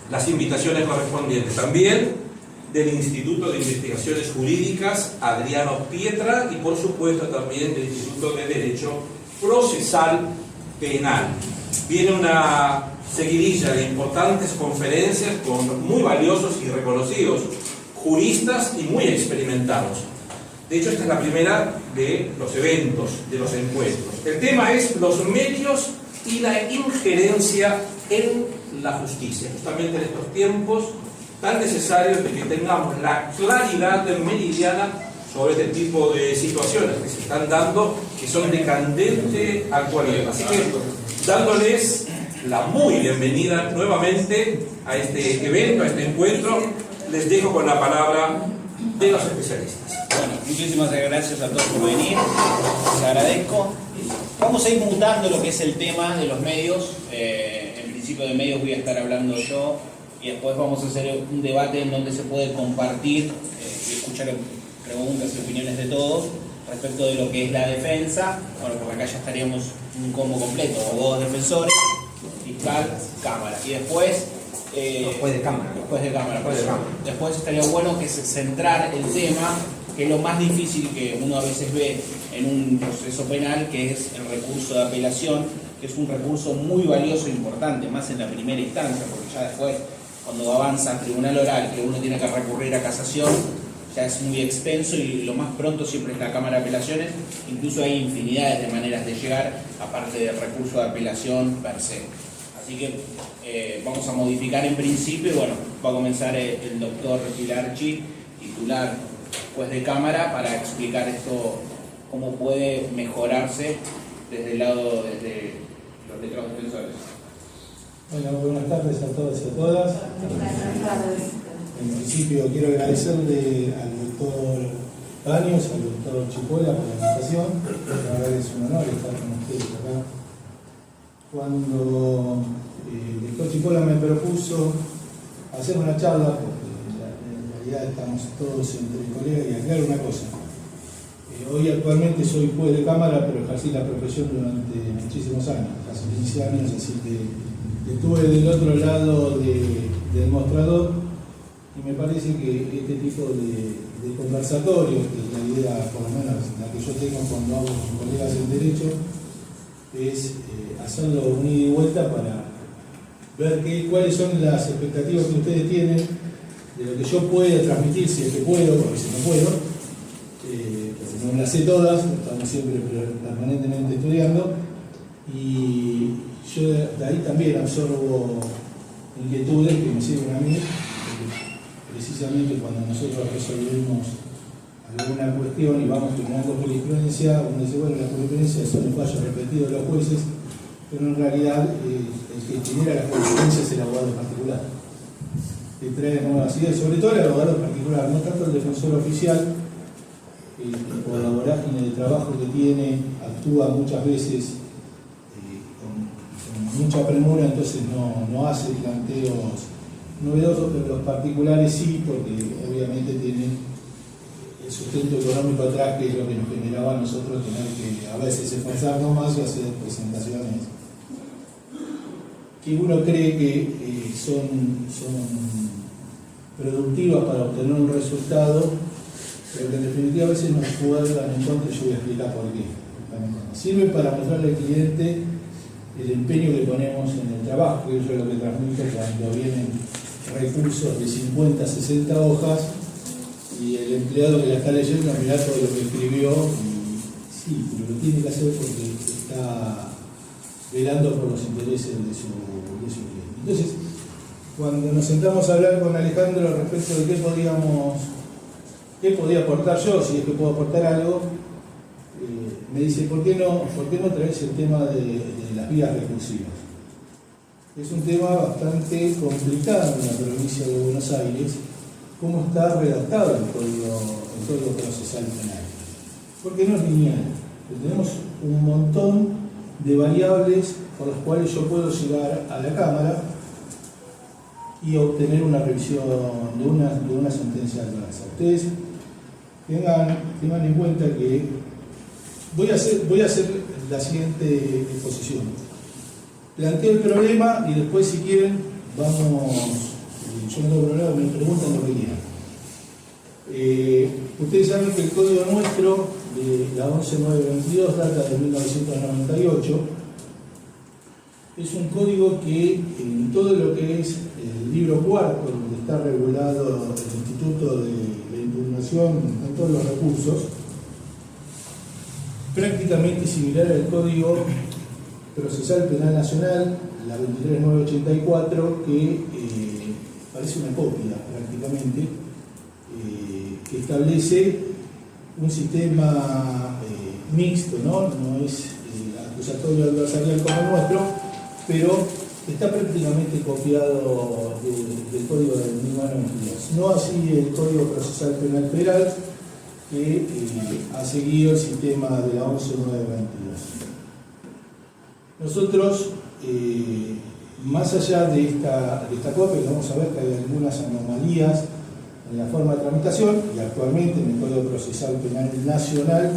Las invitaciones correspondientes también del Instituto de Investigaciones Jurídicas Adriano Pietra y por supuesto también del Instituto de Derecho Procesal Penal. Viene una seguidilla de importantes conferencias con muy valiosos y reconocidos juristas y muy experimentados. De hecho, esta es la primera de los eventos, de los encuentros. El tema es los medios y la injerencia en la justicia, justamente en estos tiempos tan necesarios de que tengamos la claridad meridiana sobre este tipo de situaciones que se están dando, que son de candente actualidad. Así que, dándoles la muy bienvenida nuevamente a este evento, a este encuentro, les dejo con la palabra de los especialistas. Bueno, muchísimas gracias a todos por venir, les agradezco. Vamos a ir mutando lo que es el tema de los medios. En principio de medios voy a estar hablando yo y después vamos a hacer un debate en donde se puede compartir y escuchar preguntas y opiniones de todos respecto de lo que es la defensa. Bueno, por acá ya estaríamos un combo completo, o dos defensores, fiscal, cámara. Y después... Después de cámara. Después estaría bueno que se centrar el tema, que es lo más difícil que uno a veces ve en un proceso penal, que es el recurso de apelación, que es un recurso muy valioso e importante, más en la primera instancia, porque ya después, cuando avanza al tribunal oral, que uno tiene que recurrir a casación, ya es muy extenso y lo más pronto siempre es la Cámara de Apelaciones. Incluso hay infinidades de maneras de llegar, aparte del recurso de apelación per se. Así que vamos a modificar en principio y bueno, va a comenzar el doctor Pilarchi, titular juez de cámara, para explicar esto, cómo puede mejorarse desde el lado, desde los letrados defensores. Bueno, buenas tardes a todos y a todas. Buenas tardes. En principio quiero agradecerle al doctor Baños, al doctor Chipola por la invitación. La verdad es un honor estar con ustedes acá. Cuando el doctor Chipola me propuso hacer una charla, porque en realidad estamos todos entre colegas, y aclaro una cosa. Hoy actualmente soy juez de cámara, pero ejercí la profesión durante muchísimos años, casi 15 años, así que estuve del otro lado del mostrador, y me parece que este tipo de conversatorios, que es la idea, por lo menos la que yo tengo cuando hablo con colegas en derecho, es hacerlo un ida y vuelta para ver cuáles son las expectativas que ustedes tienen de lo que yo pueda transmitir, si es que puedo, porque si no puedo, porque no las sé todas, estamos siempre permanentemente estudiando, y yo de ahí también absorbo inquietudes que me sirven a mí, porque precisamente cuando nosotros resolvemos alguna cuestión y vamos terminando jurisprudencia, uno dice, bueno, la jurisprudencia son los fallos repetidos de los jueces, pero en realidad el que genera la jurisprudencia es el abogado particular, que trae nuevas ideas, sobre todo el abogado particular, no tanto el defensor oficial, por la vorágine de trabajo que tiene, actúa muchas veces con mucha premura, entonces no hace planteos novedosos, pero los particulares sí, porque obviamente tienen el sustento económico atrás, que es lo que nos generaba a nosotros tener que a veces esforzarnos más y hacer presentaciones que uno cree que son productivas para obtener un resultado, pero que en definitiva a veces nos juegan en contra, y yo voy a explicar por qué. Sirve para mostrarle al cliente el empeño que ponemos en el trabajo, que eso es lo que transmito cuando vienen recursos de 50, 60 hojas, y el empleado que la está leyendo mira todo lo que escribió, y sí, pero lo tiene que hacer porque está velando por los intereses de su cliente. Entonces, cuando nos sentamos a hablar con Alejandro respecto de qué podía aportar yo, si es que puedo aportar algo, me dice, ¿por qué no traes el tema de las vías recursivas? Es un tema bastante complicado en la provincia de Buenos Aires, cómo está redactado el Código Procesal Penal. Porque no es lineal. Tenemos un montón de variables por las cuales yo puedo llegar a la Cámara y obtener una revisión de una sentencia adversa. Ustedes tengan en cuenta que voy a hacer la siguiente exposición. Planteo el problema y después, si quieren, yo no tengo problema, me preguntan lo que quieran. Ustedes saben que el código nuestro, de la 11922, data de 1998. Es un código que en todo lo que es el libro cuarto, donde está regulado el Instituto de Impugnación en todos los recursos, prácticamente similar al Código Procesal Penal Nacional, la 23984, que parece una copia prácticamente, que establece un sistema mixto, no es acusatorio adversarial como el nuestro, pero está prácticamente copiado del Código de 1992. No así el Código Procesal Penal Federal, que ha seguido el sistema de la 11922. Nosotros, más allá de esta copia, vamos a ver que hay algunas anomalías en la forma de tramitación, y actualmente en el Código Procesal Penal Nacional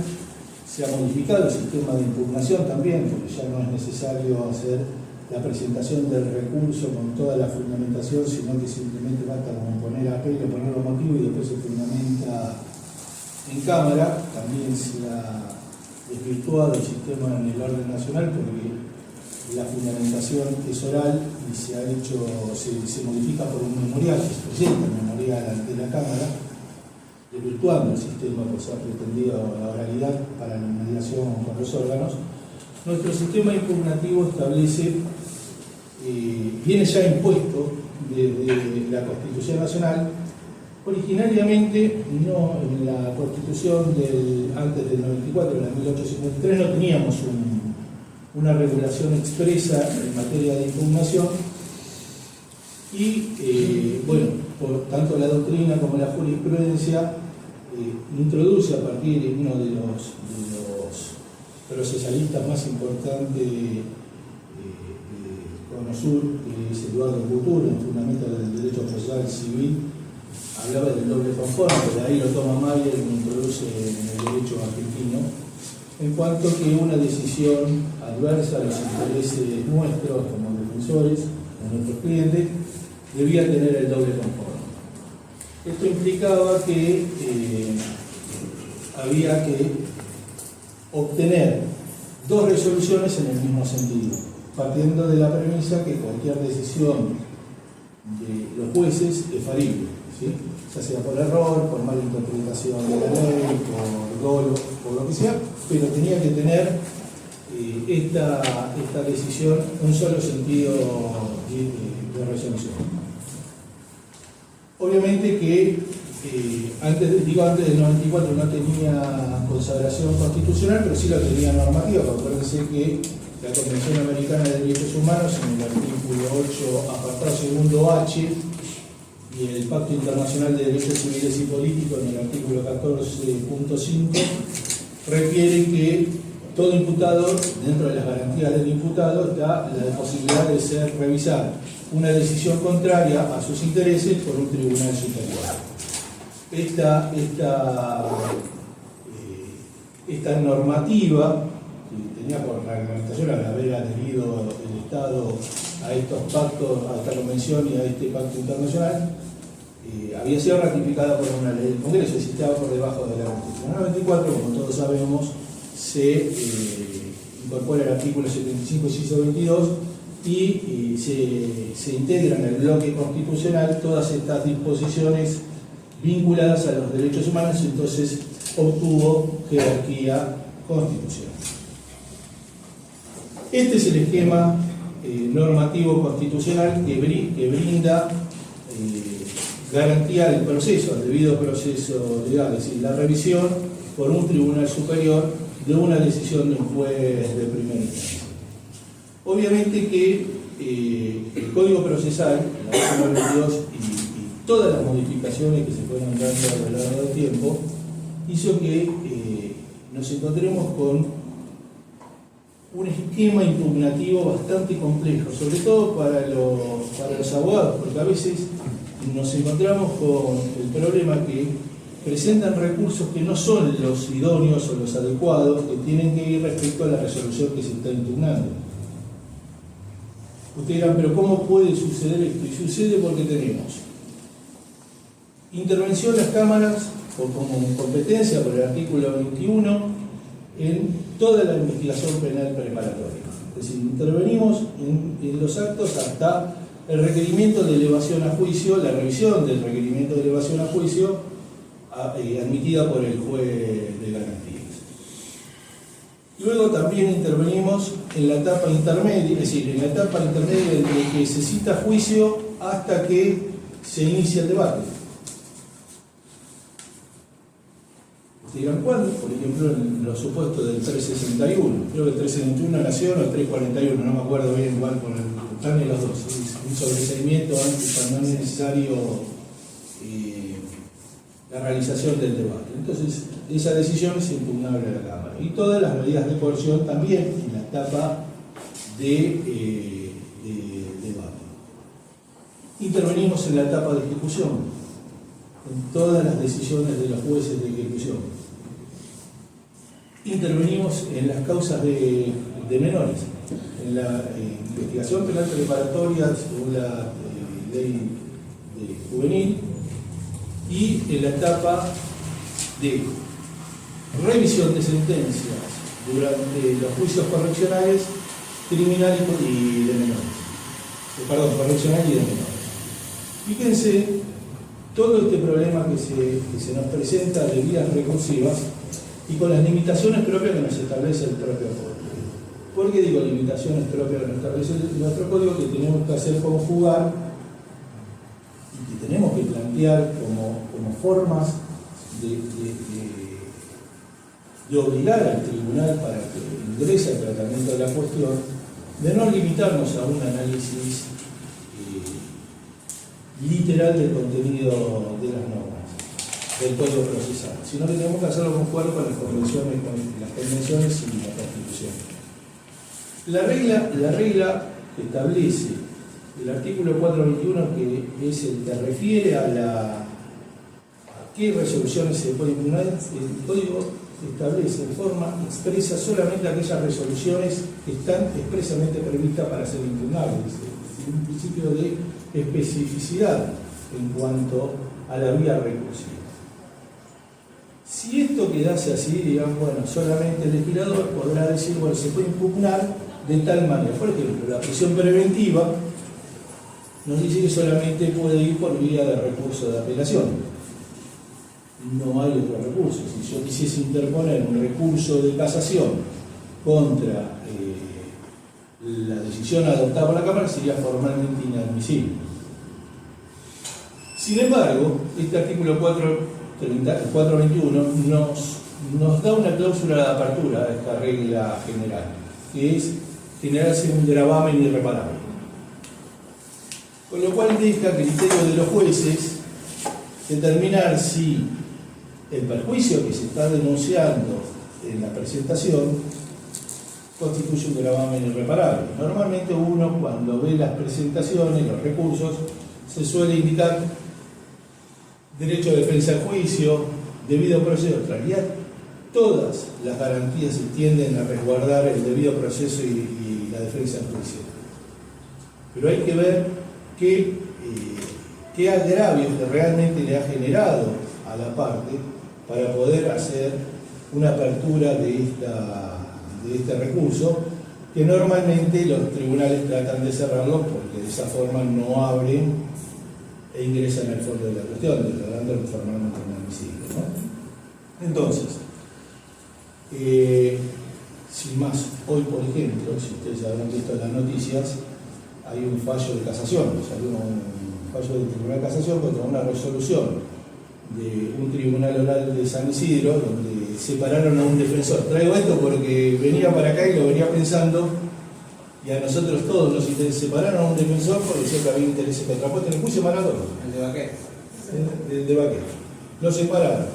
se ha modificado el sistema de impugnación también, porque ya no es necesario hacer la presentación del recurso con toda la fundamentación, sino que simplemente basta con poner apelo, poner los motivos y después se fundamenta en cámara. También se ha desvirtuado el sistema en el orden nacional porque la fundamentación es oral y se modifica por un memorial, que se presenta el memorial ante la cámara, desvirtuando el sistema que se ha pretendido la oralidad para la mediación con los órganos. Nuestro sistema impugnativo establece, viene ya impuesto desde la Constitución Nacional. Originariamente, no, en la Constitución antes del 94, en la 1853, no teníamos una regulación expresa en materia de impugnación y, bueno, por tanto la doctrina como la jurisprudencia introduce a partir de uno de los procesalistas más importantes de Cono Sur, que es Eduardo Couture, en fundamento del derecho procesal civil, hablaba del doble conforme, de ahí lo toma Mayer y lo introduce en el derecho argentino, en cuanto que una decisión adversa a los intereses nuestros como defensores, de nuestros clientes, debía tener el doble conforme. Esto implicaba que había que obtener dos resoluciones en el mismo sentido, partiendo de la premisa que cualquier decisión de los jueces es falible, ¿sí? Ya sea por error, por mala interpretación de la ley, por dolo, por lo que sea, pero tenía que tener esta decisión un solo sentido de resolución. Obviamente que antes del 94 no tenía consagración constitucional, pero sí la tenía normativa. Acuérdense que la Convención Americana de Derechos Humanos, en el artículo 8, apartado segundo H, y el Pacto Internacional de Derechos Civiles y Políticos, en el artículo 14.5, requiere que todo imputado, dentro de las garantías del imputado, da la posibilidad de revisar una decisión contraria a sus intereses por un tribunal superior. Esta normativa, que tenía por reglamentación al haber adherido el Estado a estos pactos, a esta convención y a este pacto internacional, había sido ratificada por una ley del Congreso y estaba por debajo de la Constitución. En el 94, como todos sabemos, se incorpora el artículo 75, inciso 22, y se integra en el bloque constitucional todas estas disposiciones vinculadas a los derechos humanos, y entonces obtuvo jerarquía constitucional. Este es el esquema normativo constitucional que brinda garantía del proceso, el debido proceso legal, es decir, la revisión por un tribunal superior de una decisión de un juez de primera instancia. Obviamente que el Código Procesal, la 192 y todas las modificaciones que se fueron dando a lo largo del tiempo, hizo que nos encontremos con un esquema impugnativo bastante complejo, sobre todo para los abogados, porque a veces nos encontramos con el problema que presentan recursos que no son los idóneos o los adecuados, que tienen que ir respecto a la resolución que se está impugnando. Ustedes dirán, pero ¿cómo puede suceder esto? Y sucede porque tenemos intervención de las cámaras o como competencia por el artículo 21 en toda la investigación penal preparatoria. Es decir, intervenimos en los actos hasta el requerimiento de elevación a juicio, la revisión del requerimiento de elevación a juicio admitida por el juez de garantías. Luego también intervenimos en la etapa intermedia, es decir, en la etapa intermedia desde que se cita juicio hasta que se inicia el debate. Ustedes dirán, ¿cuándo? Por ejemplo, en los supuestos del 361. Creo que el 361 Nación o el 341, no me acuerdo bien, igual por están en los dos. Es un sobreseimiento antes cuando no es necesario la realización del debate. Entonces, esa decisión es impugnable a la Cámara. Y todas las medidas de coerción también en la etapa de debate. Intervenimos en la etapa de ejecución, en todas las decisiones de los jueces de ejecución. Intervenimos en las causas de menores, en la investigación penal preparatoria según la ley juvenil, y en la etapa de revisión de sentencias durante los juicios correccionales, criminales y de menores. Correccionales y de menores. Fíjense todo este problema que se nos presenta de vías recursivas y con las limitaciones propias que nos establece el propio código. ¿Por qué digo limitaciones propias que nos establece nuestro código? Que tenemos que hacer conjugar y que tenemos que plantear como formas de obligar al tribunal para que ingrese al tratamiento de la cuestión, de no limitarnos a un análisis literal del contenido de las normas del Código Procesal, sino que tenemos que hacerlo conjugar con las convenciones y la Constitución. La regla que establece el artículo 421, que es el que refiere a qué resoluciones se pueden impugnar, el Código establece en forma expresa solamente aquellas resoluciones que están expresamente previstas para ser impugnables. Es un principio de especificidad en cuanto a la vía recursiva. Si esto quedase así, digamos, bueno, solamente el legislador podrá decir, bueno, se puede impugnar de tal manera. Por ejemplo, la prisión preventiva nos dice que solamente puede ir por vía de recurso de apelación. No hay otro recurso. Si yo quisiese interponer un recurso de casación contra la decisión adoptada por la Cámara, sería formalmente inadmisible. Sin embargo, este artículo 421 nos da una cláusula de apertura a esta regla general, que es generarse un gravamen irreparable. Con lo cual deja a criterio de los jueces determinar si el perjuicio que se está denunciando en la presentación constituye un gravamen irreparable. Normalmente uno, cuando ve las presentaciones, los recursos, se suele indicar derecho de defensa al juicio, debido proceso. En realidad, todas las garantías se tienden a resguardar el debido proceso y la defensa al juicio. Pero hay que ver qué agravios que realmente le ha generado a la parte para poder hacer una apertura de este recurso, que normalmente los tribunales tratan de cerrarlo porque de esa forma no abren e ingresan al fondo de la cuestión, declarándolo formalmente inadmisible, ¿no? Entonces, sin más, hoy por ejemplo, si ustedes habrán visto en las noticias, hay un fallo de casación, salió un fallo del Tribunal de Casación contra una resolución de un tribunal oral de San Isidro, donde separaron a un defensor. Traigo esto porque venía para acá y lo venía pensando, y a nosotros todos nos separaron a un defensor porque decía que había intereses contrapuestos en el juicio Maradona. ¿El de Baquer? El de Baquer. Lo separaron.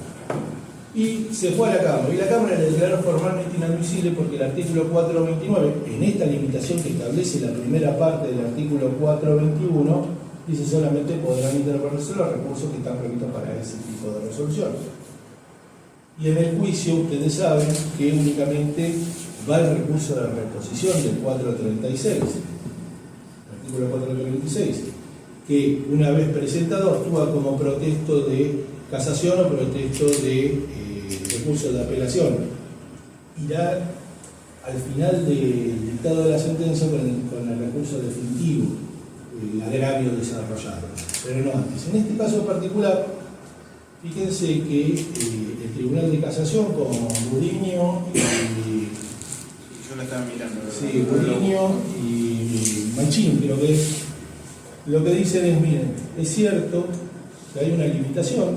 Y se fue a la Cámara. Y la Cámara le declaró formalmente inadmisible porque el artículo 429, en esta limitación que establece la primera parte del artículo 421, dice solamente podrán interponerse los recursos que están previstos para ese tipo de resolución. Y en el juicio ustedes saben que únicamente va el recurso de reposición del 436. artículo 426, que una vez presentado actúa como protesto de casación o protesto de recurso de apelación. Irá al final del dictado de la sentencia con el recurso definitivo, el agravio desarrollado, pero no antes. En este caso particular, fíjense que el Tribunal de Casación, con Gudiño y... Yo la estaba mirando. Sí, Gudiño y Machín, creo que es. Lo que dicen es, miren, es cierto que hay una limitación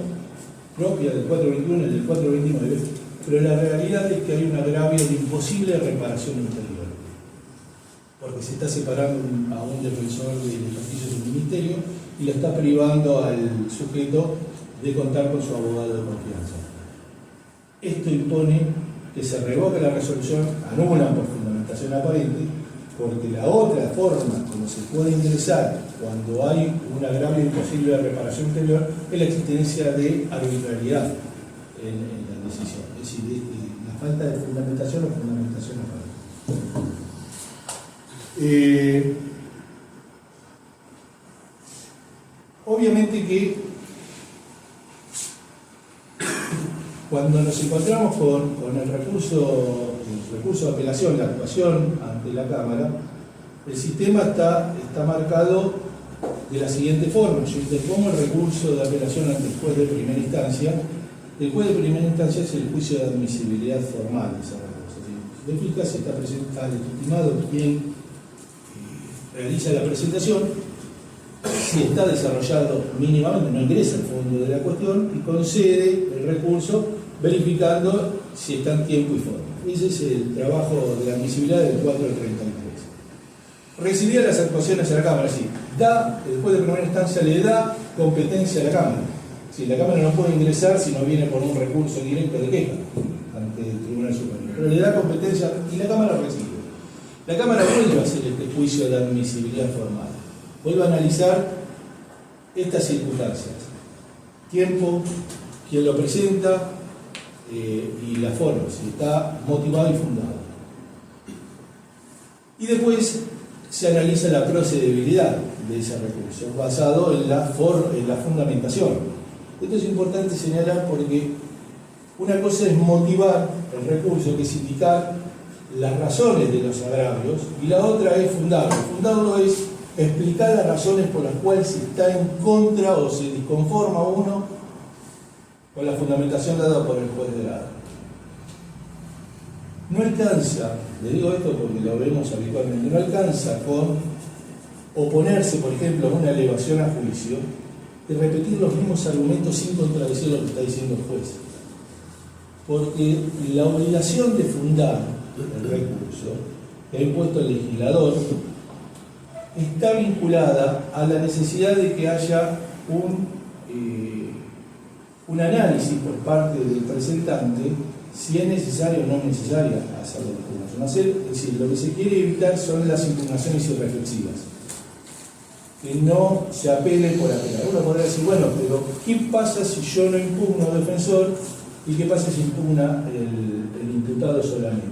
propia del 421 y del 429, pero la realidad es que hay un agravio de imposible reparación interior, porque se está separando a un defensor del ejercicio de su ministerio y lo está privando al sujeto de contar con su abogado de confianza. Esto impone que se revoque la resolución, anulan por fundamentación aparente, porque la otra forma como se puede ingresar cuando hay un agravio imposible de reparación interior es la existencia de arbitrariedad en la decisión, es decir, la falta de fundamentación o fundamentación aparente. Obviamente que cuando nos encontramos con el recurso de apelación, la actuación ante la Cámara, el sistema está marcado de la siguiente forma. Yo interpongo el recurso de apelación ante el juez de primera instancia. El juez de primera instancia es el juicio de admisibilidad formal de ese recurso. Si te fijas, está legitimado quien realiza la presentación, si está desarrollado mínimamente, no ingresa al fondo de la cuestión y concede el recurso verificando si está en tiempo y forma. Ese es el trabajo de la admisibilidad del 4 al 33. Recibir las actuaciones a la Cámara, sí. El juez de primera instancia le da competencia a la Cámara. Sí, la Cámara no puede ingresar si no viene por un recurso directo de queja ante el Tribunal Superior. Pero le da competencia y la Cámara recibe. La Cámara vuelve a hacer este juicio de admisibilidad formal. Vuelve a analizar estas circunstancias. Tiempo, quién lo presenta, y la forma, si está motivado y fundado. Y después se analiza la procedibilidad de ese recurso, basado en la fundamentación. Esto es importante señalar porque una cosa es motivar el recurso, que es indicar las razones de los agravios, y la otra es fundarlo. Fundarlo es explicar las razones por las cuales se está en contra o se disconforma uno con la fundamentación dada por el juez de grado. No alcanza, le digo esto porque lo vemos habitualmente, no alcanza con oponerse, por ejemplo, a una elevación a juicio y repetir los mismos argumentos sin contradecir lo que está diciendo el juez. Porque la obligación de fundar el recurso que ha impuesto el legislador está vinculada a la necesidad de que haya un análisis por parte del presentante si es necesario o no es necesaria hacer la impugnación. Es decir, lo que se quiere evitar son las impugnaciones irreflexivas, que no se apele por apelar. Uno podría decir, bueno, pero ¿qué pasa si yo no impugno al defensor y qué pasa si impugna el imputado solamente?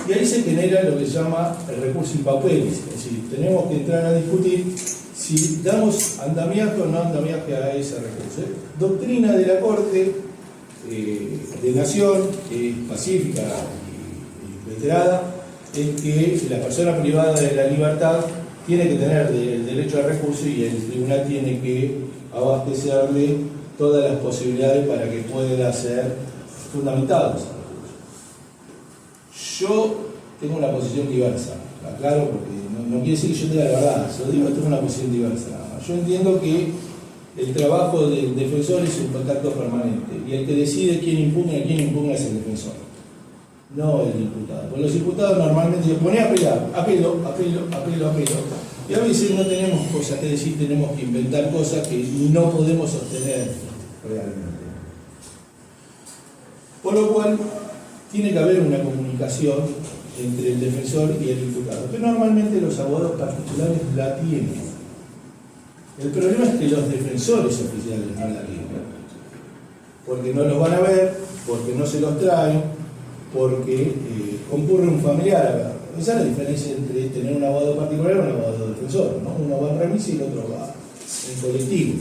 Y ahí se genera lo que se llama el recurso in pauperis, es decir, tenemos que entrar a discutir si damos andamiaje o no andamiaje a ese recurso. Doctrina de la Corte de Nación, pacífica y reiterada, es que la persona privada de la libertad tiene que tener el derecho al recurso y el tribunal tiene que abastecerle todas las posibilidades para que pueda ser fundamentado ese recurso. Yo tengo una posición diversa, aclaro, porque no quiere decir que yo tenga la verdad, yo digo que tengo una posición diversa. Yo entiendo que el trabajo del defensor es un contacto permanente y el que decide quién impugna y quién impugna es el defensor, no el imputado. Porque los imputados normalmente se ponen a apelar, apelo. Y a veces no tenemos cosas que decir, tenemos que inventar cosas que no podemos sostener realmente. Por lo cual, tiene que haber una comunicación entre el defensor y el imputado, que normalmente los abogados particulares la tienen. El problema es que los defensores oficiales no la tienen, porque no los van a ver, porque no se los traen, porque concurre un familiar a verlo. Esa es la diferencia entre tener un abogado particular y un abogado defensor, ¿no? Uno va en remis y el otro va en colectivo.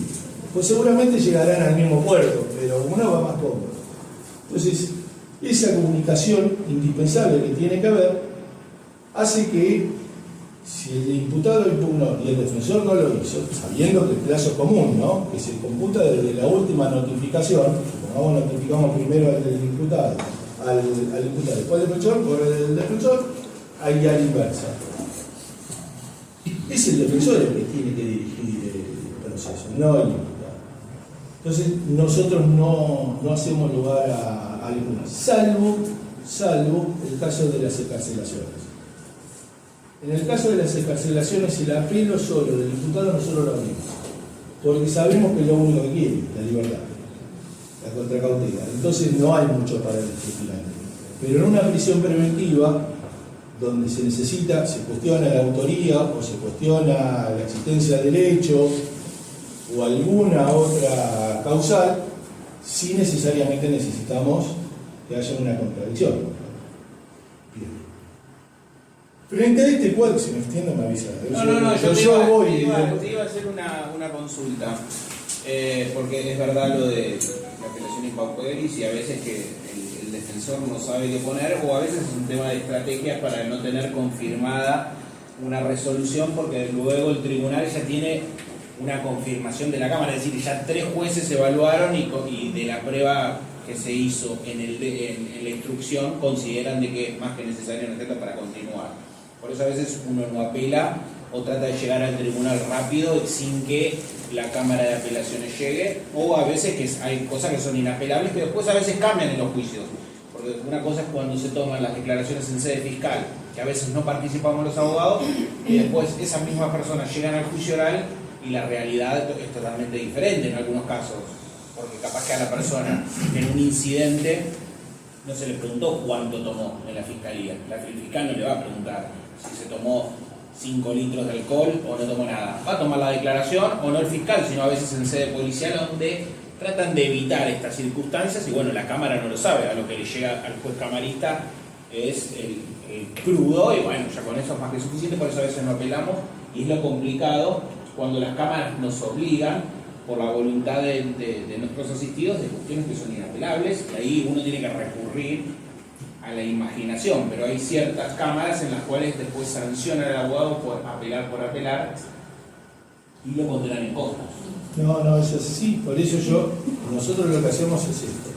Pues seguramente llegarán al mismo puerto, pero uno va más cómodo. Entonces, esa comunicación indispensable que tiene que haber hace que, si el imputado impugnó y el defensor no lo hizo, sabiendo que el plazo común, ¿no?, que se computa desde la última notificación, supongamos notificamos primero al imputado, después al defensor, por el defensor, ahí a la inversa. Es el defensor el que tiene que dirigir el proceso, no el imputado. Entonces, nosotros no hacemos lugar a ninguna, salvo el caso de las excarcelaciones. En el caso de las excarcelaciones, el apelo solo del imputado nosotros lo abrimos, porque sabemos que es lo único que quiere, la libertad, la contracautela. Entonces no hay mucho para el disciplinante. Pero en una prisión preventiva, donde se cuestiona la autoría o se cuestiona la existencia del hecho o alguna otra causal, sí necesariamente necesitamos que haya una contradicción. Bien. Frente a este cuadro, si me extiendo me avisa. No, yo te iba a hacer una consulta, porque es verdad lo de la apelación impauperis y a veces que el defensor no sabe qué poner, o a veces es un tema de estrategias para no tener confirmada una resolución, porque luego el tribunal ya tiene una confirmación de la Cámara, es decir, ya 3 jueces evaluaron y de la prueba que se hizo en la instrucción consideran de que es más que necesario para continuar. Por eso a veces uno no apela o trata de llegar al tribunal rápido sin que la Cámara de Apelaciones llegue, o a veces que hay cosas que son inapelables que después a veces cambian en los juicios. Porque una cosa es cuando se toman las declaraciones en sede fiscal, que a veces no participamos los abogados, y después esas mismas personas llegan al juicio oral y la realidad es totalmente diferente en algunos casos. Porque capaz que a la persona en un incidente no se le preguntó cuánto tomó en la fiscalía. El fiscal no le va a preguntar si se tomó 5 litros de alcohol o no tomó nada. Va a tomar la declaración o no el fiscal, sino a veces en sede policial, donde tratan de evitar estas circunstancias y bueno, la Cámara no lo sabe. A lo que le llega al juez camarista es el crudo y bueno, ya con eso es más que suficiente. Por eso a veces no apelamos y es lo complicado cuando las cámaras nos obligan por la voluntad de nuestros asistidos de cuestiones que son inapelables, y ahí uno tiene que recurrir a la imaginación, pero hay ciertas cámaras en las cuales después sanciona al abogado por apelar y lo condenan en contra. No, eso es así, por eso nosotros lo que hacemos es esto.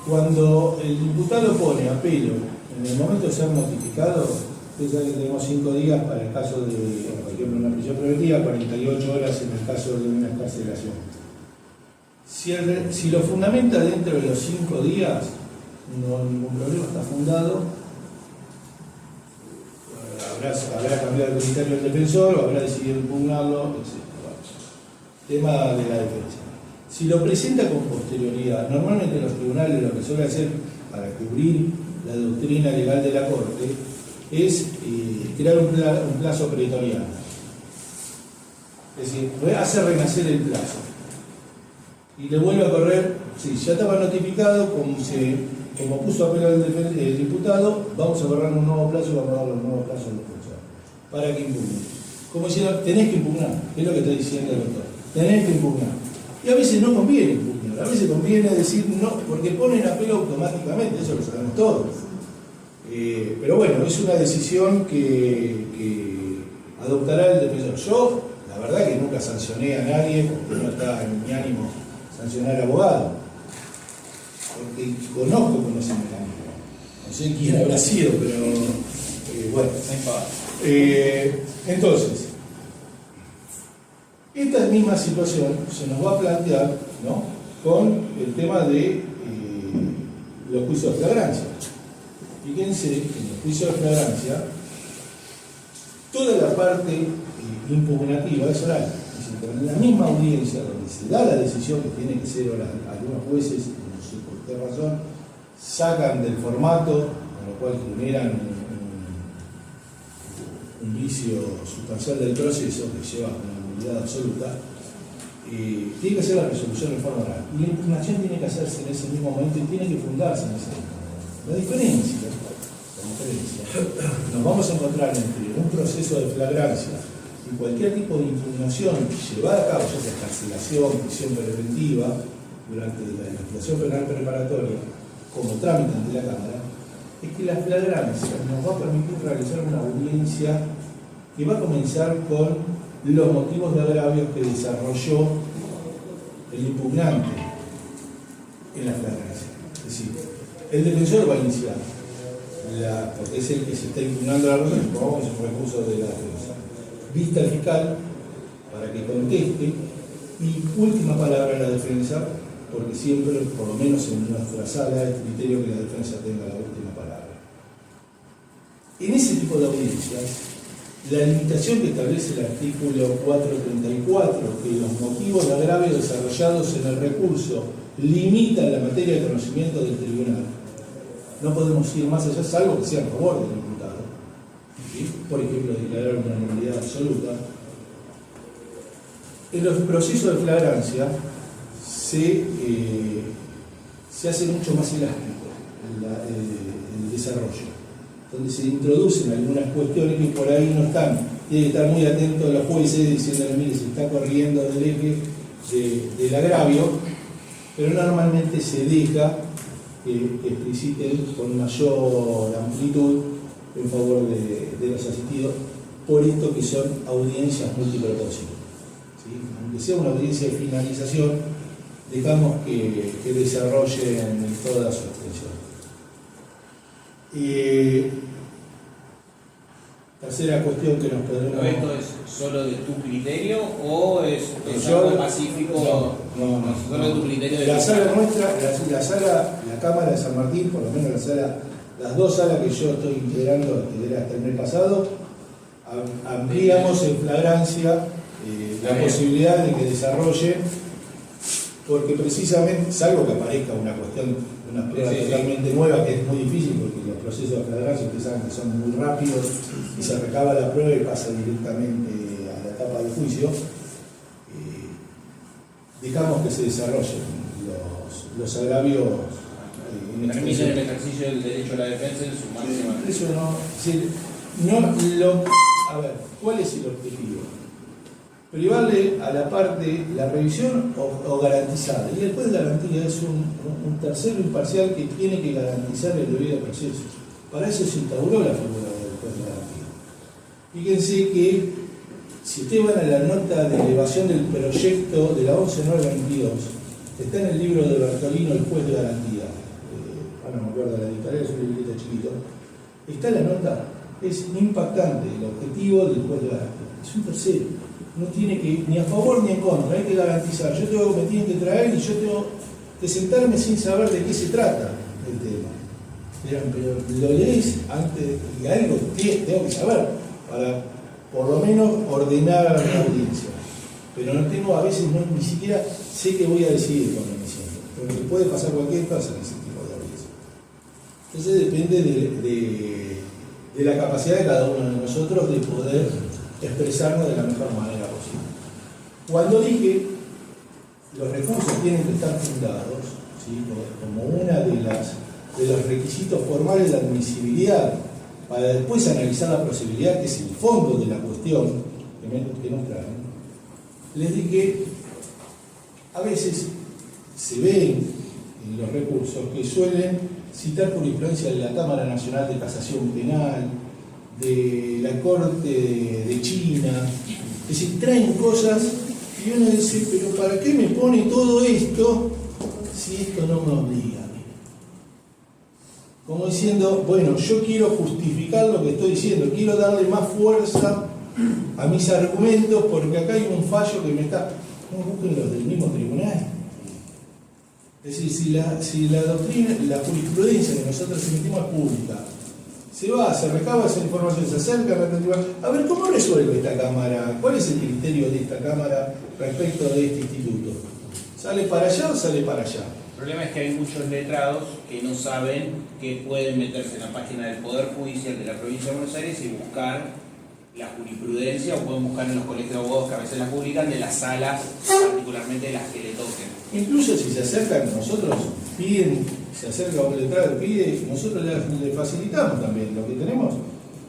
Cuando el imputado pone apelo en el momento de ser notificado, ustedes saben que tenemos 5 días para el caso de, por ejemplo, una prisión preventiva, 48 horas en el caso de una excarcelación. Si lo fundamenta dentro de los 5 días, no hay ningún problema, está fundado. Habrá cambiado el criterio del defensor, o habrá decidido impugnarlo, etc. Tema de la defensa. Si lo presenta con posterioridad, normalmente los tribunales lo que suelen hacer para cubrir la doctrina legal de la Corte es crear un plazo pretoriano. Es decir, hace renacer el plazo. Y le vuelve a correr, sí, ya estaba notificado, como puso apelo el diputado, vamos a correr un nuevo plazo y vamos a dar los nuevos plazos al defensor, para que impugne. Como diciendo, tenés que impugnar, es lo que está diciendo el doctor, tenés que impugnar. Y a veces no conviene impugnar, a veces conviene decir no, porque ponen apelo automáticamente, eso lo sabemos todos. Pero bueno, es una decisión que adoptará el defensor. Yo, la verdad que nunca sancioné a nadie, porque no está en mi ánimo sancionar al abogado, porque conozco con ese mecanismo. No sé quién habrá sido, pero bueno. Entonces, esta misma situación se nos va a plantear, ¿no?, con el tema de los juicios de flagrancia. Fíjense que en el juicio de flagrancia toda la parte impugnativa es oral. Es decir, en la misma audiencia donde se da la decisión, que tiene que ser oral, algunos jueces, no sé por qué razón, sacan del formato, con lo cual generan un vicio sustancial del proceso que lleva a una nulidad absoluta. Tiene que ser la resolución en forma oral. Y la impugnación tiene que hacerse en ese mismo momento y tiene que fundarse en ese mismo momento. La diferencia conferencia, nos vamos a encontrar entre un proceso de flagrancia y cualquier tipo de impugnación llevada a cabo, ya sea carcelación, prisión preventiva, durante la investigación penal preparatoria, como trámite ante la Cámara, es que la flagrancia nos va a permitir realizar una audiencia que va a comenzar con los motivos de agravios que desarrolló el impugnante en la flagrancia. Es decir, el defensor va a iniciar, porque es el que se está impugnando la cosa, supongamos que es un recurso de la defensa. Vista al fiscal para que conteste y última palabra en la defensa, porque siempre, por lo menos en nuestra sala, es criterio que la defensa tenga la última palabra. En ese tipo de audiencias, la limitación que establece el artículo 434, que los motivos de agravio desarrollados en el recurso limitan la materia de conocimiento del tribunal, no podemos ir más allá, salvo que sea a favor del imputado. ¿Sí? Por ejemplo, declarar una nulidad absoluta. En los procesos de flagrancia se hace mucho más elástico el desarrollo, donde se introducen algunas cuestiones que por ahí no están. Tiene que estar muy atento a los jueces diciéndole, mire, se está corriendo del eje del agravio, pero normalmente se deja que expliciten con mayor amplitud en favor de los asistidos, por esto que son audiencias multipropósitos. ¿Sí? Aunque sea una audiencia de finalización, dejamos que desarrollen toda su extensión. Tercera cuestión que nos podemos... ¿Esto es solo de tu criterio o es algo pacífico? No, solo de tu criterio. La sala nuestra, la Cámara de San Martín, por lo menos las dos salas que yo estoy integrando hasta el mes pasado, ampliamos en flagrancia la posibilidad de que desarrolle, porque precisamente, salvo que aparezca una cuestión, una prueba totalmente nueva, que es muy difícil porque los procesos de flagrancia ustedes saben que son muy rápidos y se recaba la prueba y pasa directamente a la etapa del juicio, dejamos que se desarrollen los agravios. Permiten el ejercicio del derecho a la defensa en su máxima. Eso a ver, ¿cuál es el objetivo? Privarle a la parte la revisión o garantizarla. Y el juez de garantía es un tercero imparcial que tiene que garantizar el debido proceso. Para eso se instauró la figura del juez de garantía. Fíjense que si ustedes van a la nota de elevación del proyecto de la 11922, está en el libro de Bertolino, el juez de garantía. No me acuerdo la editorial, es un librito chiquito. Está la nota, es impactante el objetivo del juez de garantía. Es un tercero. No tiene que ir ni a favor ni en contra, hay que garantizar. Me tienen que traer y yo tengo que sentarme sin saber de qué se trata el tema. Pero lo lees antes y algo tengo que saber para por lo menos ordenar la audiencia. Pero no tengo, a veces ni siquiera sé qué voy a decidir cuando me siento, porque puede pasar cualquier cosa en ese tipo de audiencia. Entonces depende de la capacidad de cada uno de nosotros de poder expresarnos de la mejor manera posible. Cuando dije los recursos tienen que estar fundados, ¿sí? Como una de los requisitos formales de admisibilidad, para después analizar la posibilidad, que es el fondo de la cuestión que nos traen, les dije, a veces se ven en los recursos que suelen citar jurisprudencia de la Cámara Nacional de Casación Penal, de la Corte de China, es decir, traen cosas y uno dice, pero ¿para qué me pone todo esto si esto no me obliga? Como diciendo, bueno, yo quiero justificar lo que estoy diciendo, quiero darle más fuerza a mis argumentos porque acá hay un fallo que me está... No busquen los del mismo tribunal. Es decir, si la doctrina, la jurisprudencia que nosotros emitimos es pública, se recaba esa información, se acerca a la tribunal. A ver, ¿cómo resuelve esta Cámara? ¿Cuál es el criterio de esta Cámara respecto de este instituto? ¿Sale para allá o sale para allá? El problema es que hay muchos letrados que no saben que pueden meterse en la página del Poder Judicial de la Provincia de Buenos Aires y buscar la jurisprudencia, o pueden buscar en los colegios de abogados que a veces las publican, de las salas, particularmente de las que le toquen. Incluso si se acercan a nosotros, piden, se acerca a un letrado, pide, nosotros le facilitamos también lo que tenemos.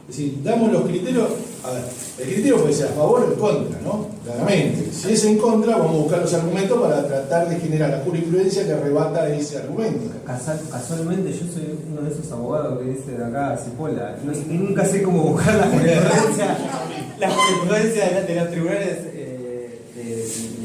Es decir, damos los criterios. A ver, el criterio puede ser a favor o en contra, ¿no? Claramente. Si es en contra, vamos a buscar los argumentos para tratar de generar la jurisprudencia que rebata ese argumento. Casualmente yo soy uno de esos abogados que dice de acá Cipolla. Nunca sé cómo buscar la jurisprudencia de los tribunales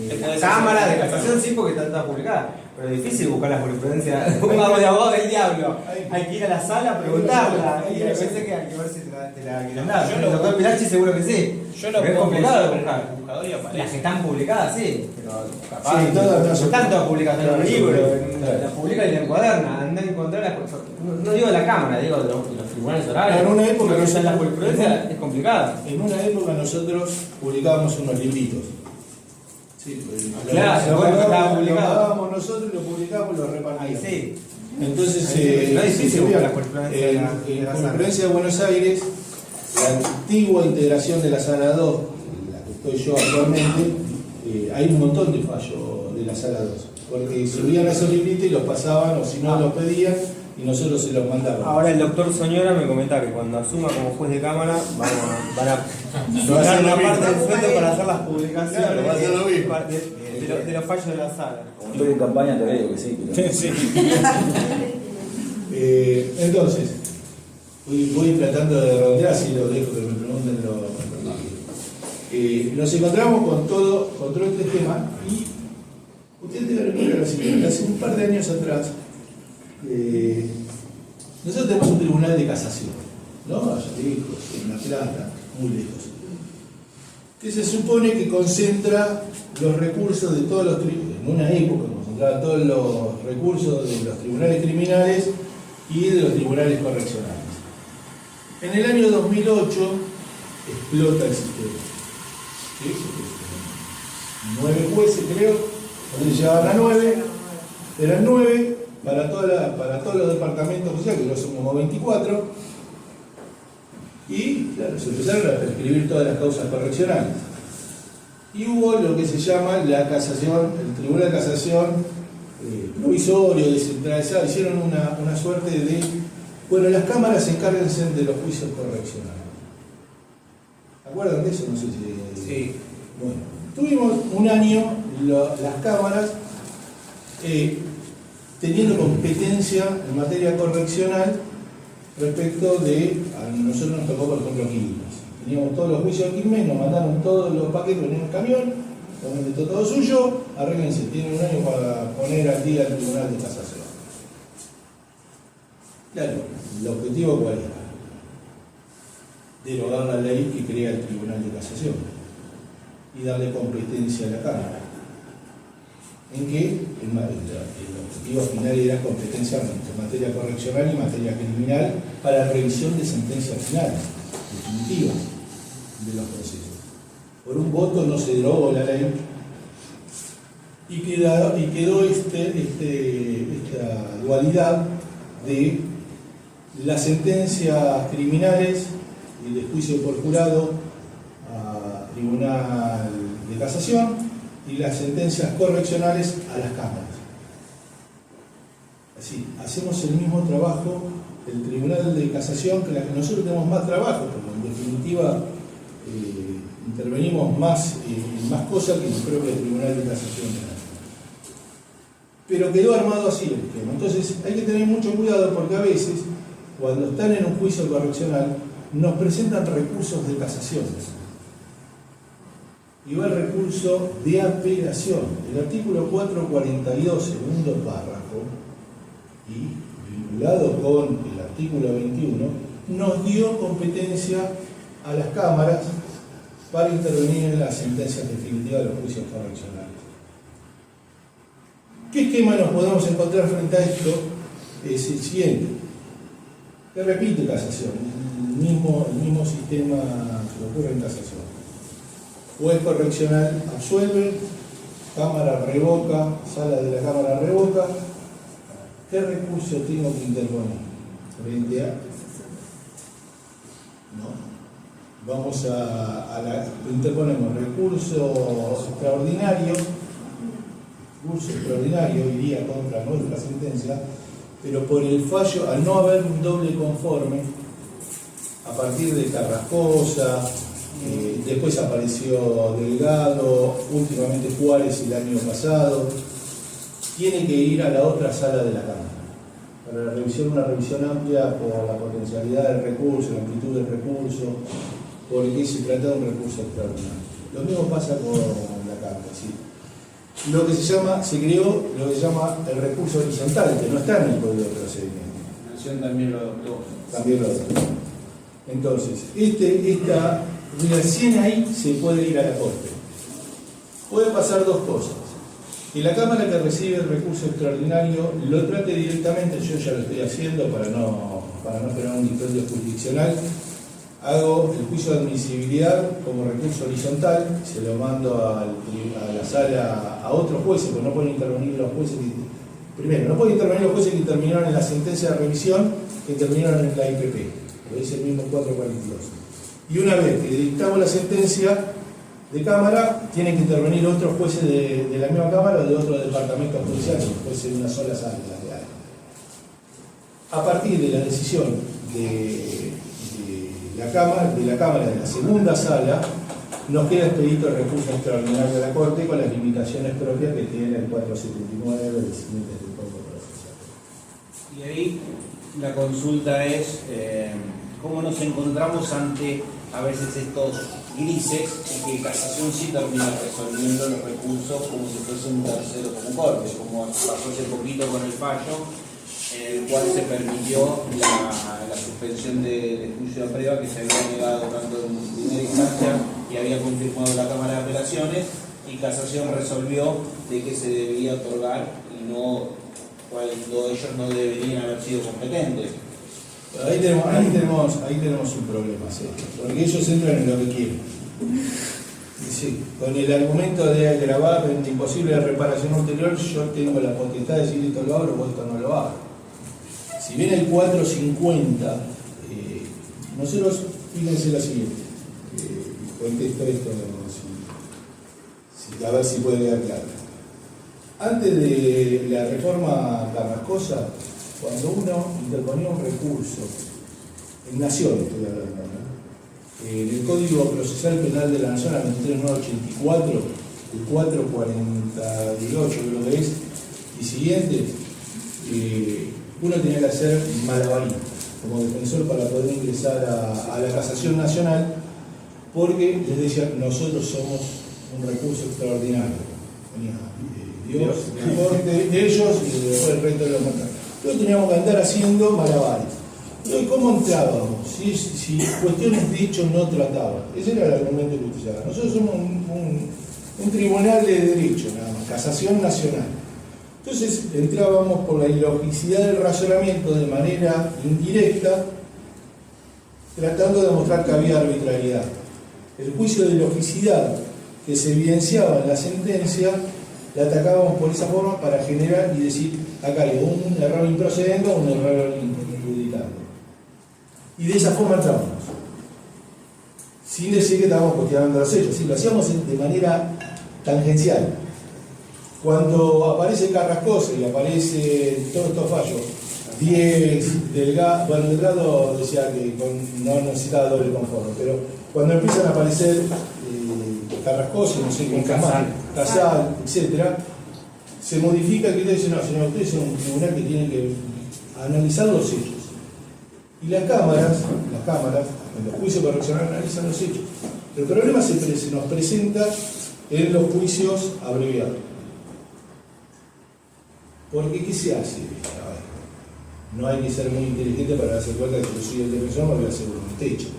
de la Cámara, de Casación, sí, porque está publicada. Pero es difícil buscar la jurisprudencia de un abogado del diablo. Hay que ir a la sala a preguntarla. Y me parece que hay que ver si te la quieren dar. El doctor Pilachi seguro que sí. Yo lo es complicado de buscar. Las Las que están publicadas, sí. Pero capaz. Sí, todas no no son- están todas publicadas en un todas libro. son- La publica y la encuaderna. Andá a encontrar las cosas. No digo de la Cámara, digo de los tribunales orales. En una época que nosotros- la jurisprudencia es complicada. En una época nosotros publicábamos unos libritos. Sí, pues, Claro, lo bueno, estaba pagábamos, publicado. lo pagábamos nosotros, lo publicábamos y lo repartíamos. Ahí sí. Entonces, No es difícil se buscar veía, la jurisprudencia de en la la sala. jurisprudencia de Buenos Aires, la antigua integración de la Sala 2, la que estoy yo actualmente, hay un montón de fallos de la Sala 2. Porque subían esos libritos y los pasaban, o si no los pedían, y nosotros se los mandábamos. Ahora el doctor Soñora me comenta que cuando asuma como juez de cámara van a Va a donar ser lo una mismo. parte del sueldo para hacer las publicaciones Claro, va a ser lo mismo. de los fallos de la sala. Como estoy en campaña te digo que sí. Pero... Entonces, voy tratando de redondear, si lo dejo que me pregunten nos encontramos con todo este tema y ustedes deben recordar lo siguiente. Hace un par de años atrás, nosotros tenemos un tribunal de casación, ¿no? Allá lejos, en La Plata, muy lejos, que se supone que concentra los recursos de todos los tribunales, en una época concentraba todos los recursos de los tribunales criminales y de los tribunales correccionales. En el año 2008 explota el sistema. ¿Sí? 9 jueces, creo, donde llegaban a 9, eran 9 para todos los departamentos judiciales, que son como 24, y claro, se empezaron a prescribir todas las causas correccionales. Y hubo lo que se llama la casación, el Tribunal de Casación provisorio, descentralizado, hicieron una suerte de, bueno, las cámaras encárguense de los juicios correccionales. ¿Acuerdan de eso? No sé si... Sí. Bueno, tuvimos un año las cámaras teniendo competencia en materia correccional respecto de, a nosotros nos tocó por ejemplo Quilmes. Teníamos todos los juicios de Quilmes, nos mandaron todos los paquetes en un camión, donde todo suyo, arréglense, tienen un año para poner al día el Tribunal de Casación. Claro, el objetivo cuál era? Derogar la ley que crea el Tribunal de Casación y darle competencia a la Cámara, en que el objetivo final era competencia en materia correccional y materia criminal para revisión de sentencias finales, definitivas, de los procesos. Por un voto no se derogó la ley y quedó esta dualidad de las sentencias criminales y de juicio por jurado a Tribunal de Casación y las sentencias correccionales a las cámaras. Así, hacemos el mismo trabajo el Tribunal de Casación, que la que nosotros tenemos más trabajo, porque en definitiva intervenimos más en más cosas que el propio Tribunal de Casación. Pero quedó armado así el esquema. Entonces hay que tener mucho cuidado porque a veces, cuando están en un juicio correccional, nos presentan recursos de casación. Y va el recurso de apelación. El artículo 442, segundo párrafo, y vinculado con el artículo 21, nos dio competencia a las cámaras para intervenir en las sentencias definitivas de los juicios correccionales. ¿Qué esquema nos podemos encontrar frente a esto? Es el siguiente. Que repite casación, el mismo sistema que ocurre en casación. Juez correccional absuelve, Cámara revoca, Sala de la Cámara revoca. ¿Qué recurso tengo que interponer? Frente a... No. interponemos recurso extraordinario, iría contra nuestra sentencia, pero por el fallo, al no haber un doble conforme, a partir de Carrascosa, después apareció Delgado, últimamente Juárez el año pasado, tiene que ir a la otra sala de la Cámara para la revisión, una revisión amplia por la potencialidad del recurso, la amplitud del recurso, porque se trata de un recurso extraordinario. Lo mismo pasa con la Cámara, ¿sí? Lo que se creó lo que se llama el recurso horizontal, que no está en el Código de Procedimiento. La Nación también lo adoptó. También lo adoptó. Entonces, recién ahí se puede ir a la Corte. Puede pasar dos cosas. Que la Cámara que recibe el recurso extraordinario lo trate directamente, yo ya lo estoy haciendo para no esperar un dispendio jurisdiccional. Hago el juicio de admisibilidad como recurso horizontal, se lo mando a la sala a otros jueces, porque no pueden intervenir los jueces no pueden intervenir los jueces que intervinieron en la sentencia de revisión, que intervinieron en la IPP, lo dice el mismo 442. Y una vez que dictamos la sentencia de Cámara, tienen que intervenir otros jueces de la misma Cámara o de otros departamentos judiciales, jueces de una sola sala. A partir de la decisión de la Cámara, de la segunda sala, nos queda expedito el recurso extraordinario de la Corte con las limitaciones propias que tiene el 479 del siguiente del Código Procesal. Y ahí la consulta es cómo nos encontramos ante a veces estos grises y que Casación sí termina resolviendo los recursos como si fuese un tercero concorde, como pasó hace poquito con el fallo en el cual se permitió la suspensión de juicio de prueba que se había negado tanto en primera instancia y había confirmado la Cámara de Apelaciones, y Casación resolvió de que se debía otorgar y cuando ellos no deberían haber sido competentes. Ahí tenemos un problema, ¿sí? Porque ellos entran en lo que quieren. Sí, con el argumento de agravar en imposible de reparación ulterior, yo tengo la potestad de decir esto lo abro o esto no lo hago. Si bien el 450, nosotros, fíjense lo siguiente, contesto esto, a ver si puede quedar claro. Antes de la reforma Carrascosa, cuando uno interponía un recurso, en Nación estoy hablando, ¿no? En el Código Procesal Penal de la Nación, la 23984, el 448 creo que es, y siguiente, uno tenía que hacer malabarismo como defensor para poder ingresar a la Casación Nacional, porque les decía, nosotros somos un recurso extraordinario. Venía Dios, la corte de ellos y después el resto de los mercados. Entonces teníamos que andar haciendo malabares. ¿Y cómo entrábamos? Si cuestiones de hecho no trataban. Ese era el argumento que utilizaba. Nosotros somos un tribunal de derecho, nada más, Casación Nacional. Entonces entrábamos por la ilogicidad del razonamiento de manera indirecta, tratando de demostrar que había arbitrariedad. El juicio de ilogicidad que se evidenciaba en la sentencia, la atacábamos por esa forma para generar y decir, acá hay un error improcedente o un error injudicante. Y de esa forma entrábamos. Sin decir que estábamos cuestionando los hechos, sí, lo hacíamos de manera tangencial. Cuando aparece Carrascosa y aparece todos estos fallos, 10, Delgado decía que no necesitaba doble conforme, pero cuando empiezan a aparecer Carrascosa, no sé qué más, Casal, etc., se modifica que ustedes dicen, no, señor, ustedes son un tribunal que tiene que analizar los hechos. Y las cámaras, en los juicios correccionales analizan los hechos. El problema se nos presenta en los juicios abreviados. Porque, ¿qué se hace? A ver, no hay que ser muy inteligente para darse cuenta de que yo soy el defensor, me voy a asegurar un techo.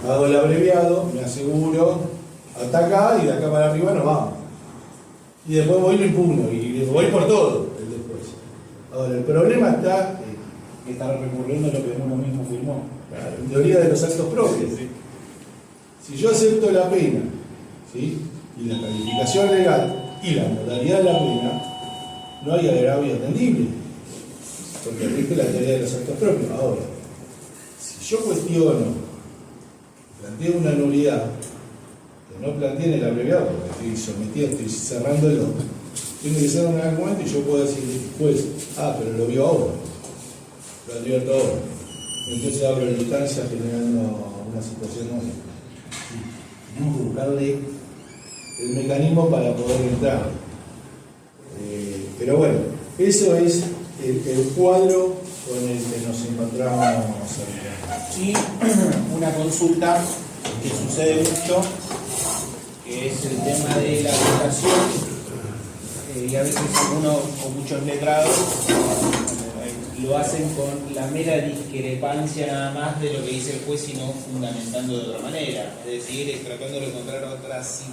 Hago el abreviado, me aseguro, hasta acá y de acá para arriba nos vamos. Y después voy y lo impugno, y voy por todo el después. Ahora, el problema está Que está recurriendo a lo que uno mismo firmó. claro, en teoría de los actos propios. Sí. Si yo acepto la pena, ¿sí?, y la calificación legal y la modalidad de la pena, no hay agravio atendible, porque rige la teoría de los actos propios. Ahora, si yo cuestiono planteo una nulidad que no planteé en el abreviado, porque estoy sometido, estoy cerrándolo, tiene que ser un argumento y yo puedo decir después, pero lo vio ahora, lo advierto ahora. Entonces abro la instancia generando una situación nueva. Tenemos que buscarle el mecanismo para poder entrar. Pero bueno, eso es el cuadro con el que nos encontramos ahorita. Y una consulta que sucede mucho, que es el tema de la votación, y a veces uno o muchos letrados lo hacen con la mera discrepancia nada más de lo que dice el juez y no fundamentando de otra manera, es decir, tratando de encontrar otras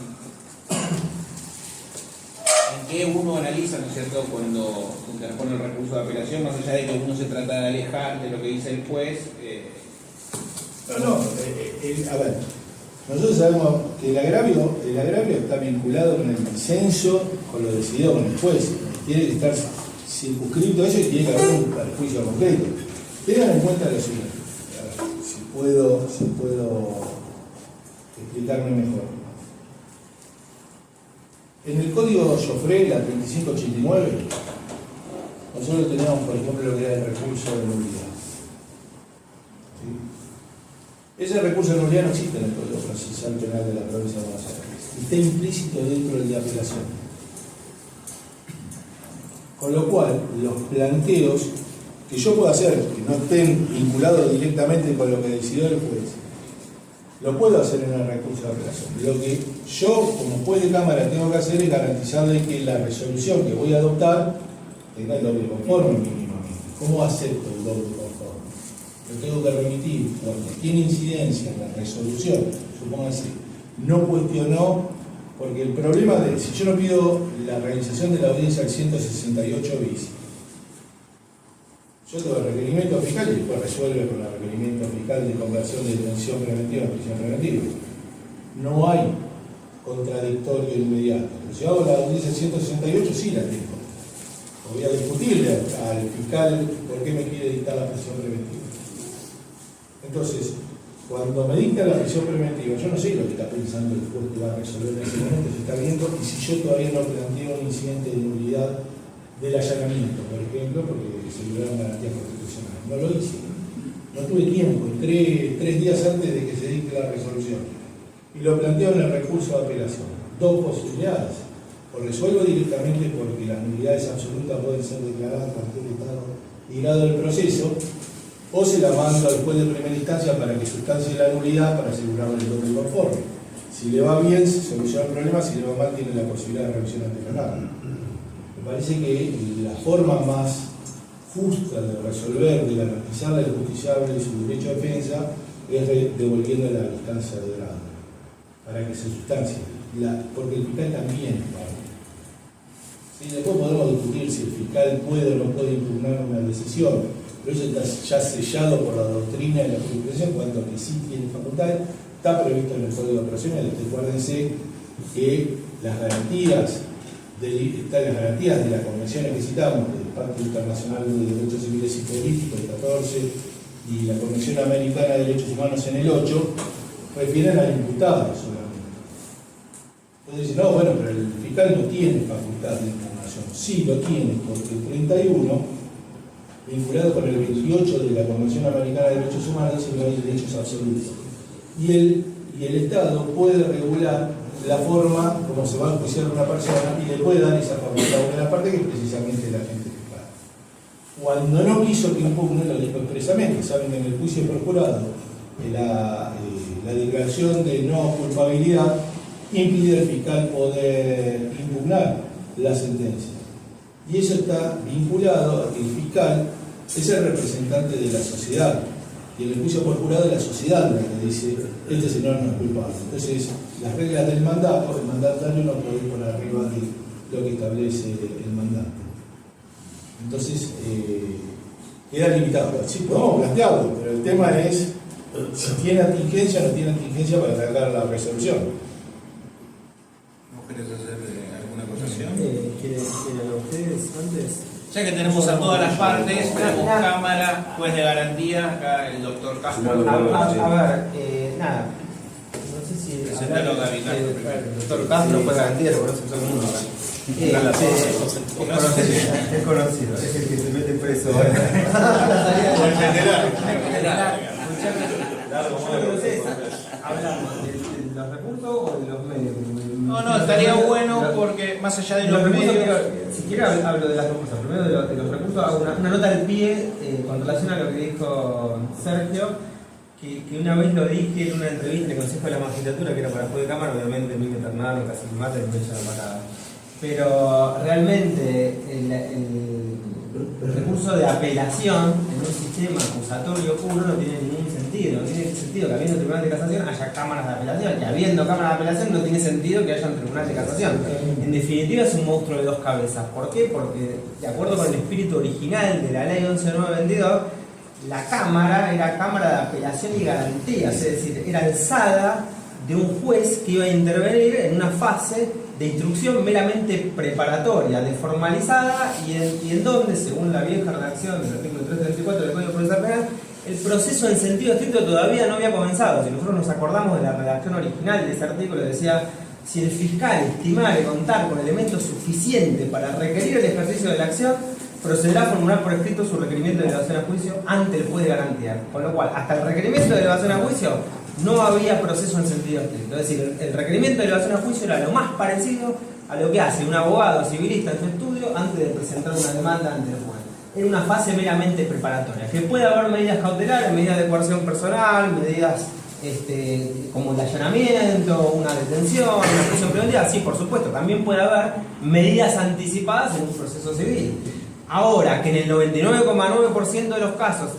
en qué uno analiza, ¿no es cierto?, cuando interpone el recurso de apelación, más allá de que uno se trata de alejar de lo que dice el juez. A ver, nosotros sabemos que el agravio está vinculado con el disenso, con lo decidido con el juez. Tiene que estar circunscrito a eso y tiene que haber un perjuicio concreto. Tengan en cuenta lo siguiente, a ver, si puedo explicarme mejor. En el código Joffre, la 3589, nosotros teníamos, por ejemplo, lo que era el recurso de nulidad. ¿Sí? Ese recurso de nulidad no existe en el Código Procesal Penal de la provincia de Buenos Aires. Está implícito dentro del de apelación. Con lo cual, los planteos que yo puedo hacer, que no estén vinculados directamente con lo que decidió el juez, lo puedo hacer en el recurso de apelación. Lo que yo, como juez de cámara, tengo que hacer es garantizarle que la resolución que voy a adoptar tenga el doble conforme mínimamente. ¿Cómo acepto el doble conforme? Lo tengo que remitir porque tiene incidencia en la resolución, supóngase, no cuestionó, porque el problema de, si yo no pido la realización de la audiencia del 168 bis, yo tengo el requerimiento fiscal y después resuelve con el requerimiento fiscal de conversión de detención preventiva a prisión preventiva. No hay contradictorio inmediato. Pero si hago la audiencia del 168, sí la tengo. Voy a discutirle al fiscal por qué me quiere dictar la prisión preventiva. Entonces, cuando me dicta la prisión preventiva, yo no sé lo que está pensando el juez que va a resolver en ese momento, se está viendo, y si yo todavía no planteo un incidente de nulidad del allanamiento, por ejemplo, porque se lograron garantías constitucionales. No lo hice. No tuve tiempo, entré 3 días antes de que se dicte la resolución. Y lo planteo en el recurso de apelación. 2 posibilidades. O resuelvo directamente porque las nulidades absolutas pueden ser declaradas por cualquier estado ligado del proceso, o se la mando al juez de primera instancia para que sustancie la nulidad para asegurarle el doble conforme. Si le va bien, se soluciona el problema; si le va mal, tiene la posibilidad de revisión anterior. Me parece que la forma más justa de resolver, de garantizarle al justiciable su derecho a defensa, es devolviendo la instancia de grado, para que se sustancie, porque el fiscal también paga. ¿Sí? Después podemos discutir si el fiscal puede o no puede impugnar una decisión, pero eso está ya sellado por la doctrina y la jurisprudencia en cuanto a que sí tiene facultades. Está previsto en el Código de Operaciones. Acuérdense que las garantías de las convenciones que citamos, del Pacto Internacional de Derechos Civiles y Políticos, el 14, y la Convención Americana de Derechos Humanos en el 8, refieren al imputado solamente. Entonces dicen, no, bueno, pero el fiscal no tiene facultad de impugnación. Sí lo tiene, porque el 31, vinculado con el 28 de la Convención Americana de Derechos Humanos, dice que no hay derechos absolutos. Y el Estado puede regular la forma como se va a enjuiciar una persona y le puede dar esa facultad a una parte, que es precisamente la gente fiscal. Cuando no quiso que impugne, lo dijo expresamente. Saben que en el juicio por jurado la declaración de no culpabilidad impide al fiscal poder impugnar la sentencia. Y eso está vinculado a que el fiscal es el representante de la sociedad. Y en el juicio por jurado es la sociedad la que dice, este señor no es culpable. Entonces, las reglas del mandato, el mandatario no puede ir por arriba de lo que establece el mandato. Entonces, queda limitado. Sí, podemos plantearlo, pero el tema es si tiene atingencia o no tiene atingencia para atacar la resolución. ¿No querés hacer alguna acusación? ¿Quieren a ustedes antes? Ya que tenemos a todas las partes, tenemos cámara, juez de garantía, acá el doctor Castro. A ver, nada. Presentalo a Gaby, Carlos. El doctor Castro fue garantía, lo conoce todo el mundo. Es conocido, es el que se mete preso. ¿Hablamos de los recursos o de los medios? No, estaría bueno porque más allá de los recursos, medios... si quieres hablo de las dos cosas. Primero de los recursos, hago una nota al pie con relación a lo que dijo Sergio, que una vez lo dije en una entrevista en el Consejo de la Magistratura, que era para juez de cámara, obviamente me internaron, casi me matan y me echan parada. Pero realmente el recurso de apelación en un sistema acusatorio puro no tiene ningún sentido. No tiene sentido que habiendo tribunal de casación haya cámaras de apelación, y habiendo cámaras de apelación no tiene sentido que haya un tribunal de casación. En definitiva es un monstruo de dos cabezas. ¿Por qué? Porque de acuerdo con el espíritu original de la ley 11.922, la cámara era cámara de apelación y garantías, es decir, era alzada de un juez que iba a intervenir en una fase de instrucción meramente preparatoria, desformalizada, y en donde, según la vieja redacción del artículo 334 del Código Procesal Penal, el proceso en sentido estricto todavía no había comenzado. Si nosotros nos acordamos de la redacción original de ese artículo, decía: si el fiscal estimare contar con elementos suficientes para requerir el ejercicio de la acción, procederá a formular por escrito su requerimiento de elevación a juicio ante el juez de garantía. Con lo cual, hasta el requerimiento de elevación a juicio no había proceso en sentido estricto. Es decir, el requerimiento de elevación a juicio era lo más parecido a lo que hace un abogado civilista en su estudio antes de presentar una demanda ante el juez. Era una fase meramente preparatoria. Que puede haber medidas cautelares, medidas de coerción personal, medidas como el allanamiento, una detención, una prisión preventiva, sí, por supuesto. También puede haber medidas anticipadas en un proceso civil. Ahora, que en el 99,9% de los casos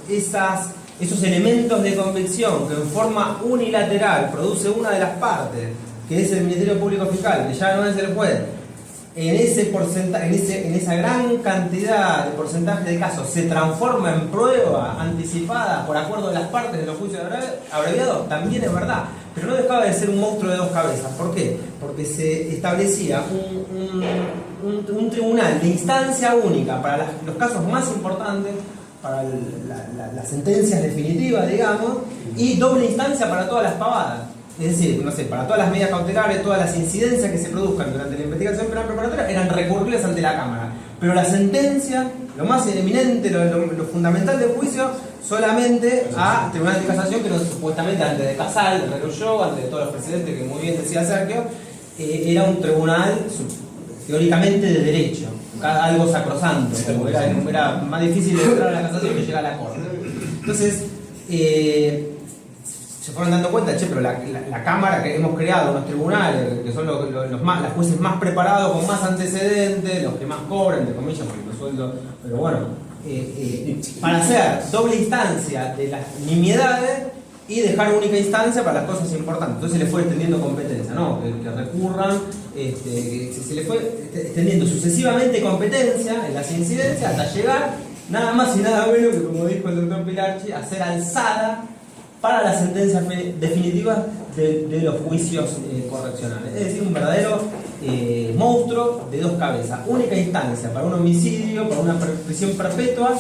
esos elementos de convicción que en forma unilateral produce una de las partes, que es el Ministerio Público Fiscal, que ya no es el juez, en ese porcentaje, en esa gran cantidad de porcentaje de casos se transforma en prueba anticipada por acuerdo de las partes de los juicios abreviados, también es verdad, pero no dejaba de ser un monstruo de dos cabezas. ¿Por qué? Porque se establecía un tribunal de instancia única para los casos más importantes, para las sentencias definitivas, digamos, y doble instancia para todas las pavadas. Es decir, no sé, para todas las medidas cautelares, todas las incidencias que se produzcan durante la investigación penal preparatoria eran recurribles ante la Cámara. Pero la sentencia, lo más eminente, lo fundamental del juicio, solamente a Tribunal de Casación, que supuestamente antes de Casal, de Reluyó, antes de todos los precedentes que muy bien decía Sergio, era un tribunal teóricamente de derecho, algo sacrosanto, era más difícil de entrar a la casación que llegar a la Corte. Entonces, se fueron dando cuenta, pero la Cámara que hemos creado, los tribunales, que son los jueces más preparados, con más antecedentes, los que más cobran, entre comillas, porque los sueldos, pero bueno, para hacer doble instancia de las nimiedades y dejar única instancia para las cosas importantes. Entonces se les fue extendiendo competencia, ¿no? Que recurran, se les fue extendiendo sucesivamente competencia en las incidencias hasta llegar nada más y nada menos que, como dijo el doctor Pilarchi, a ser alzada para las sentencias definitivas de los juicios correccionales. Es decir, un verdadero monstruo de dos cabezas. Única instancia para un homicidio, para una prisión perpetua,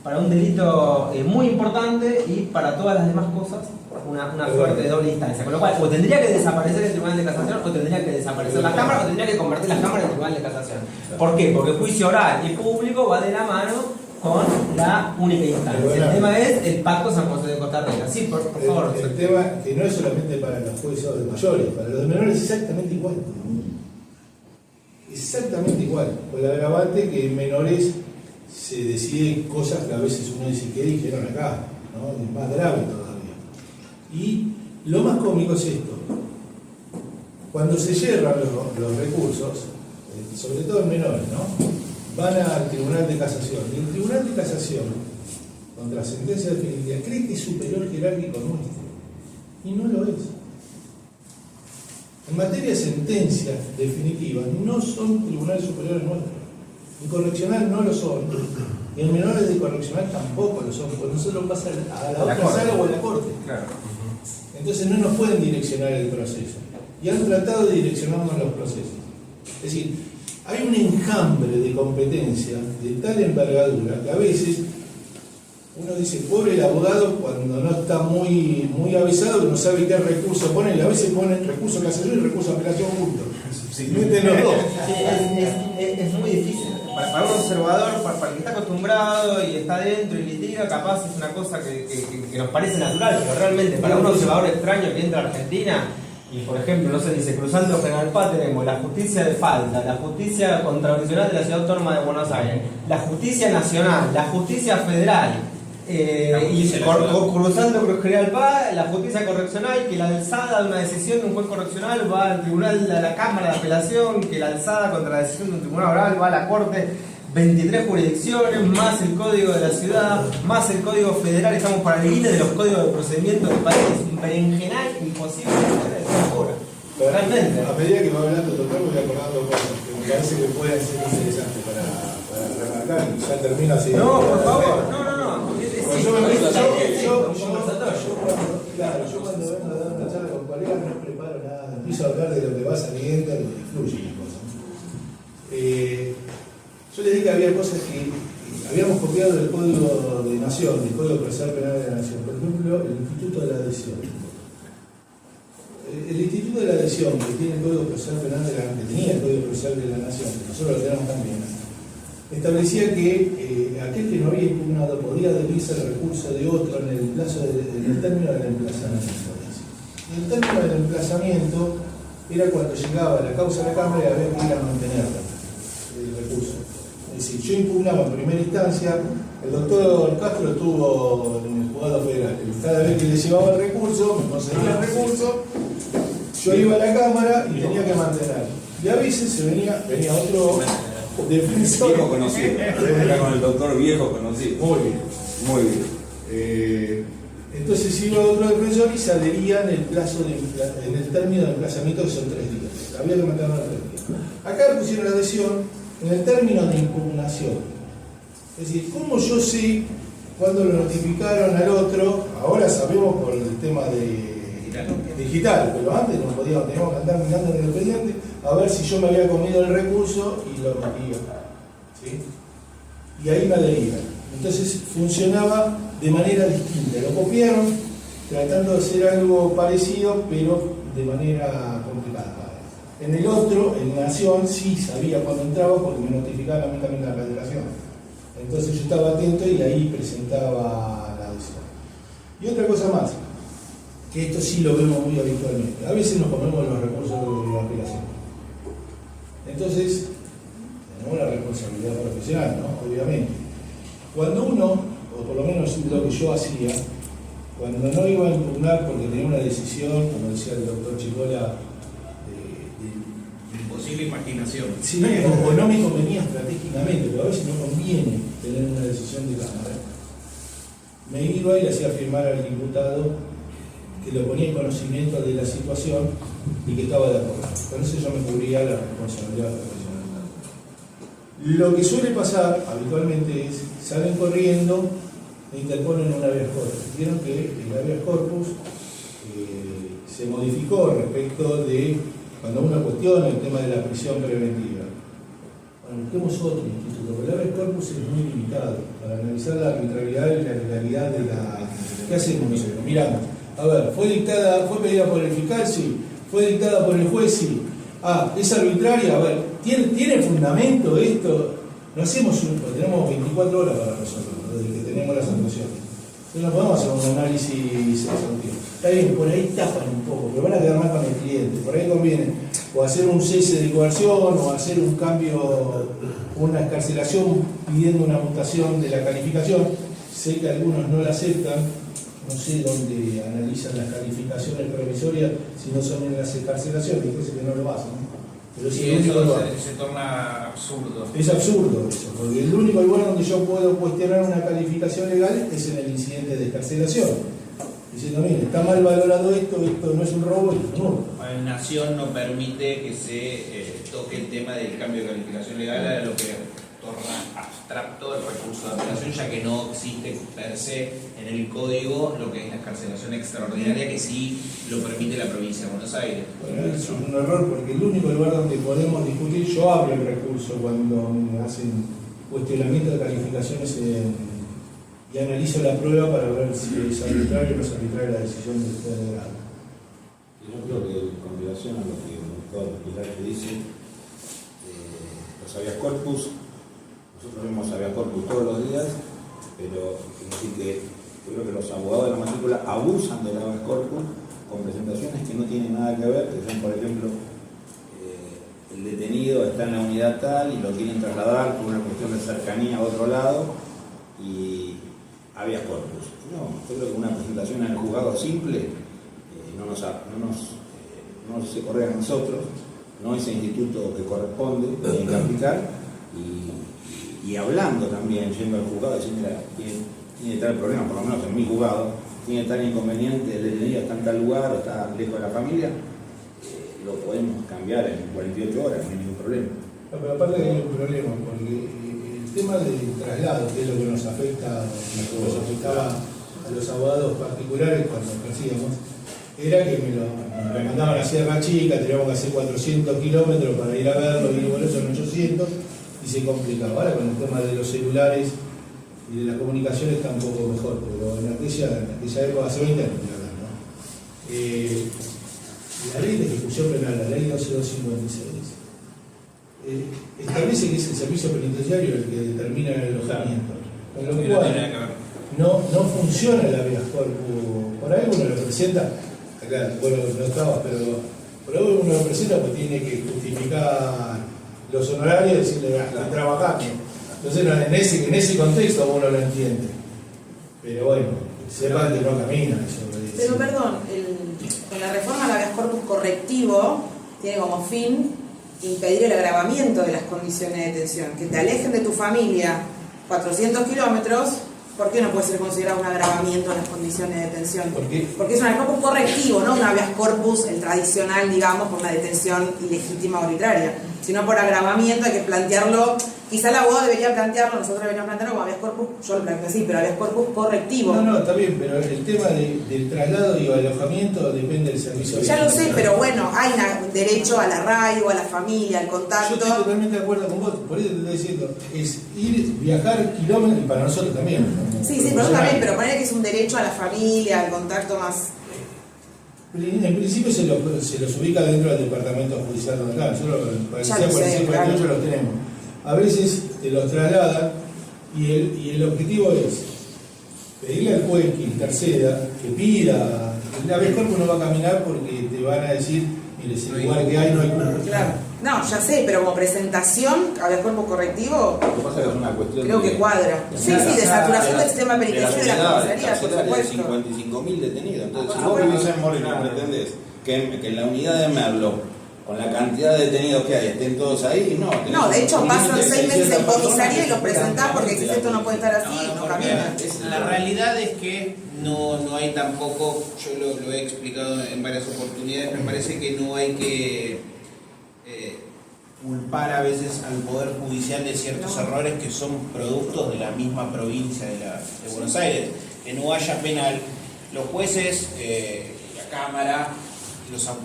para un delito muy importante, y para todas las demás cosas una suerte de doble instancia. Con lo cual, o tendría que desaparecer el Tribunal de Casación, o tendría que desaparecer la Cámara, o tendría que convertir la Cámara en Tribunal de Casación. ¿Por qué? Porque el juicio oral y público va de la mano con la única instancia. El tema es el Pacto San José de Costa Rica. Sí, por favor. El tema que no es solamente para los juicios de mayores, para los de menores es exactamente igual. Exactamente igual. Con el agravante que en menores se deciden cosas que a veces uno dice que dijeron acá, ¿no? Es más grave todavía. Y lo más cómico es esto: cuando se cierran los recursos, sobre todo en menores, ¿no?, van al Tribunal de Casación, y el Tribunal de Casación, contra sentencia definitiva, cree que es superior jerárquico nuestro, y no lo es. En materia de sentencias definitivas no son tribunales superiores nuestros. En correccional no lo son, y en menores de correccional tampoco lo son, porque nosotros pasa a la otra sala o a la Corte. Claro. Entonces no nos pueden direccionar el proceso, y han tratado de direccionarnos los procesos. Es decir, hay un enjambre de competencia de tal envergadura que a veces Uno dice, pobre el abogado cuando no está muy avisado, que no sabe qué recurso poner, y a veces ponen recurso de casación y recurso de apelación juntos. Si meten los dos. Es muy difícil. Para un observador, para el que está acostumbrado y está dentro y litiga, capaz es una cosa que nos parece natural, pero realmente para un observador extraño que entra a Argentina, y por ejemplo, no sé, dice, cruzando General Paz tenemos la justicia de falta, la justicia contravencional de la Ciudad Autónoma de Buenos Aires, la justicia nacional, la justicia federal, y cruzando General Paz, la justicia correccional, que la alzada de una decisión de un juez correccional va al tribunal, a la Cámara de Apelación, que la alzada contra la decisión de un tribunal oral va a la Corte, 23 jurisdicciones, más el código de la ciudad, más el código federal, estamos para el límite de los códigos de procedimiento del país, es un berenjenal imposible de hacer ahora. Realmente. A medida que va hablando el doctor, voy acordando cosas que me parece que pueden ser interesantes para remarcar, y ya termino así. No, por favor, no. Yo cuando vengo a dar una charla con colegas no preparo nada, empiezo a hablar de lo que va saliendo y fluye las cosas. Yo les dije que había cosas que habíamos copiado del Código de Nación, del Código Procesal Penal de la Nación. Por ejemplo, el Instituto de la Adhesión. El Instituto de la Adhesión, que tiene el Código Procesal Penal que tenía el Código Procesal de la Nación, que nosotros lo tenemos también, establecía que aquel que no había impugnado podía adherirse al recurso de otro en el término del emplazamiento. Y el término del emplazamiento era cuando llegaba la causa a la Cámara y había que ir a mantenerla, el recurso. Es decir, yo impugnaba en primera instancia, el doctor Castro estuvo en el juzgado federal. Cada vez que le llevaba el recurso, me concedía el recurso, yo iba a la Cámara y tenía que mantenerlo. Y a veces venía otro defensor. Viejo conocido. Era con el doctor viejo conocido. Muy bien. Muy bien. Entonces iba otro defensor y se adhería en el término de emplazamiento, que son 3 días. Había que mantenerlo en 3 días. Acá pusieron la adhesión en el término de impugnación. Es decir, ¿cómo yo sé cuándo lo notificaron al otro? Ahora sabemos por el tema de digital, pero antes teníamos que andar mirando en el expediente a ver si yo me había comido el recurso y lo metía. ¿Sí? Y ahí me adherían. Entonces funcionaba de manera distinta. Lo copiaron tratando de hacer algo parecido, pero de manera complicada. En el otro, en Nación, sí sabía cuándo entraba porque me notificaban a mí también la federación. Entonces yo estaba atento y ahí presentaba la adhesión. Y otra cosa más, que esto sí lo vemos muy habitualmente. A veces nos comemos los recursos de la apelación. Entonces, tenemos la responsabilidad profesional, ¿no? Obviamente. Cuando uno, o por lo menos lo que yo hacía, cuando no iba a impugnar porque tenía una decisión, como decía el doctor Chicola, Imposible imaginación. sí, o no me convenía estratégicamente, pero a veces no conviene tener una decisión de Cámara. Me iba y le hacía firmar al diputado que lo ponía en conocimiento de la situación y que estaba de acuerdo. Con eso yo me cubría la responsabilidad profesional. Lo que suele pasar habitualmente es, salen corriendo e interponen un habeas corpus. Vieron que el habeas corpus se modificó respecto de cuando uno cuestiona el tema de la prisión preventiva. Bueno, busquemos otro instituto, porque el habeas corpus es muy limitado para analizar la arbitrariedad y la legalidad de la... ¿Qué hacemos nosotros? Miramos. A ver, ¿fue pedida por el fiscal? Sí. ¿Fue dictada por el juez? Sí. Ah, ¿es arbitraria? A ver, ¿tiene fundamento esto? No hacemos tenemos 24 horas para resolverlo, desde que tenemos la sanción. Entonces no podemos hacer un análisis exhaustivo. Está bien, por ahí tapan un poco, pero van a quedar mal con el cliente. Por ahí conviene o hacer un cese de coerción o hacer un cambio, una excarcelación pidiendo una mutación de la calificación. Sé que algunos no la aceptan. No sé dónde analizan las calificaciones provisorias si no son en las excarcelaciones, dice que no lo hacen. Pero Sí, si eso se torna absurdo. es absurdo eso, porque el único lugar donde yo puedo cuestionar una calificación legal es en el incidente de excarcelación. Diciendo, mire, está mal valorado esto no es un robo, esto es un hurto. La Nación no permite que se toque el tema del cambio de calificación legal, a lo que torna abstracto el recurso de apelación, ya que no existe per se en el código lo que es la excarcelación extraordinaria, que sí lo permite la provincia de Buenos Aires. Bueno, es un error porque el único lugar donde podemos discutir, yo abro el recurso cuando me hacen cuestionamiento de calificaciones y y analizo la prueba para ver si es arbitraria o no es arbitraria la decisión del juez de grado. Yo creo que con relación a lo que el doctor Pilar dice, los habeas corpus, nosotros vemos habeas corpus todos los días, pero sí que yo creo que los abogados de la matrícula abusan del habeas corpus con presentaciones que no tienen nada que ver, que son, por ejemplo, el detenido está en la unidad tal y lo quieren trasladar por una cuestión de cercanía a otro lado y habeas corpus. No, yo creo que una presentación en el juzgado simple no se corre a nosotros, no es el instituto que corresponde, tiene que aplicar y hablando también, yendo al juzgado, decir, mira, tiene tal problema, por lo menos en mi juzgado, tiene tal inconveniente, el detenido está en tal lugar o está lejos de la familia, lo podemos cambiar en 48 horas, no hay ningún problema. No, pero aparte hay un problema, porque el tema del traslado, que es lo que nos afectaba a los abogados particulares cuando ejercíamos, era que me mandaban a Sierra Chica, teníamos que hacer 400 kilómetros para ir a verlo, y por eso en 800, y se complicaba. Ahora con el tema de los celulares y de las comunicaciones está un poco mejor, pero en aquella época, hace 20 años, ¿no? La ley de ejecución penal, la ley 12256, establece que es el servicio penitenciario el que determina el alojamiento. Con lo cual, no funciona el habeas corpus. Por ahí uno lo presenta, acá, bueno, no estaba, pero por ahí uno lo presenta porque tiene que justificar los honorarios y decirle, estoy trabajando. Entonces, en ese contexto uno lo entiende. Pero bueno, sepan que no camina eso. Pero perdón, con la reforma del habeas corpus correctivo tiene como fin impedir el agravamiento de las condiciones de detención, que te alejen de tu familia 400 kilómetros. ¿Por qué no puede ser considerado un agravamiento de las condiciones de detención? Porque es un habeas corpus correctivo, no un habeas corpus, el tradicional, digamos, por una detención ilegítima o arbitraria, sino por agravamiento. Hay que plantearlo, quizá el abogado debería plantearlo, nosotros deberíamos plantearlo como habeas corpus, yo lo planteo así, pero habeas corpus correctivo. No, está bien, pero el tema del traslado y alojamiento depende del servicio. Ya lo sé, pero bueno, hay un derecho al arraigo, a la familia, al contacto. Yo estoy totalmente de acuerdo con vos, por eso te estoy diciendo, es viajar kilómetros, y para nosotros también, ¿no? Sí, pero también, pero poner que es un derecho a la familia, al contacto más. En principio se los ubica dentro del departamento judicial donde están. Nosotros para el 48 los tenemos. A veces te los trasladan y el objetivo es pedirle al juez que interceda, que pida. El habeas corpus no va a caminar porque te van a decir, mire, ese lugar que hay no hay culpa. Claro. No, ya sé, pero como presentación, habeas corpus correctivo, Lo que pasa es que es una cuestión creo que cuadra. Sí, de saturación del sistema penitenciario y de la comisaría, por supuesto. 55.000 detenidos. Entonces, si vos vivís en Moreno y pretendés que en la unidad de Merlo, con la cantidad de detenidos que hay, estén todos ahí, no. No, de hecho pasan 6 meses en comisaría y los presentás porque si esto no puede estar así, no camina. La realidad es que no hay tampoco, yo lo he explicado en varias oportunidades, me parece que no hay que culpar a veces al Poder Judicial de ciertos errores que son productos de la misma provincia de Buenos Aires. Que no haya penal, los jueces, la Cámara,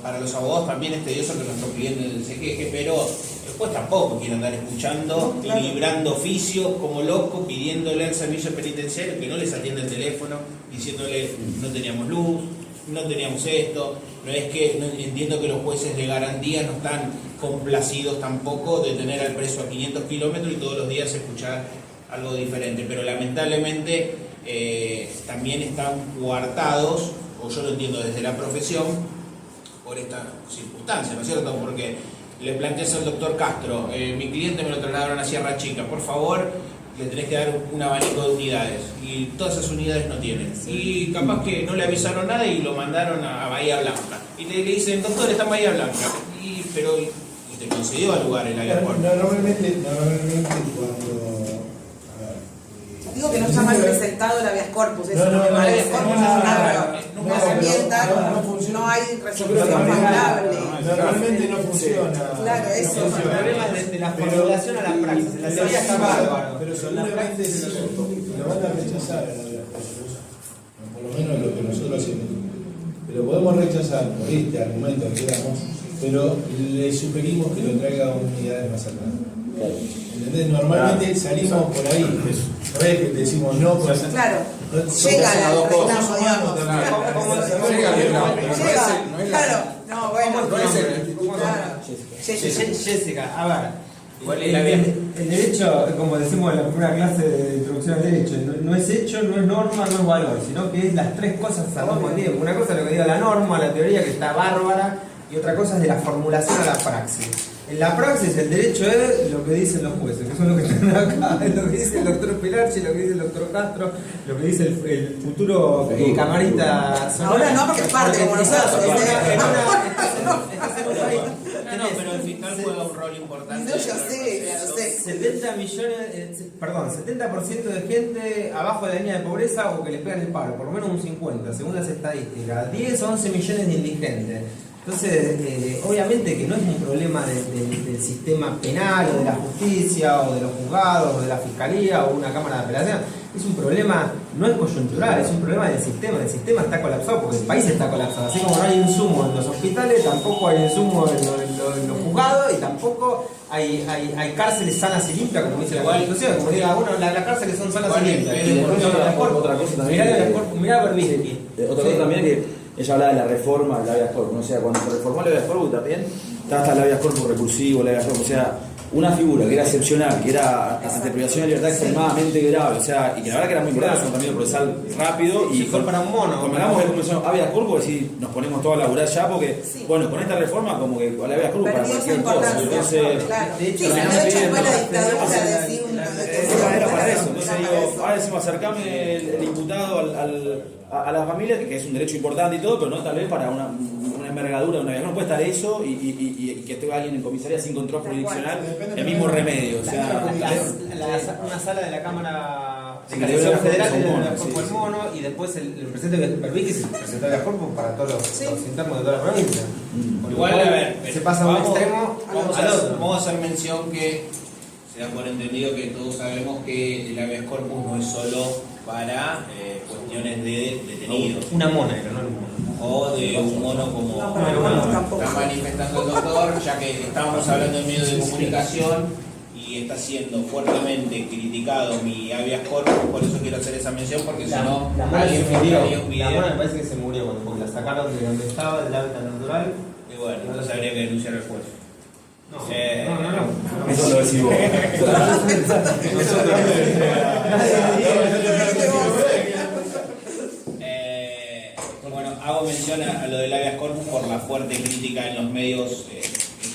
para los abogados también es tedioso que nuestro cliente se queje, pero el juez tampoco quiere andar escuchando y librando oficios como loco, pidiéndole al servicio penitenciario que no les atienda el teléfono, diciéndole no teníamos luz, no teníamos esto. No es que, entiendo que los jueces de garantía no están complacidos tampoco de tener al preso a 500 kilómetros y todos los días escuchar algo diferente, pero lamentablemente también están coartados, o yo lo entiendo desde la profesión, por esta circunstancia, ¿no es cierto? Porque le planteas al doctor Castro, mi cliente me lo trasladaron a Sierra Chica, por favor, le tenés que dar un abanico de unidades, y todas esas unidades no tienen, y capaz que no le avisaron nada y lo mandaron a Bahía Blanca, y le dicen, doctor, está en Bahía Blanca, y te concedió al lugar el aeropuerto. Normalmente cuando... Digo que no está mal presentado el habeas corpus, eso no, el habeas corpus es una herramienta, no hay resolución favorable. Normalmente no funciona. Claro, eso. El problema es de la formulación a la praxis. La teoría está bárbaro. Pero seguramente sí lo van a rechazar el habeas corpus. Por lo menos lo que nosotros hacemos. Pero podemos rechazar por este argumento que damos, pero le sugerimos que lo traiga a unidades más cercanas. ¿Entendés? Normalmente salimos por ahí. No es que te decimos no, pues. Claro, Son llega casi al dos cosas. reclamo, digamos. Claro, no, bueno. Jessica, a ver. ¿Cuál es la vía? El derecho, como decimos en la primera clase de introducción al derecho, no es hecho, no es norma, no es valor, sino que es las tres cosas al mismo tiempo. Una cosa es lo que diga la norma, la teoría, que está bárbara, y otra cosa es de la formulación a la praxis. En la praxis el derecho es lo que dicen los jueces, que son los que están acá, es lo que dice el doctor Pelarchi, lo que dice el doctor Castro, lo que dice el futuro camarista. Ahora no, porque es parte como nosotros. No, pero el fiscal juega un rol importante. No, yo sé, claro, sé. 70 millones, perdón, 70% de gente abajo de la línea de pobreza o que les pegan el paro, por lo menos un 50, según las estadísticas. 10 o 11 millones de indigentes. Entonces, obviamente que no es un problema del sistema penal o de la justicia o de los juzgados o de la fiscalía o una cámara de apelación. Es un problema, no es coyuntural, es un problema del sistema. El sistema está colapsado porque el país está colapsado. Así como no hay insumo en los hospitales, tampoco hay insumo en los juzgados y tampoco hay cárceles sanas y limpias, como dice la Constitución. Como diga, bueno, las cárceles son sanas y limpias. Otra cosa también. Mirá Berbisky. Otra cosa también es que ella hablaba de la reforma del habeas corpus. O sea, cuando se reformó el habeas corpus también estaba hasta el habeas corpus recursivo, el habeas corpus. O sea, una figura que era excepcional, que era ante privación de libertad extremadamente grave, o sea, y que la verdad que era muy importante, un camino procesal rápido y fue para un mono. Cuando hablamos de comisión habeas corpus, decir, nos ponemos todos a laburar ya porque, bueno, con esta reforma como que el habeas corpus para cualquier cosa. Entonces, claro. de hecho, Sí, se me echa fue la dictadura de decir era para eso. Entonces digo, ahora decimos acercame el imputado a la familia, que es un derecho importante y todo, pero no tal vez para una envergadura de una vida. No puede estar eso y que esté alguien en comisaría sin control jurisdiccional, el mismo remedio. O sea, una sala de la Cámara de Sí, Casación que Federal son del monos, Habeas Corpus sí, el mono y después el presidente de Berbisky se presentó el Habeas Corpus para todos los internos de toda la provincia. Igual, a ver, se pasa de un extremo al otro. Vamos a hacer mención que se da por entendido que todos sabemos que el habeas corpus no es solo para cuestiones de detenidos. Una mona era, no el mono. O de un mono como tampoco. está manifestando el doctor, ya que estábamos hablando en medios de comunicación y está siendo fuertemente criticado mi habeas corpus, por eso quiero hacer esa mención, porque si no, la mona alguien se murió. filtraría un La mona me video. parece que se murió porque la sacaron de donde estaba, del hábitat natural. Y bueno, entonces habría que denunciar al juez. No. eso lo decís vos. Bueno, hago mención a lo del habeas corpus por la fuerte crítica en los medios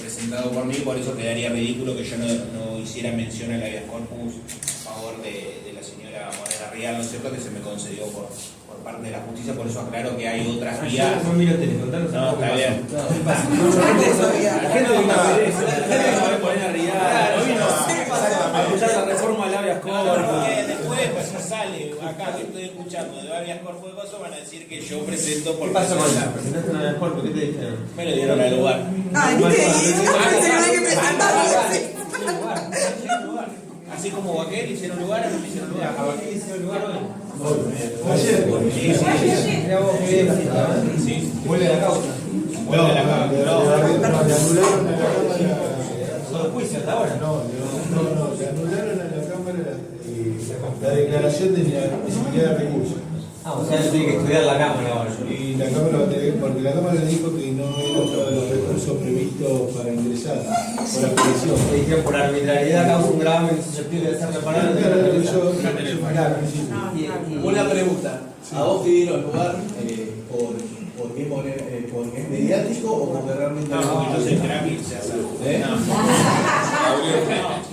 presentado por mí, por eso quedaría ridículo que yo no hiciera mención al habeas corpus a favor de la señora Morena Rial, ¿no es cierto?, que se me concedió por parte de la justicia, por eso aclaro que hay otras vías. No miro tele, contanos. No, está bien. La gente vino a ver eso, la gente vino a ver Morena Rial, no vino a escuchar la reforma del habeas corpus. Porque después, cuando sale acá que estoy escuchando de habeas corpus de cosas, van a decir que yo presento por. ¿Qué pasó con la? ¿Presentaste un Habeas Corpus? ¿Qué te dijeron? Me lo dieron al lugar. Ay, ¿qué? Pensé que no hay que presentarlo. Así como Baquer hicieron lugar, a mí me hicieron lugar. ¿A Baquer hicieron lugar hoy? Ayer. Mirá vos, qué bien. Sí. Vuelve a la causa. No, le anularon a la Cámara. Son juicios hasta ahora. No, le anularon a la Cámara la declaración de la posibilidad de recurso. O sea, yo tengo que estudiar la Cámara ahora. Y la Cámara va a tener, porque la Cámara le dijo que no eran todos los recursos previstos para ingresar por la prisión. Le dijeron por arbitrariedad causa un gravamen susceptible de ser reparado. Una pregunta, ¿a vos te dieron lugar porque es mediático o porque realmente No, porque yo soy crack y se hace.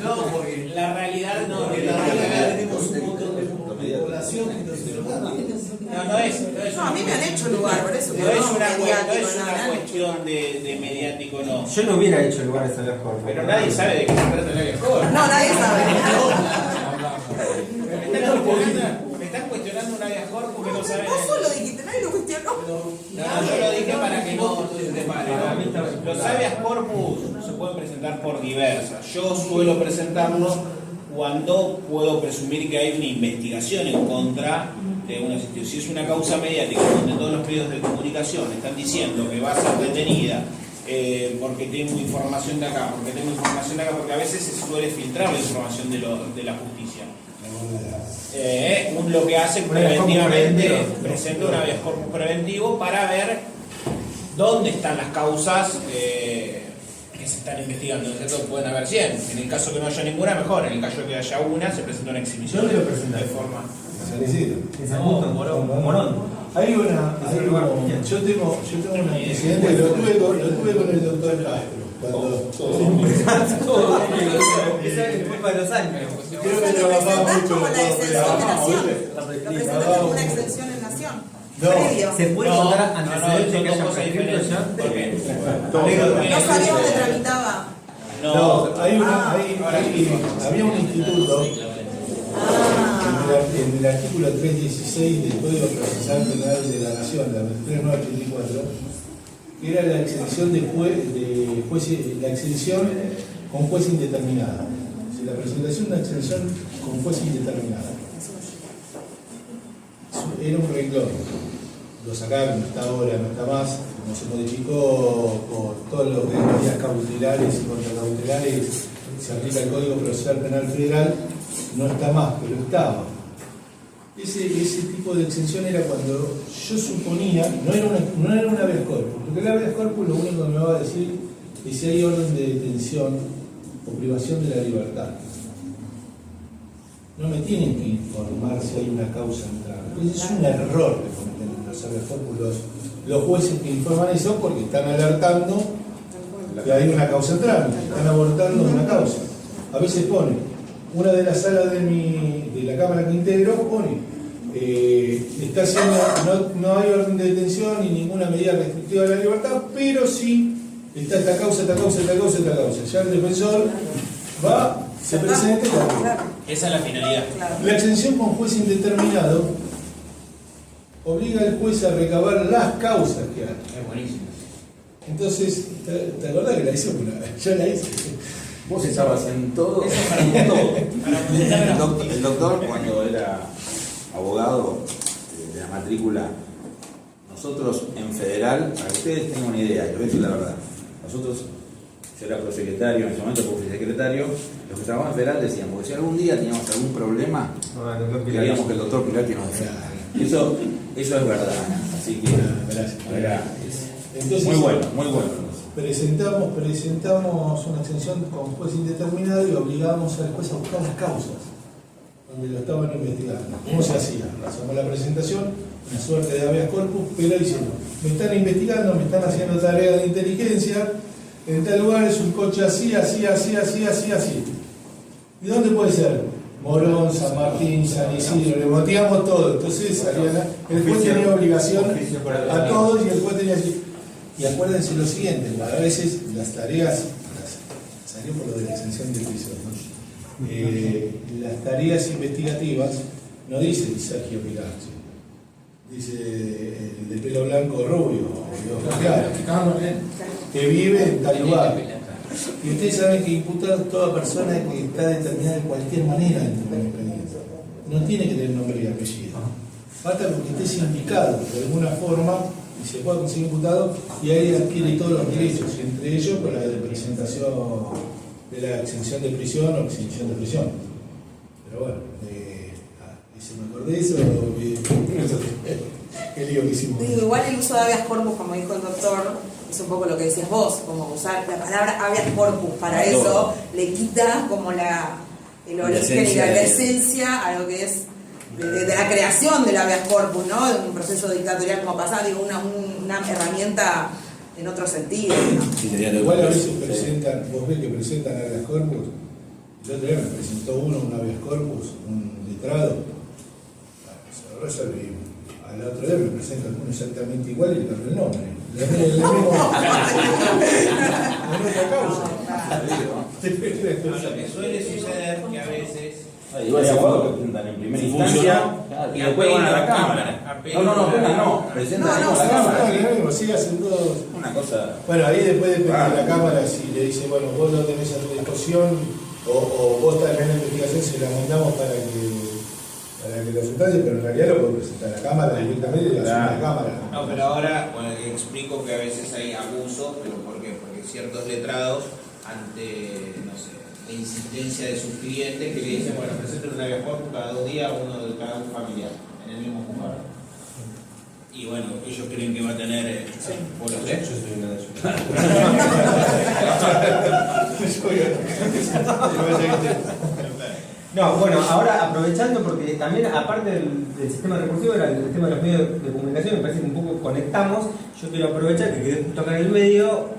No, porque La realidad no, porque la realidad tenemos un montón de población que no se lo gana. no es. No, a mí me han hecho lugar, por eso que No es una, mediático, no es una nada. cuestión de mediático, no. Yo no hubiera hecho lugar a ese Habeas Corpus. Pero nadie sabe de qué se trata el habeas corpus. No, nadie sabe. Me están cuestionando un habeas corpus que no saben. Vos solo dijiste, nadie lo cuestionó. No, yo lo dije para que no te pare. Los habeas corpus se pueden presentar por diversas. Yo suelo presentarlos cuando puedo presumir que hay una investigación en contra de una institución. Si es una causa mediática donde todos los medios de comunicación están diciendo que va a ser detenida porque tengo información de acá, porque a veces se suele filtrar la información de la justicia. Lo que hace preventivamente presenta un habeas corpus preventivo para ver dónde están las causas que se están investigando. ¿No es cierto? Pueden haber 100. En el caso que no haya ninguna, mejor. En el caso que haya una, se presenta una exhibición ¿Dónde lo de presentan? forma. San Isidro. En San Justo, Morón. Hay una. Yo tengo un antecedente que lo tuve con el doctor Castro. Cuando Esa es culpa de los años. creo que trabajaba mucho como en la extensión de Nación. ¿viste? Lo presentaste como una extensión en Nación. No. Previo. ¿Se puede contar antecedentes que son dos hayan cosas prescrito diferentes. ya? Porque No sabía dónde tramitaba. No, había un instituto en el artículo 316 del Código Procesal Penal de la Nación, la 3984, que era la exención la exención con juez indeterminada. O sea, la presentación de una exención con juez indeterminada. Era un renglón. Lo sacaron, no está ahora, no está más, como se modificó por todo lo que es medidas cautelares y contracautelares, se aplica el Código Procesal Penal Federal, no está más, pero estaba. Ese tipo de exención era cuando yo suponía, no era un habeas corpus, porque el habeas corpus lo único que me va a decir es si hay orden de detención o privación de la libertad. No me tienen que informar si hay una causa entrada. Es un error que cometen los habeas corpus los jueces que informan eso, porque están alertando que hay una causa entrada, están abortando una causa. A veces pone, una de las salas de la Cámara que integro pone, está haciendo, no hay orden de detención ni ninguna medida restrictiva de la libertad, pero sí está esta causa, esta causa, esta causa, esta causa. Ya el defensor va, se presenta y la. esa es la finalidad. La exención con juez indeterminado obliga al juez a recabar las causas que hay. Es buenísimo. Entonces, ¿te acordás que la hice una vez? Yo la hice. Vos estabas en todo. Eso para todo. El doctor, cuando era abogado de la matrícula, nosotros en federal, para que ustedes tengan una idea, yo voy a decir la verdad, nosotros, yo era prosecretario, en ese momento fui secretario, los que trabajaban en federal decían, porque si algún día teníamos algún problema, queríamos que el doctor Pilati nos defienda. Eso es verdad, así que Entonces, muy bueno. Presentamos una exención con juez indeterminado y obligamos al juez a buscar las causas donde lo estaban investigando. ¿Cómo se hacía? Hacemos la presentación, una suerte de habeas corpus, pero diciendo, me están investigando, me están haciendo tareas de inteligencia, en tal lugar es un coche así. ¿Y dónde puede ser? Morón, San Martín, San Isidro, le motivamos todo. Entonces el juez tenía obligación a todos y el juez tenía así. Y acuérdense lo siguiente, a veces las tareas, salió por lo de la exención de prisión, ¿no? Las tareas investigativas no dicen Sergio Pilarchi, dice el de pelo blanco rubio, que vive en tal lugar. Y ustedes saben que imputar a toda persona que está determinada de cualquier manera dentro del expediente. No tiene que tener nombre y apellido. Basta con que esté indicado de alguna forma y se pueda conseguir imputado, y ahí adquiere todos los derechos, y entre ellos con la de presentación de la exención de prisión o exención de prisión. Pero bueno, se me acordé de eso, qué lío que hicimos. Igual el uso de habeas corpus, como dijo el doctor, es un poco lo que decías vos, como usar la palabra habeas corpus para eso, le quita como el origen y la esencia a lo que es de la creación del habeas corpus, ¿no? De un proceso dictatorial como pasado, digo, una herramienta en otro sentido, ¿no? Igual a veces presentan, vos ves que presentan habeas corpus, el otro día me presentó un habeas corpus, un letrado, se lo resolví. Al otro día me presentan uno exactamente igual y le cambio el nombre. La misma causa. Lo que suele suceder que a veces Igual se puede que presentan en primera instancia y después van a la cámara. No, presentan ahí con la cámara. Sí, hacen todo. Una cosa. Bueno, ahí después depende de la cámara si le dice, bueno, vos lo tenés a tu disposición o vos estás en la investigación, se la mandamos para que lo sustancie, pero en realidad lo puede presentar a la cámara directamente y lo asume la cámara. No, pero ahora explico que a veces hay abuso, pero ¿por qué? Porque ciertos letrados ante, no sé, insistencia de sus clientes que le dicen, bueno, presenten una habeas corpus cada 2 días, uno de cada un familiar, en el mismo juzgado. Y bueno, ellos creen que va a tener población. Yo soy una de ellos. No, bueno, ahora aprovechando, porque también aparte del sistema recursivo era el tema de los medios de comunicación, me parece que un poco conectamos. Yo quiero aprovechar que quedé justo acá en el medio,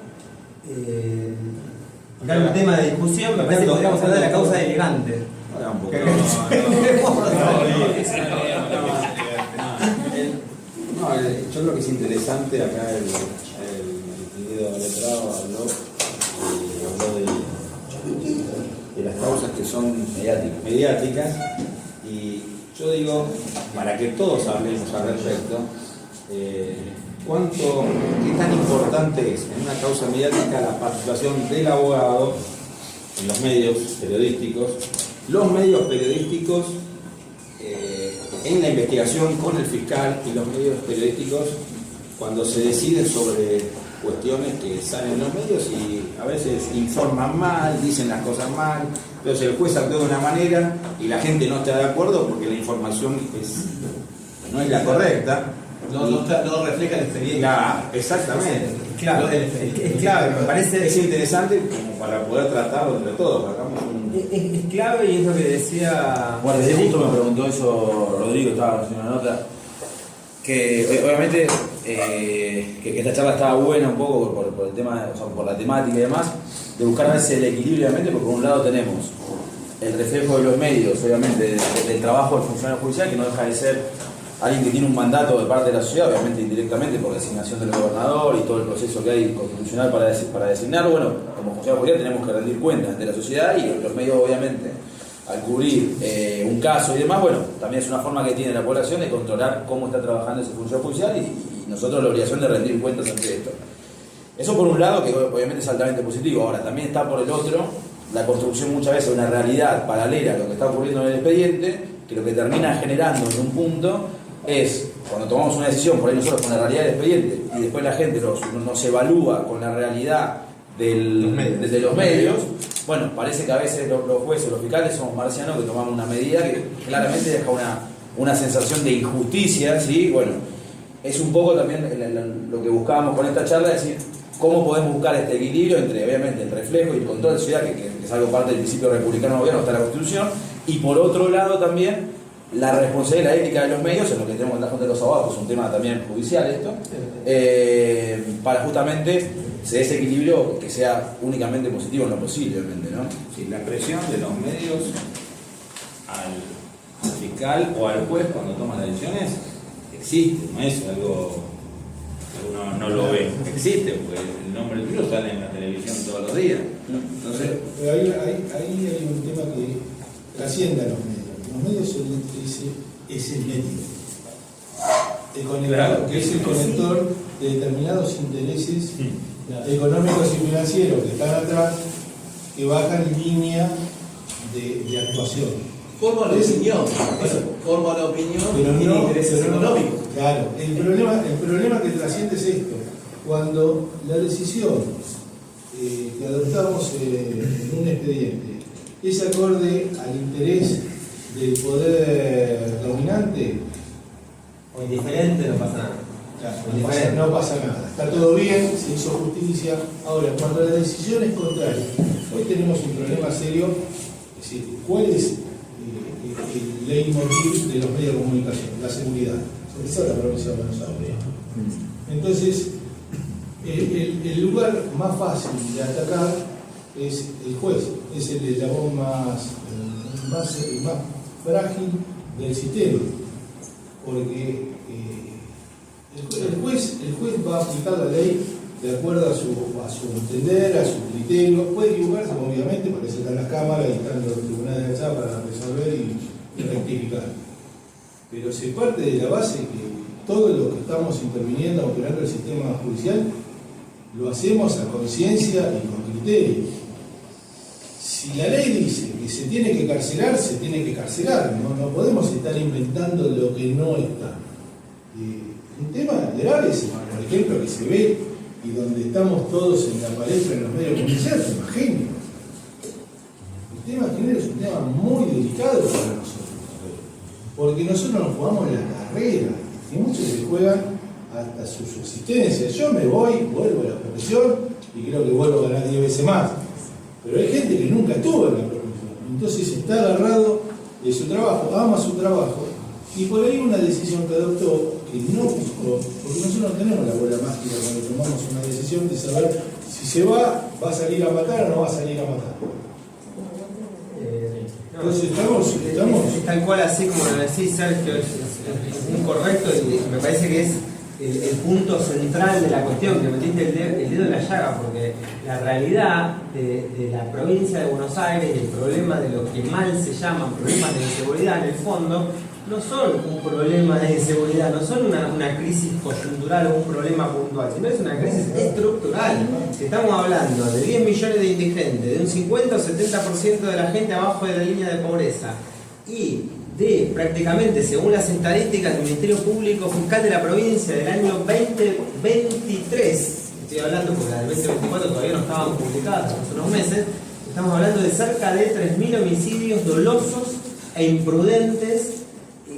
dar un tema de discusión. Me parece que podríamos hablar de la causa de Elegante. Yo creo que es interesante acá el distinguido letrado habló de las causas que son mediáticas, y yo digo, para que todos hablemos al respecto, qué tan importante es en una causa mediática la participación del abogado en los medios periodísticos, en la investigación con el fiscal, y los medios periodísticos cuando se decide sobre cuestiones que salen en los medios y a veces informan mal, dicen las cosas mal, entonces el juez actúa de una manera y la gente no está de acuerdo porque la información no es la correcta. No refleja la experiencia. Exactamente. Claro, es clave, me parece. Es interesante como para poder tratarlo entre todos. Es clave, y es lo que decía. Bueno, desde justo me preguntó eso Rodrigo, estaba haciendo una nota, que obviamente que esta charla estaba buena un poco por el tema, o sea, por la temática y demás, de buscar a veces el equilibrio, obviamente, porque por un lado tenemos el reflejo de los medios, obviamente, del trabajo del funcionario judicial, que no deja de ser alguien que tiene un mandato de parte de la sociedad, obviamente indirectamente por designación del gobernador y todo el proceso que hay constitucional para designarlo. Bueno, como funcionario judicial tenemos que rendir cuentas ante la sociedad, y los medios, obviamente, al cubrir un caso y demás, bueno, también es una forma que tiene la población de controlar cómo está trabajando ese funcionario judicial, y nosotros la obligación de rendir cuentas ante esto. Eso por un lado, que obviamente es altamente positivo. Ahora, también está por el otro la construcción muchas veces de una realidad paralela a lo que está ocurriendo en el expediente, que lo que termina generando en un punto es, cuando tomamos una decisión, por ahí nosotros con la realidad del expediente, y después la gente nos evalúa con la realidad de los medios, bueno, parece que a veces los jueces, los fiscales somos marcianos, que tomamos una medida que claramente deja una sensación de injusticia, ¿sí? Bueno, es un poco también lo que buscábamos con esta charla, es decir, cómo podemos buscar este equilibrio entre, obviamente, el reflejo y el control de la ciudad, que es algo parte del principio republicano del gobierno, está en la Constitución, y por otro lado también la responsabilidad y la ética de los medios, en lo que tenemos en la Junta de los Abogados, es un tema también judicial esto, para justamente ese equilibrio que sea únicamente positivo en lo posible, obviamente, ¿no? Sí, la presión de los medios al fiscal o al juez cuando toma las decisiones existe, no es algo que uno no lo ve, existe, porque el nombre del virus sale en la televisión todos los días. Entonces, pero ahí hay un tema que trasciende a los medios. Los medios es el medio, el conector, claro, que es el conector de determinados intereses económicos y financieros que están atrás, que bajan línea de actuación. Forma la opinión, pero tiene no intereses económicos. Claro, el problema que trasciende es esto: cuando la decisión que adoptamos en un expediente es acorde al interés del poder dominante O indiferente, no pasa nada. Claro, no pasa nada, está todo bien, se hizo justicia. Ahora, cuando la decisión es contraria, hoy tenemos un problema serio, es decir, ¿cuál es el leitmotiv de los medios de comunicación? La seguridad, sobre todo en la provincia de Buenos Aires. Entonces, el lugar más fácil de atacar es el juez, es el eslabón más frágil del sistema, porque el juez va a aplicar la ley de acuerdo a su entender, a su criterio. Puede equivocarse, obviamente, porque se están las cámaras y están los tribunales de allá para resolver y rectificar. Pero se parte de la base que todo lo que estamos interviniendo, operando el sistema judicial, lo hacemos a conciencia y con criterio. Si la ley dice que se tiene que carcelar, se tiene que carcelar. No podemos estar inventando lo que no está. Un tema grave es, por ejemplo, que se ve y donde estamos todos en la palestra en los medios comerciales, imagino. el tema de género es un tema muy delicado para nosotros. Porque nosotros nos jugamos la carrera. Y muchos se juegan hasta su subsistencia. Yo me voy, vuelvo a la profesión y creo que vuelvo a ganar 10 veces más. Pero hay gente que nunca estuvo en la profesión. Entonces está agarrado de su trabajo, ama su trabajo. Y por ahí una decisión que adoptó que no buscó, porque nosotros no tenemos la bola mágica cuando tomamos una decisión de saber si se va a salir a matar o no va a salir a matar. Entonces estamos Es tal cual así como lo decís, Sergio, es muy correcto y me parece que es el punto central de la cuestión, que metiste el dedo en la llaga, porque la realidad de la provincia de Buenos Aires y el problema de lo que mal se llaman problemas de inseguridad, en el fondo, no son un problema de inseguridad, no son una crisis coyuntural o un problema puntual, sino es una crisis estructural. Estamos hablando de 10 millones de indigentes, de un 50 o 70% de la gente abajo de la línea de pobreza y de prácticamente, según las estadísticas del Ministerio Público Fiscal de la provincia del año 2023, estoy hablando porque la del 2024 todavía no estaban publicadas hace unos meses, estamos hablando de cerca de 3.000 homicidios dolosos e imprudentes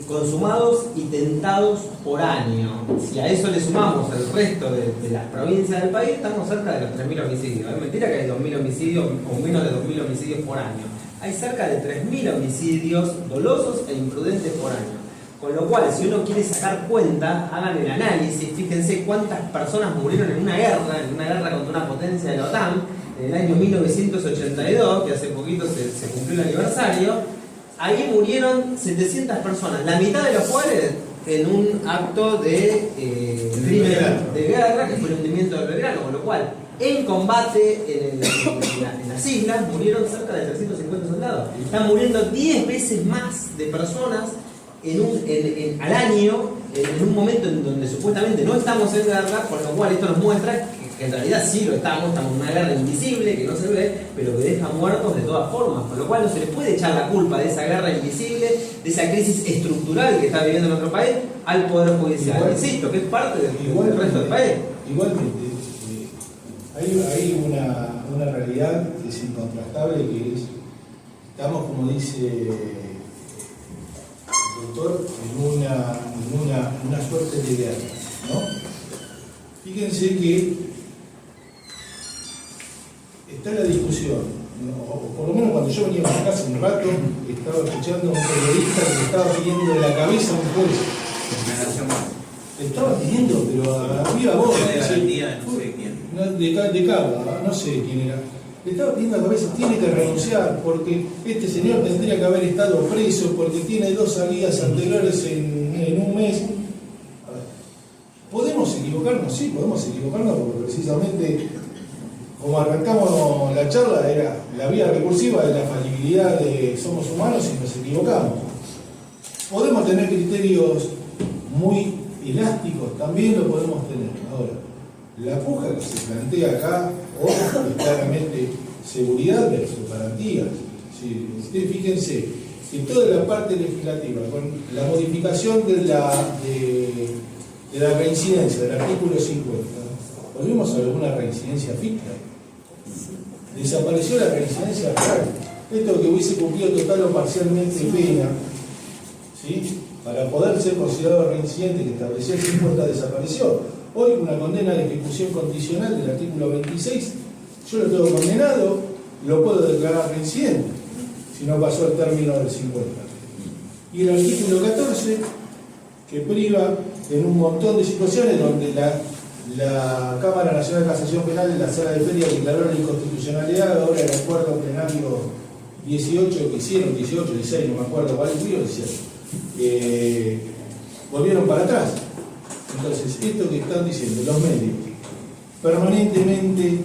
consumados y tentados por año. Si a eso le sumamos el resto de las provincias del país, estamos cerca de los 3.000 homicidios. Es mentira que hay 2.000 homicidios o menos de 2.000 homicidios por año. Hay cerca de 3.000 homicidios dolosos e imprudentes por año. Con lo cual, si uno quiere sacar cuenta, hagan el análisis, fíjense cuántas personas murieron en una guerra contra una potencia de la OTAN, en el año 1982, que hace poquito se cumplió el aniversario. Ahí murieron 700 personas, la mitad de los cuales en un acto de crimen de guerra, que fue el hundimiento del Belgrano, con lo cual en combate en las islas murieron cerca de 350 soldados. Están muriendo 10 veces más de personas al año, en un momento en donde supuestamente no estamos en guerra, con lo cual esto nos muestra que en realidad sí lo estamos en una guerra invisible que no se ve, pero que deja muertos de todas formas, con lo cual no se le puede echar la culpa de esa guerra invisible, de esa crisis estructural que está viviendo nuestro país, al Poder Judicial. Insisto, que es parte del resto del país. Igualmente, hay una realidad que es incontrastable, que es, estamos, como dice el doctor, en una suerte de guerra, ¿no? Fíjense que está la discusión, ¿no? O por lo menos cuando yo venía a la casa un rato, estaba escuchando a un periodista que estaba pidiendo de la cabeza a un juez. Estaba pidiendo, pero a viva voz. De garantía, no sé quién. De Cava, no sé quién era. Le estaba pidiendo a la cabeza, tiene que renunciar, porque este señor tendría que haber estado preso, porque tiene 2 salidas anteriores en un mes. A ver, ¿podemos equivocarnos? Sí, podemos equivocarnos, porque precisamente, como arrancamos la charla, era la vía recursiva de la falibilidad de somos humanos y nos equivocamos. Podemos tener criterios muy elásticos, también lo podemos tener. Ahora, la puja que se plantea acá, o es claramente seguridad versus garantías. Sí, ustedes fíjense que toda la parte legislativa, con la modificación de la reincidencia del artículo 50, volvimos a alguna reincidencia ficta. Desapareció la reincidencia real. Esto que hubiese cumplido total o parcialmente pena, ¿sí?, para poder ser considerado reincidente, que establecía el 50, desapareció. Hoy una condena de ejecución condicional del artículo 26, yo lo tengo condenado, lo puedo declarar reincidente, si no pasó el término del 50. Y el artículo 14, que priva en un montón de situaciones donde la Cámara Nacional de Casación Penal en la sala de feria declaró la inconstitucionalidad, ahora el acuerdo plenario 18 que hicieron, 18, 16, no me acuerdo cuál fue, volvieron para atrás. Entonces, esto que están diciendo los medios, permanentemente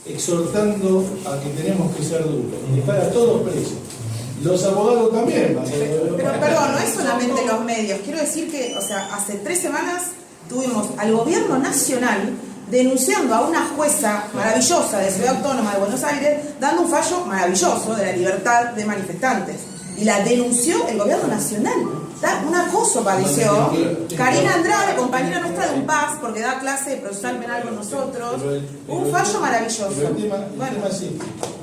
exhortando a que tenemos que ser duros, dejar a todos presos. Los abogados también. Pero perdón, no es solamente los medios. Quiero decir que, o sea, hace 3 semanas tuvimos al gobierno nacional denunciando a una jueza maravillosa de Ciudad Autónoma de Buenos Aires, dando un fallo maravilloso de la libertad de manifestantes. Y la denunció el gobierno nacional. Un acoso padeció. Karina Andrade, compañera nuestra de un PAS, porque da clase de procesal penal con nosotros. Un fallo maravilloso. El tema es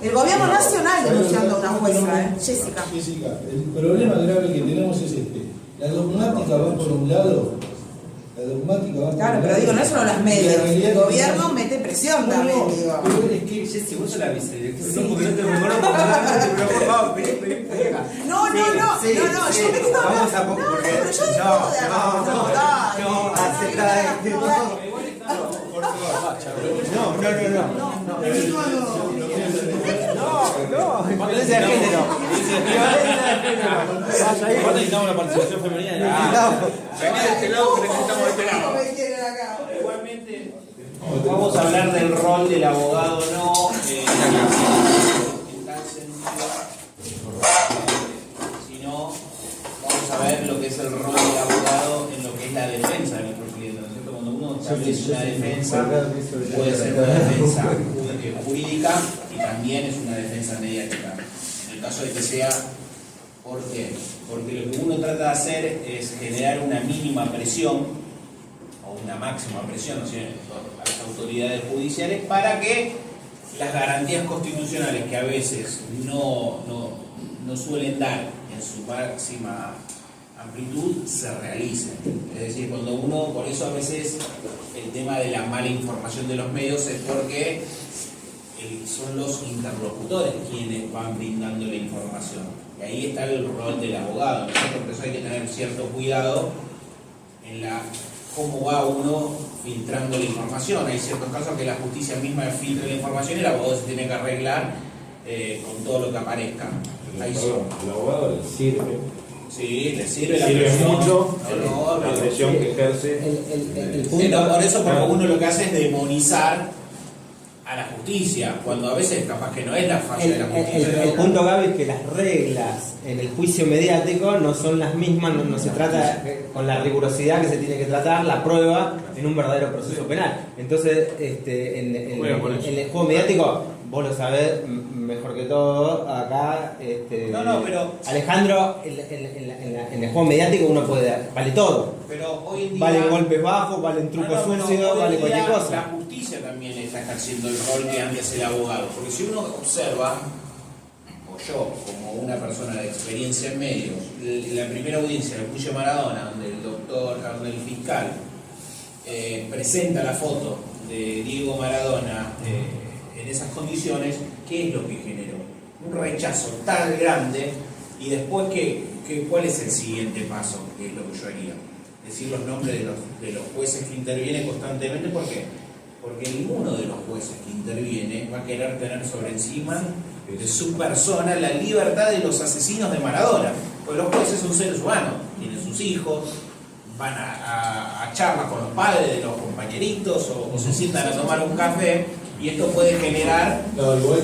el gobierno nacional denunciando Jessica. Jessica, el problema grave que tenemos es este. La dogmática va por un lado. La dogmática va por Claro, un pero lado. digo, no es solo las Y la medios. realidad El es que gobierno mete presión también, digo. Pero es que, Jessy, vos sos la vicedirectora. No, porque no te reconozco. Pero por favor, vení. No, yo me quedo acá. Vamos a poco, No, porque. pero yo me quedo de acá. No, aceptá. No, violencia de género. ¿Cuándo necesitamos la participación femenina? Vení de este lado, que necesitamos de este lado. Me quieren acá. Igualmente, vamos a hablar del rol del abogado, no en tal sentido, sino vamos a ver lo que es el rol del abogado en lo que es la defensa de nuestro cliente, ¿no es cierto? Cuando uno establece una defensa, puede ser una defensa jurídica y también es una defensa mediática. En el caso de que sea, ¿por qué? Porque lo que uno trata de hacer es generar una mínima presión o una máxima presión, ¿no es cierto?, a las autoridades judiciales para que las garantías constitucionales que a veces no suelen dar en su máxima amplitud se realicen. Es decir, cuando uno, por eso a veces el tema de la mala información de los medios es porque son los interlocutores quienes van brindando la información. Y ahí está el rol del abogado, ¿no es cierto? Por eso hay que tener cierto cuidado en cómo va uno filtrando la información. Hay ciertos casos que la justicia misma filtra la información y el abogado se tiene que arreglar con todo lo que aparezca. Ahí sí. El abogado le sirve. Sí, le sirve la Sirve presión. mucho No, la presión que ejerce. El Sí, no, por eso porque Ah. uno lo que hace es demonizar a la justicia, cuando a veces capaz que no es la falla de la justicia. El punto, Gaby, es que las reglas en el juicio mediático no son las mismas, no se trata con la rigurosidad que se tiene que tratar la prueba en un verdadero proceso penal. Entonces, en el juego mediático, vos lo sabés mejor que todo, acá, pero Alejandro, en el juego mediático uno vale todo. Pero hoy en día Valen golpes bajos, valen trucos sucios, hoy en vale día cualquier cosa. La justicia también está ejerciendo el rol que antes el abogado, porque si uno observa, o yo como una persona de experiencia en medios, la primera audiencia del juicio Maradona, donde el fiscal presenta la foto de Diego Maradona en esas condiciones, ¿qué es lo que generó? Un rechazo tan grande, y después ¿cuál es el siguiente paso? Que es lo que yo haría. Decir los nombres de los jueces que intervienen constantemente. ¿Por qué? Porque ninguno de los jueces que interviene va a querer tener sobre encima de su persona la libertad de los asesinos de Maradona. Porque los jueces son seres humanos, tienen sus hijos, van a charlas con los padres de los compañeritos o se sientan a tomar un café, y esto puede generar... No, igual.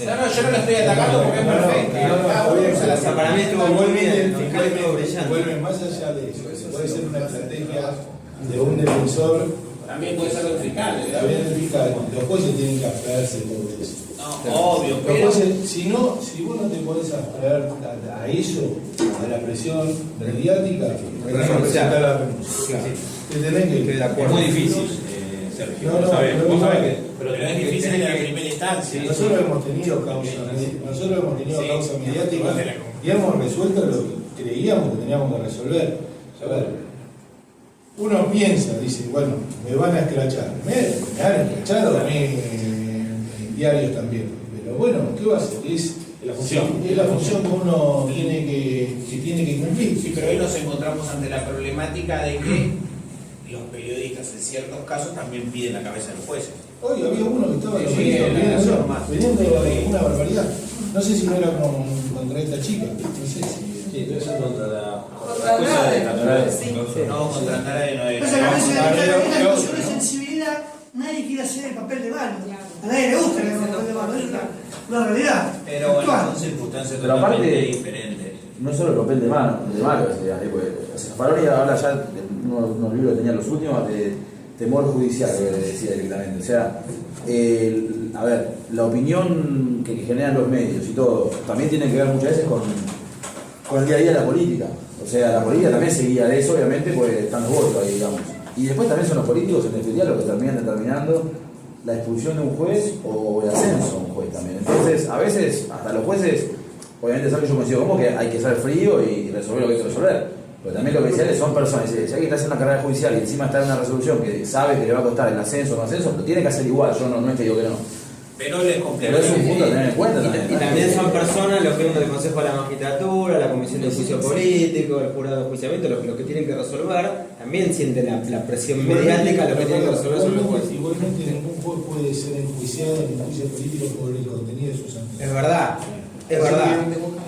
No, yo no lo estoy atacando porque es perfecto. Para mí estuvo muy bien, Vuelve más allá de eso. Puede ser una estrategia de un defensor. También puede ser el fiscal. También el fiscal. Los jueces tienen que abstraerse de todo eso. No, obvio, Los pero... jueces, si vos no te podés abstraer a eso, a la presión mediática, tenés que presentar la renuncia. Te tenés que ir. Es muy difícil, Sergio. No, Vos sabés que. Pero es difícil en la primera instancia. Nosotros hemos tenido causa mediática y hemos resuelto lo que creíamos que teníamos que resolver. A ver, uno piensa, dice, bueno, me van a escrachar. Me han escrachado a mí en diarios también. Pero bueno, ¿qué va a hacer? Es la función que uno tiene que cumplir. Sí, pero hoy nos encontramos ante la problemática de que los periodistas en ciertos casos también piden la cabeza de los jueces. Hoy había uno que estaba Sí, una barbaridad. No sé si no era contra esta chica. No sé si. Sí, pero eso es contra la. No, contra Andrade no es. Esa cuestión de sensibilidad, nadie quiere hacer el papel de malo. A nadie le gusta que haga el papel de malo, es la realidad. Pero bueno, son circunstancias Pero aparte, totalmente diferentes. No solo el papel de malo, Faroni habla ya de unos libros que tenía los últimos de temor judicial, que decía directamente. O sea, a ver, la opinión que generan los medios y todo también tiene que ver muchas veces con el día a día de la política. O sea, la política también se guía de eso, obviamente, pues están los votos ahí, digamos. Y después también son los políticos, en definitiva, los que terminan determinando la expulsión de un juez o el ascenso a un juez. juez también. Entonces, a veces, hasta los jueces, obviamente es algo que yo considero como que hay que ser frío y resolver lo que hay que resolver. Pero también lo que decía es son personas, si alguien está haciendo una carrera judicial y encima está en una resolución que sabe que le va a costar el ascenso o no ascenso, lo tiene que hacer igual, yo no es que digo que no. Pero les Pero es un punto a tener en cuenta también. Y también son personas, los miembros del Consejo de la Magistratura, la Comisión de Juicio Político, el Jurado de Enjuiciamiento, los que tienen que resolver, también sienten la presión mediática, lo que tienen que resolver son los jueces. Igualmente ningún juez puede ser enjuiciado en un juicio político por el contenido de sus sentencias. Es verdad, es verdad.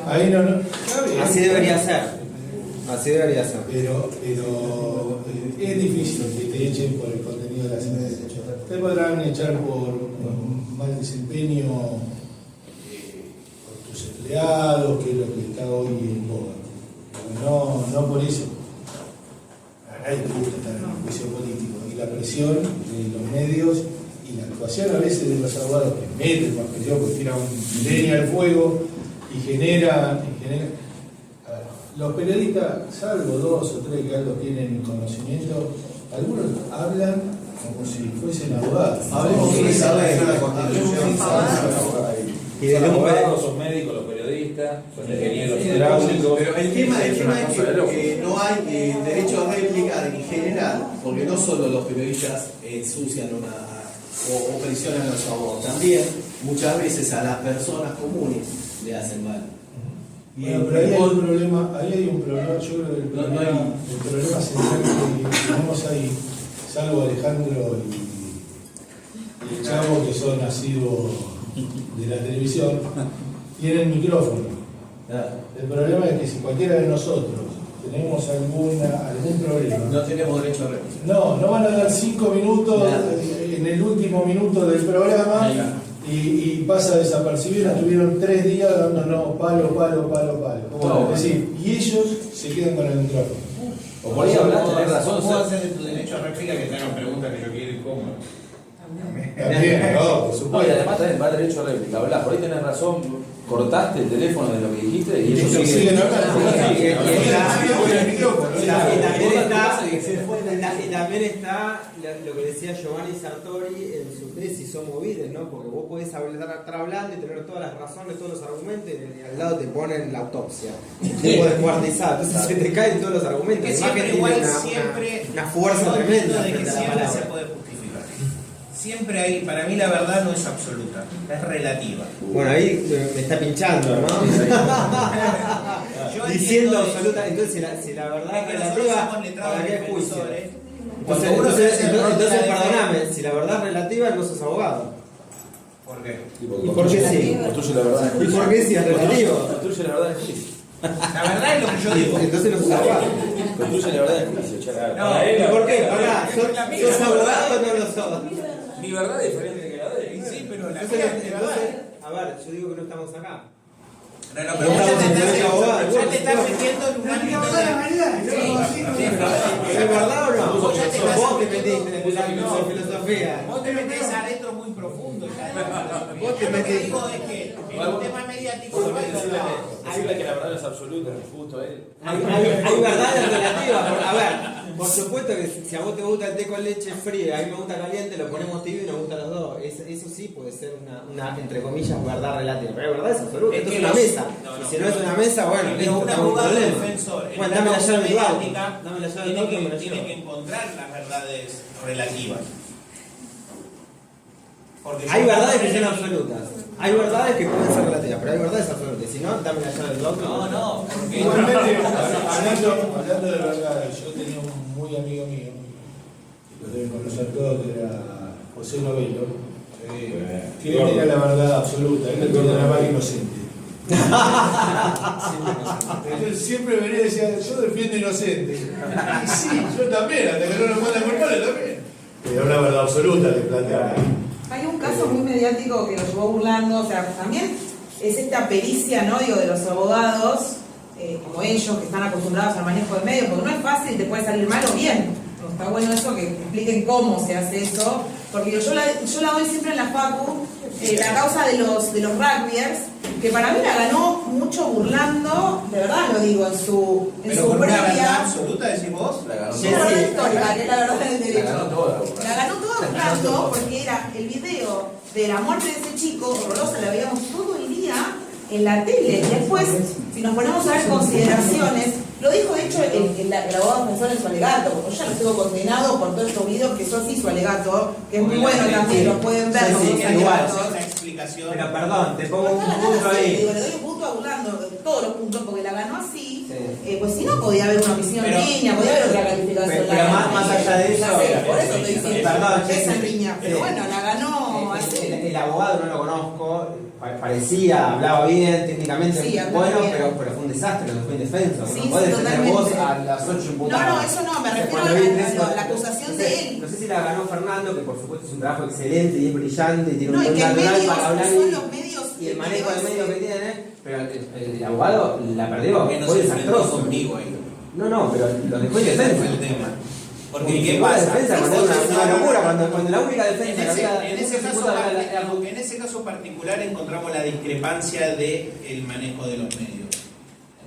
Ahí no, está bien. Así debería ser. Así debería ser. Pero es difícil que te echen por el contenido de la sentencia. Te podrán echar por mal desempeño por tus empleados, que es lo que está hoy en boga. No por eso. A nadie le gusta estar en un juicio político. Y la presión de los medios y la actuación a veces de los abogados que meten más presión, porque tiran leña al fuego y genera. Los periodistas, salvo 2 o 3 que algo tienen conocimiento, algunos hablan como si fuesen abogados. Hablemos de la Constitución. Y de los abogados, son médicos, los periodistas, son ingenieros hidráulicos. Pero el tema es que no hay derecho a réplica en general, porque no solo los periodistas ensucian o presionan a los abogados, también muchas veces a las personas comunes le hacen mal. Bueno, pero ahí hay un problema, yo creo que el problema central que tenemos ahí, salvo Alejandro y el Chavo, que son nacidos de la televisión, tienen micrófono. El problema es que si cualquiera de nosotros tenemos algún problema, No tenemos derecho a réplica. no van a dar 5 minutos en el último minuto del programa. Y pasa desapercibido, estuvieron 3 días dándonos palo. No, es decir, y ellos se quedan con el micrófono. O por ahí hablar, tener razón. ¿Cómo hacer de tu derecho a réplica que te hagan preguntas que yo quiero ir cómodo? También, no, por No, y supuesto. además también va derecho a réplica. Hablás, por ahí tenés razón, cortaste el teléfono de lo que dijiste y ellos Ellos siguen hablando. Y también está lo que decía Giovanni Sartori en su tesis, son móviles, ¿no? Porque vos podés estar hablando y tener todas las razones, todos los argumentos, y al lado te ponen la autopsia, tipo descuartizado, entonces se te caen todos los argumentos. Que Además siempre igual, tiene una fuerza yo tremenda entiendo de que frente a la siempre se palabra. puede justificar. Siempre hay, para mí la verdad no es absoluta, es relativa. Bueno, ahí me está pinchando, ¿no? Yo Diciendo entiendo absoluta, entonces si la verdad es es que nosotros relativa, somos letrados ¿para qué juicio? defensores. Entonces perdóname, si la verdad es relativa no sos abogado. ¿Por qué? ¿Y por qué sí? construye la verdad. ¿Y por qué sí es relativo? Construye la verdad en juicio. La verdad es lo que yo digo. Entonces no sos abogado. Construye la verdad en juicio, chaval. No, ¿Y por qué? Pará, la mía. ¿sos abogado o no lo sos? Mi verdad es diferente que la de él. Sí, pero la Entonces, mía es verdad. a ver, yo digo que no estamos acá. No, pero vos ya te estás metiendo en un No hay que ámbito hablar la de... realidad. ¿Es verdad o no? Vos ya te estás- Vos te metiste en el ámbito de filosofía. Vos te metés adentro muy profundo. Vos te Yo lo que metés. digo es que en el tema mediático no es verdad. Decirle que la verdad no es absoluta, justo él. Hay verdades relativas. A ver, por supuesto que si a vos te gusta el té con leche fría, a mí me gusta caliente, lo ponemos tibio y nos gustan los dos. Eso sí puede ser una entre comillas, verdad relativa. Pero verdad es absoluta. Es Esto que es una los- mesa. no, no. Y si no es una mesa, bueno, Pero listo, un tenemos un abogado problema. defensor en Bueno, una dame la llave de tu auto. mediática Dame la llave de tu auto, dame la tiene llave. que encontrar las verdades relativas. Porque Hay yo- verdades que son absolutas. Hay verdades que pueden ser relativas, pero hay verdades absolutas. Si no, dame la llave del auto. No, porque... Igualmente, hablando de verdad, yo tenía un muy amigo mío, lo deben conocer todos, que era José Novelo, que él tenía la verdad absoluta, él no tenía nada más que inocente. Entonces siempre venía y decía, yo defiendo inocente. Y sí, yo también, hasta que no lo mandan culpable también. Pero una verdad absoluta que planteaba. Hay un caso muy mediático que lo llevó burlando, o sea, también es esta pericia, ¿no? Digo, de los abogados, como ellos, que están acostumbrados al manejo de medios, porque no es fácil, te puede salir mal o bien. Está bueno eso, que expliquen cómo se hace eso, porque yo la doy siempre en la facu, la causa de los rugbyers, que para mí la ganó mucho burlando, de verdad lo digo, en su Pero con una verdad previa. absoluta, decís vos. La ganó Es la verdad histórica, que es la verdad del La derecho. ganó toda. La ganó todo burlando porque era el video de la muerte de ese chico, horrorosa, la veíamos todo el día en la tele. Y después, si nos ponemos a ver consideraciones, lo dijo de hecho el abogado defensor en su alegato, porque yo ya lo tengo condenado por todos estos videos que yo sí su alegato, que es muy bueno también, lo pueden ver los Sí, dos sí, igual, alegatos. Una explicación. Pero perdón, te pongo Pero un está punto ganando así, ahí. digo, le doy un punto a burlando, todos los puntos, porque la ganó así. Sí. Pues si no, podía haber una omisión Pero- en línea, podía haber otra calificación. Pero más allá de eso, por eso estoy diciendo, perdón, esa sí, línea. Pero sí. bueno, la ganó así. El abogado no lo conozco, parecía, hablaba bien, técnicamente Sí, hablaba bueno, bien. pero fue un desastre, no fue indefenso. Sí, no sí, podés tener totalmente. vos a las 8 imputadas. No, eso no, me refiero Cuando a vi la- tres, la acusación no de sé, él. No sé si la ganó Fernando, que por supuesto es un trabajo excelente y es brillante y tiene No, un y buen que el natural medio para hablar son los medios. y el manejo del medio que que tiene, pero el abogado la perdió, Que no fue se enfrentó desastroso. conmigo ahí. No, pero lo dejó Ese fue indefenso. el tema. Porque Porque ¿qué la pasa? defensa cuando era una locura, cuando la única En defensa que ese, había en ese de caso, puta era la- en ese caso particular encontramos la discrepancia del manejo de los medios.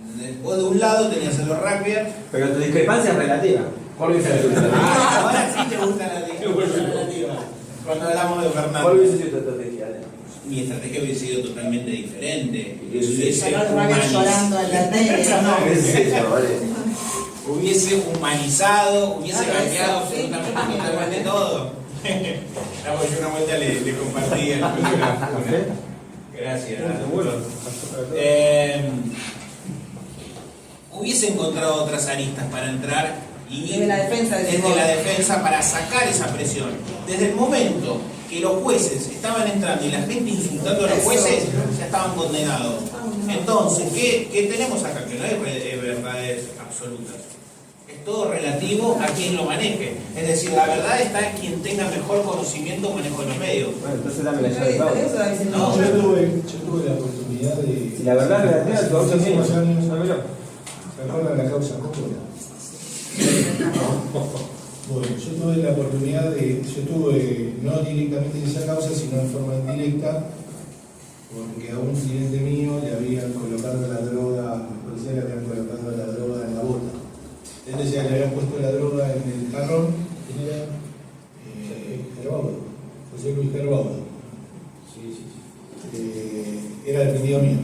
¿Entendés? Vos de un lado tenías a los rugbyers. Pero tu discrepancia es relativa. ¿Cuál hubiese sido tu estrategia? Ahora sí te gusta la discrepancia relativa. Cuando hablamos de ¿Cuál Fernando, hubiese sido tu estrategia? mi estrategia hubiese sido totalmente diferente. Ganó el rabia llorando en la tele. ¿Qué es eso, vale? Hubiese humanizado, hubiese Claro, cambiado eso, sí. absolutamente todo. Yo una vuelta le compartí el Gracias. Hubiese encontrado otras aristas para entrar y Desde la defensa, decís desde vos. la defensa para sacar esa presión. Desde el momento que los jueces estaban entrando y la gente insultando a los jueces, ya estaban condenados. Entonces, ¿qué tenemos acá? Que no hay verdades absolutas. Es todo relativo a quien lo maneje. Es decir, la verdad está en quien tenga mejor conocimiento o manejo de los medios. Bueno, entonces dame la llave de Pablo. No, Yo tuve la oportunidad de. Si la verdad es relativa, tu auto Hace unos años, dámelo. ¿se acuerdan la causa Coppola? Bueno, yo tuve la oportunidad de. Yo estuve no directamente en esa causa, sino en forma indirecta, porque a un cliente mío le habían colocado la droga, los policías le habían colocado la droga en la bota. Él decía que le habían puesto la droga en el jarrón, que era Gerbaudo, José Luis Gerbaudo. Era el pedido mío.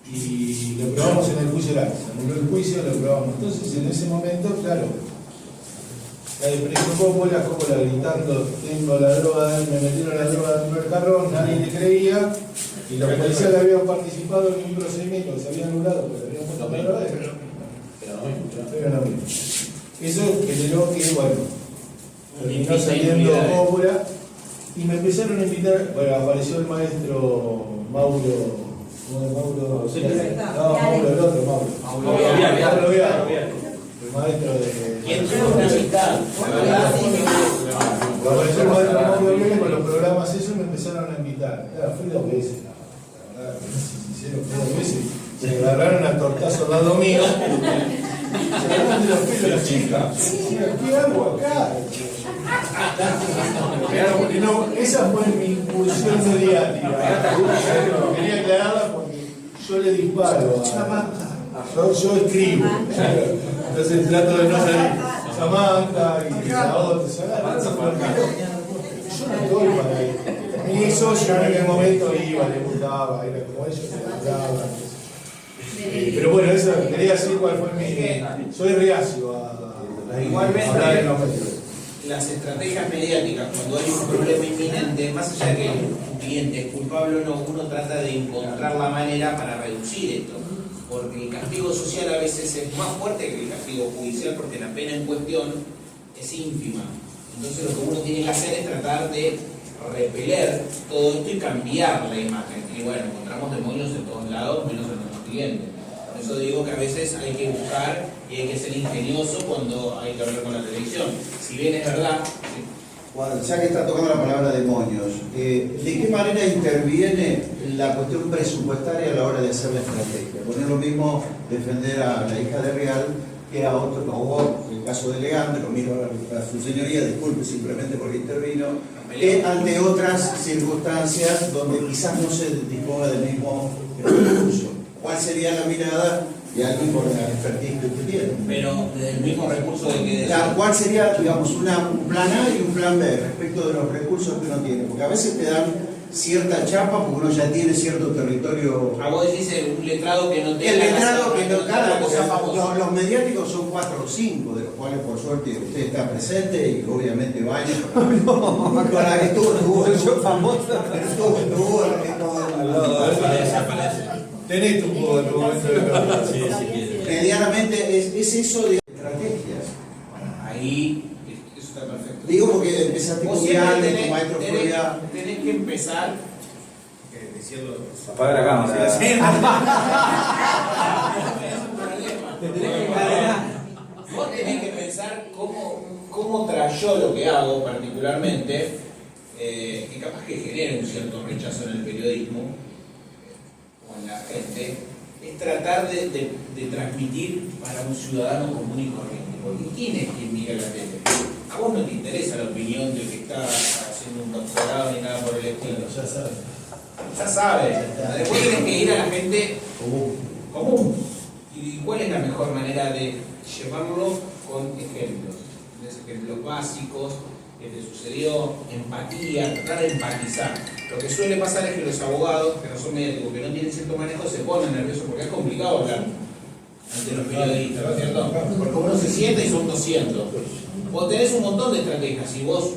Y lo probamos en el juicio oral. Se anuló el juicio, lo probamos. Entonces, en ese momento, claro, la de preso Coppola gritando: tengo la droga, me metieron la droga dentro del jarrón, nadie le creía. Y los policías le habían participado en un procedimiento que se había anulado, pero le habían puesto la droga. Pero no mismo. Eso generó que, bueno, terminó saliendo Coppola y me empezaron a invitar. Bueno, apareció el maestro Mauro. ¿Cómo es Mauro? No, Mauro, el otro Mauro. Mauro Vial. El maestro de. ¿quién tuvo una amistad? Apareció el maestro Mauro Vial con los programas eso y me empezaron a invitar. Claro, fui 2 veces. La verdad, sincero, fui 2 veces. Se agarraron a tortazo al lado mío. Se agarraron de los pelos las chicas. ¿Qué hago acá? Porque no, esa fue mi impulsión mediática. Quería aclararla porque yo le disparo yo escribo. Entonces trato de no salir. Samantha y la otra. Yo no estoy para ahí. Mi socio en aquel momento iba, le gustaba, era como ellos, le gustaba. Pero bueno, eso quería decir cuál fue mi. Soy reacio a Igualmente, hablar en los medios. las estrategias mediáticas, cuando hay un problema inminente, más allá de que un cliente es culpable o no, uno trata de encontrar la manera para reducir esto. Porque el castigo social a veces es más fuerte que el castigo judicial, porque la pena en cuestión es ínfima. Entonces lo que uno tiene que hacer es tratar de repeler todo esto y cambiar la imagen. Y bueno, encontramos demonios en todos lados, menos en nuestros clientes. Por eso digo que a veces hay que buscar y hay que ser ingenioso cuando hay que hablar con la televisión. Si bien es verdad... Juan, ya que está tocando la palabra demonios, ¿de qué manera interviene la cuestión presupuestaria a la hora de hacer la estrategia? Porque no es lo mismo defender a la hija de Real que era otro, o el caso de Leandro, lo miro a su señoría, disculpe simplemente porque intervino, que ante otras circunstancias donde quizás no se disponga del mismo recurso. ¿Cuál sería la mirada de alguien con la expertise que usted tiene? Pero del mismo recurso de que... ¿Cuál sería, digamos, un plan A y un plan B respecto de los recursos que uno tiene? Porque a veces te dan cierta chapa porque uno ya tiene cierto territorio. A vos decís un letrado que no tenga... El letrado que no claro, tenga. Los mediáticos son 4 o 5, de los cuales por suerte usted está presente y obviamente vaya. Para que estuvo Tenés un poco de momento de medianamente es eso de estrategias. Ahí, eso está perfecto. Digo porque empezaste con Viale, con Maestro Florian. Tenés que empezar... Apaga la cámara. Vos tenés que pensar cómo yo lo que hago particularmente, que capaz que genere un cierto rechazo en el periodismo o en la gente, es tratar de transmitir para un ciudadano común y corriente. Porque ¿quién es quien mira la tele? A vos no te interesa la opinión del que está haciendo un doctorado ni nada por el estilo. Ya sabes. Después tienes que ir a la gente común. ¿Y cuál es la mejor manera de llevarlo? Con ejemplos. Ejemplos básicos, que te sucedió, empatía, tratar de empatizar. Lo que suele pasar es que los abogados, que no son médicos, que no tienen cierto manejo, se ponen nerviosos porque es complicado hablar ante los periodistas, ¿no es cierto? Porque uno se sienta y son 200. Vos tenés un montón de estrategias y vos,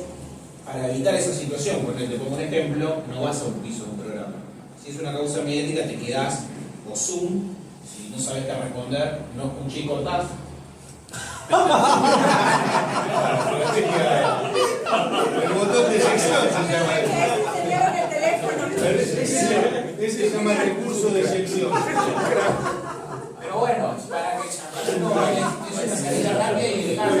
para evitar esa situación, porque te pongo un ejemplo, no vas a un piso de un programa. Si es una causa mediática, te quedás o Zoom, si no sabes qué responder, no escuché y cortás. El botón de sección se llama. Ese se llama recurso de sección. Pero bueno, para que no es una salida rápida y dejarlo.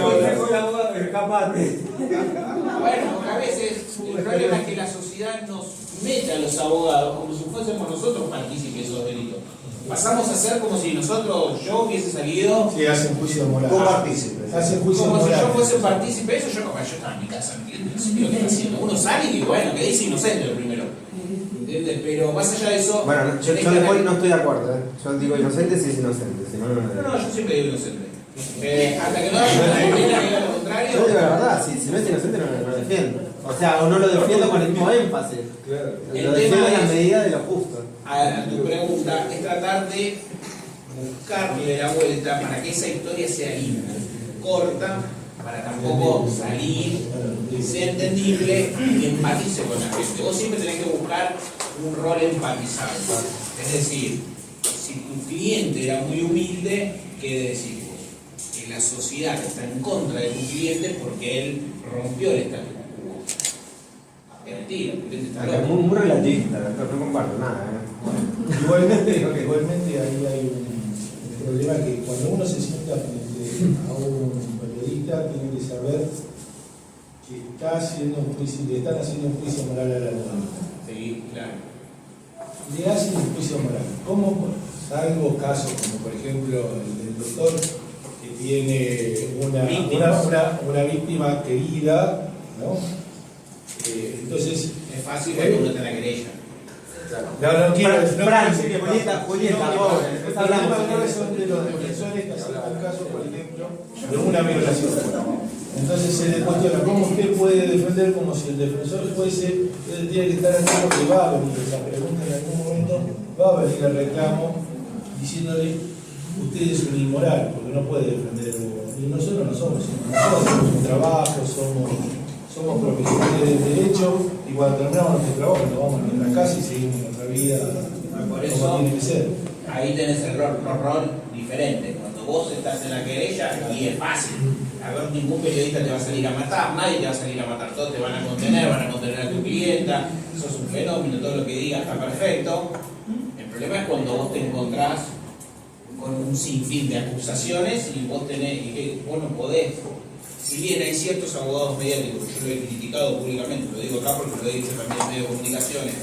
Bueno, porque a veces el problema es que la sociedad nos mete a los abogados como si fuésemos nosotros partícipes de esos delitos. Pasamos a ser como si yo hubiese salido. Sí, hacen juicio moral. Copartícipes. Hacen juicio Como moral. si yo fuese partícipe de eso, yo estaba en mi casa, no sé qué lo que está haciendo. Uno sale y bueno, que dice inocente lo primero. ¿Entiendes? Pero más allá de eso. Bueno, yo después no estoy de acuerdo, ¿eh? Yo digo inocente si es inocente. Si no, no, yo siempre digo inocente. Hasta que no haya una condena que diga lo contrario. Yo digo la verdad, si no es inocente no lo defiendo. O sea, o no lo defiendo con el mismo énfasis. Claro. Lo defiendo en la medida de lo justo. A tu pregunta es tratar de buscarle la vuelta para que esa historia sea linda, corta, para tampoco salir, sea entendible y empatice con la gente. Vos siempre tenés que buscar un rol empatizable. Es decir, si tu cliente era muy humilde, ¿qué decís vos? Que la sociedad está en contra de tu cliente porque él rompió el status quo. Es mentira, el cliente está loco. Muy relativista, no comparto nada. Igualmente ahí hay un problema que cuando uno se sienta frente a un periodista tiene que saber que está haciendo un juicio, le están haciendo un juicio moral a la ley. Sí, claro. Le hacen un juicio moral. ¿Cómo? Salvo casos como por ejemplo el del doctor que tiene una víctima querida, ¿no? Entonces es fácil porque uno te la querella. No quiero. Julieta, pobre. Después hablamos de los defensores que hacen un caso, por ejemplo, de una violación. Entonces se le cuestiona cómo usted puede defender como si el defensor fuese, él tiene que estar en algo que va a venir esa pregunta en algún momento, va a venir el reclamo diciéndole usted es un inmoral porque no puede defender y nosotros no somos, nosotros hacemos un trabajo, somos profesionales del derecho y cuando terminamos nuestro trabajo nos vamos a nuestra casa y seguimos nuestra vida por como eso, tiene que ser. ahí tenés el rol diferente. Cuando vos estás en la querella, y es fácil. A ver, ningún periodista te va a salir a matar, nadie te va a salir a matar, todos te van a contener a tu clienta, sos un fenómeno, todo lo que digas está perfecto. El problema es cuando vos te encontrás con un sinfín de acusaciones y vos no podés. Si bien hay ciertos abogados mediáticos, yo lo he criticado públicamente, lo digo acá porque lo he dicho también en medios de comunicaciones,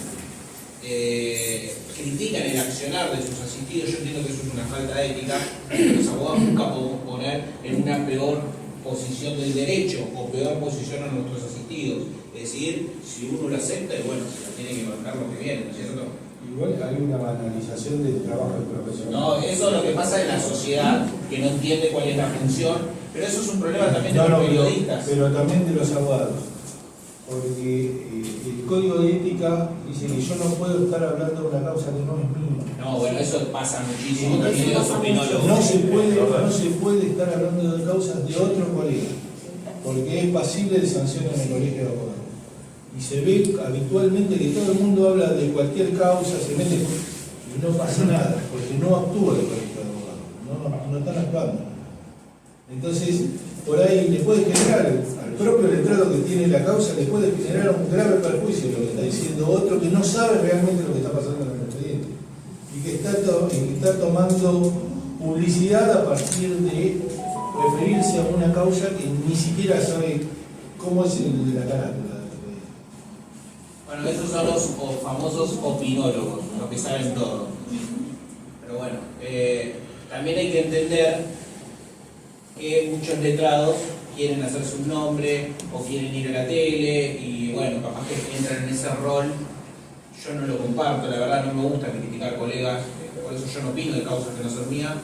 critican el accionar de sus asistidos, yo entiendo que eso es una falta ética, los abogados nunca podemos poner en una peor posición del derecho o peor posición a nuestros asistidos. Es decir, si uno lo acepta, y bueno, se la tiene que bancar lo que viene, ¿no es cierto? Igual hay una banalización del trabajo del profesional. No, eso es lo que pasa en la sociedad, que no entiende cuál es la función, pero eso es un problema también de los periodistas. Pero también de los abogados. Porque el código de ética dice que yo no puedo estar hablando de una causa que no es mía. No, bueno, eso pasa muchísimo también en los opinólogos. No se puede estar hablando de causas de otro colega, porque es pasible de sanción en el colegio de abogados. Y se ve habitualmente que todo el mundo habla de cualquier causa, se mete y no pasa nada, porque no actúa el colegio de abogados, no están actuando. Entonces, por ahí le puede generar al propio letrado que tiene la causa, le puede generar un grave perjuicio lo que está diciendo otro que no sabe realmente lo que está pasando en el expediente y que está tomando publicidad a partir de referirse a una causa que ni siquiera sabe cómo es el de la carátula. Bueno, esos son los famosos opinólogos, los que saben todo. Pero bueno, también hay que entender que muchos letrados quieren hacerse un nombre o quieren ir a la tele y bueno, capaz que entran en ese rol. Yo no lo comparto, la verdad no me gusta criticar colegas, por eso yo no opino de causas que no son mías.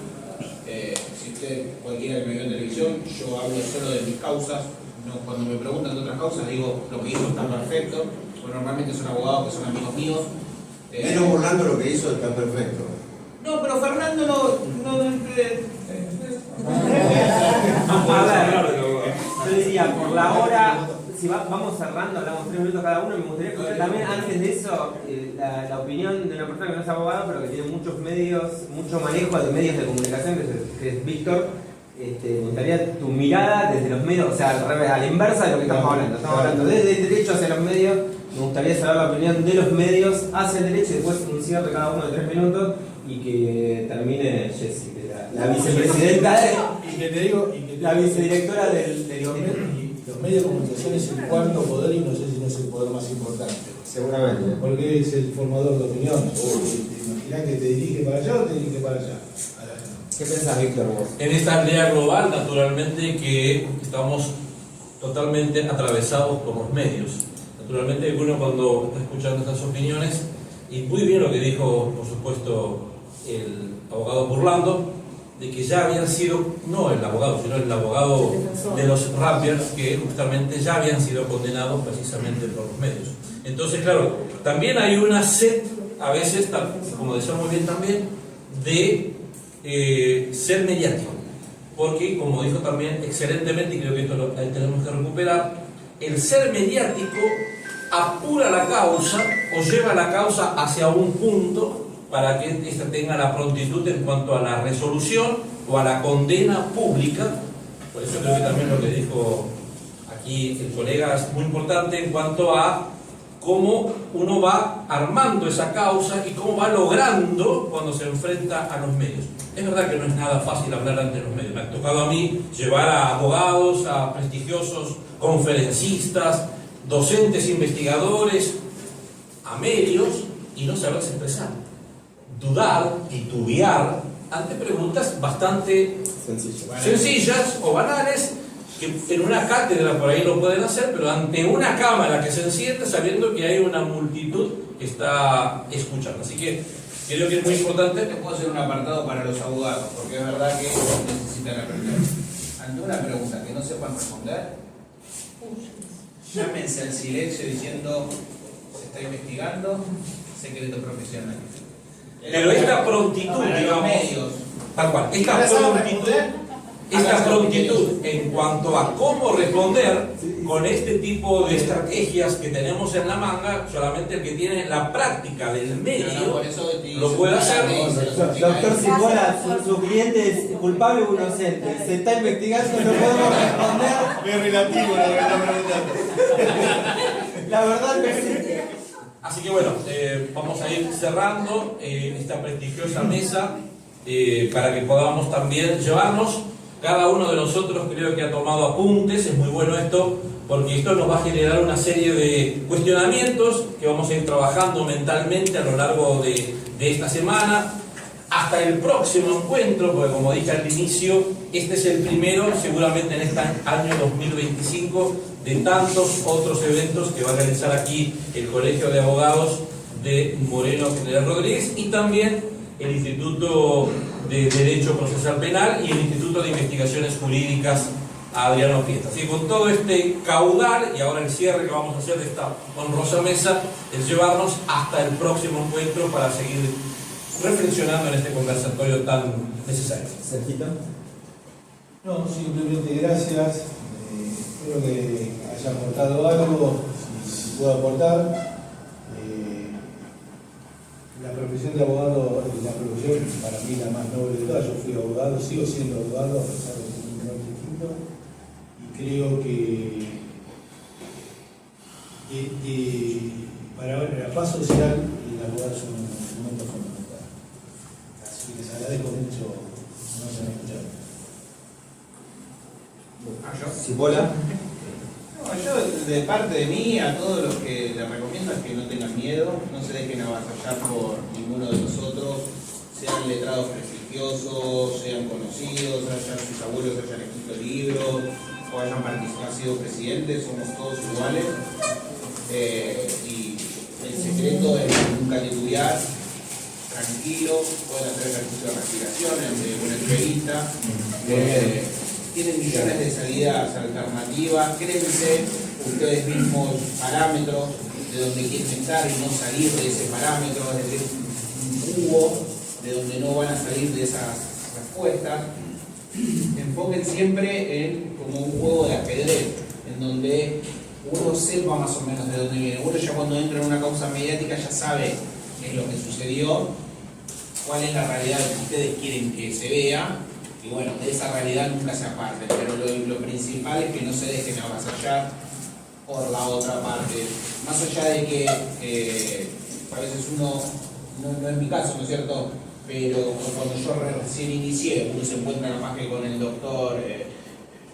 Si usted, cualquiera que me vea en televisión, yo hablo solo de mis causas. No, cuando me preguntan de otras causas digo lo que hizo está perfecto, porque normalmente son abogados que son amigos míos. Menos burlando lo que hizo está perfecto. No, pero Fernando no yo decía, por la hora, si vamos cerrando, hablamos 3 minutos cada uno, me gustaría escuchar también antes de eso la opinión de una persona que no es abogado, pero que tiene muchos medios, mucho manejo de medios de comunicación, que es Víctor. Me gustaría tu mirada desde los medios, o sea, al revés, a la inversa de lo que estamos hablando. Estamos hablando desde el derecho hacia los medios. Me gustaría saber la opinión de los medios hacia el derecho y después un cierre cada uno de 3 minutos y que termine Jessy, la vicepresidenta, la vicedirectora del Los medios de comunicación es el cuarto poder y no sé si no es el poder más importante. Seguramente. Porque es el formador de opinión. Imaginá que te dirige para allá o te dirige para allá. ¿Qué pensás, Víctor, vos? En esta aldea global, naturalmente que estamos totalmente atravesados por los medios. Naturalmente uno cuando está escuchando estas opiniones, y muy bien lo que dijo, por supuesto, el abogado Burlando, de que ya habían sido, no el abogado, sino el abogado de los rappers, que justamente ya habían sido condenados precisamente por los medios. Entonces, claro, también hay una sed, a veces, como decía muy bien también, de ser mediático. Porque, como dijo también excelentemente, y creo que esto lo tenemos que recuperar, el ser mediático apura la causa o lleva la causa hacia un punto para que ésta tenga la prontitud en cuanto a la resolución o a la condena pública. Por eso creo que también lo que dijo aquí el colega es muy importante en cuanto a cómo uno va armando esa causa y cómo va logrando cuando se enfrenta a los medios. Es verdad que no es nada fácil hablar ante los medios. Me ha tocado a mí llevar a abogados, a prestigiosos conferencistas, docentes, investigadores, a medios y no saberse expresar. Dudar, titubear ante preguntas bastante sencillas o banales, que en una cátedra por ahí lo pueden hacer, pero ante una cámara que se enciende sabiendo que hay una multitud que está escuchando. Así que creo que es muy importante. Te puedo hacer un apartado para los abogados, porque es verdad que necesitan aprender. Ante una pregunta que no sepan responder, llámense al silencio diciendo se está investigando, secreto profesional. Pero esta prontitud, digamos, medios, tal cual, esta prontitud en cuanto a cómo responder con este tipo de estrategias que tenemos en la manga, solamente el que tiene la práctica del medio lo puede hacer. Doctor Cipolla, su cliente es culpable o inocente. Se está investigando, no podemos responder. Es relativo lo que está preguntando. La verdad que sí. Así que bueno, vamos a ir cerrando esta prestigiosa mesa para que podamos también llevarnos Cada uno de nosotros creo que ha tomado apuntes, es muy bueno esto, porque esto nos va a generar una serie de cuestionamientos que vamos a ir trabajando mentalmente a lo largo de esta semana, hasta el próximo encuentro, porque como dije al inicio, este es el primero, seguramente en este año 2025, de tantos otros eventos que va a realizar aquí el Colegio de Abogados de Moreno General Rodríguez y también el Instituto de Derecho Procesal Penal y el Instituto de Investigaciones Jurídicas Adriano Pietra. Así que con todo este caudal y ahora el cierre que vamos a hacer de esta honrosa mesa es llevarnos hasta el próximo encuentro para seguir reflexionando en este conversatorio tan necesario. Sergito. No, simplemente gracias. Espero que haya aportado algo, si puedo aportar. La profesión de abogado es la profesión para mí la más noble de todas. Yo fui abogado, sigo siendo abogado a pesar de ser un rol distinto. Y creo que para la paz social el abogado es un instrumento fundamental. Así que les agradezco mucho no se han escuchado. Cipolla. No, yo de parte de mí a todos los que les recomiendo es que no tengan miedo, no se dejen avasallar por ninguno de nosotros, sean letrados prestigiosos, sean conocidos, sus abuelos hayan escrito libros o hayan sido presidentes, somos todos iguales. Y el secreto es nunca titubear, tranquilo, pueden hacer ejercicio de respiración, de una entrevista. Tienen millones de salidas alternativas, créense ustedes mismos parámetros de donde quieren estar y no salir de ese parámetro, es decir, un cubo de donde no van a salir de esas respuestas. Enfoquen siempre en como un juego de ajedrez, en donde uno sepa más o menos de dónde viene. Uno ya cuando entra en una causa mediática ya sabe qué es lo que sucedió, cuál es la realidad que ustedes quieren que se vea. Y bueno, de esa realidad nunca se aparten, pero lo principal es que no se dejen avasallar por la otra parte. Más allá de que a veces uno, no es mi caso, ¿no es cierto? Pero cuando yo recién inicié, uno se encuentra capaz que con el doctor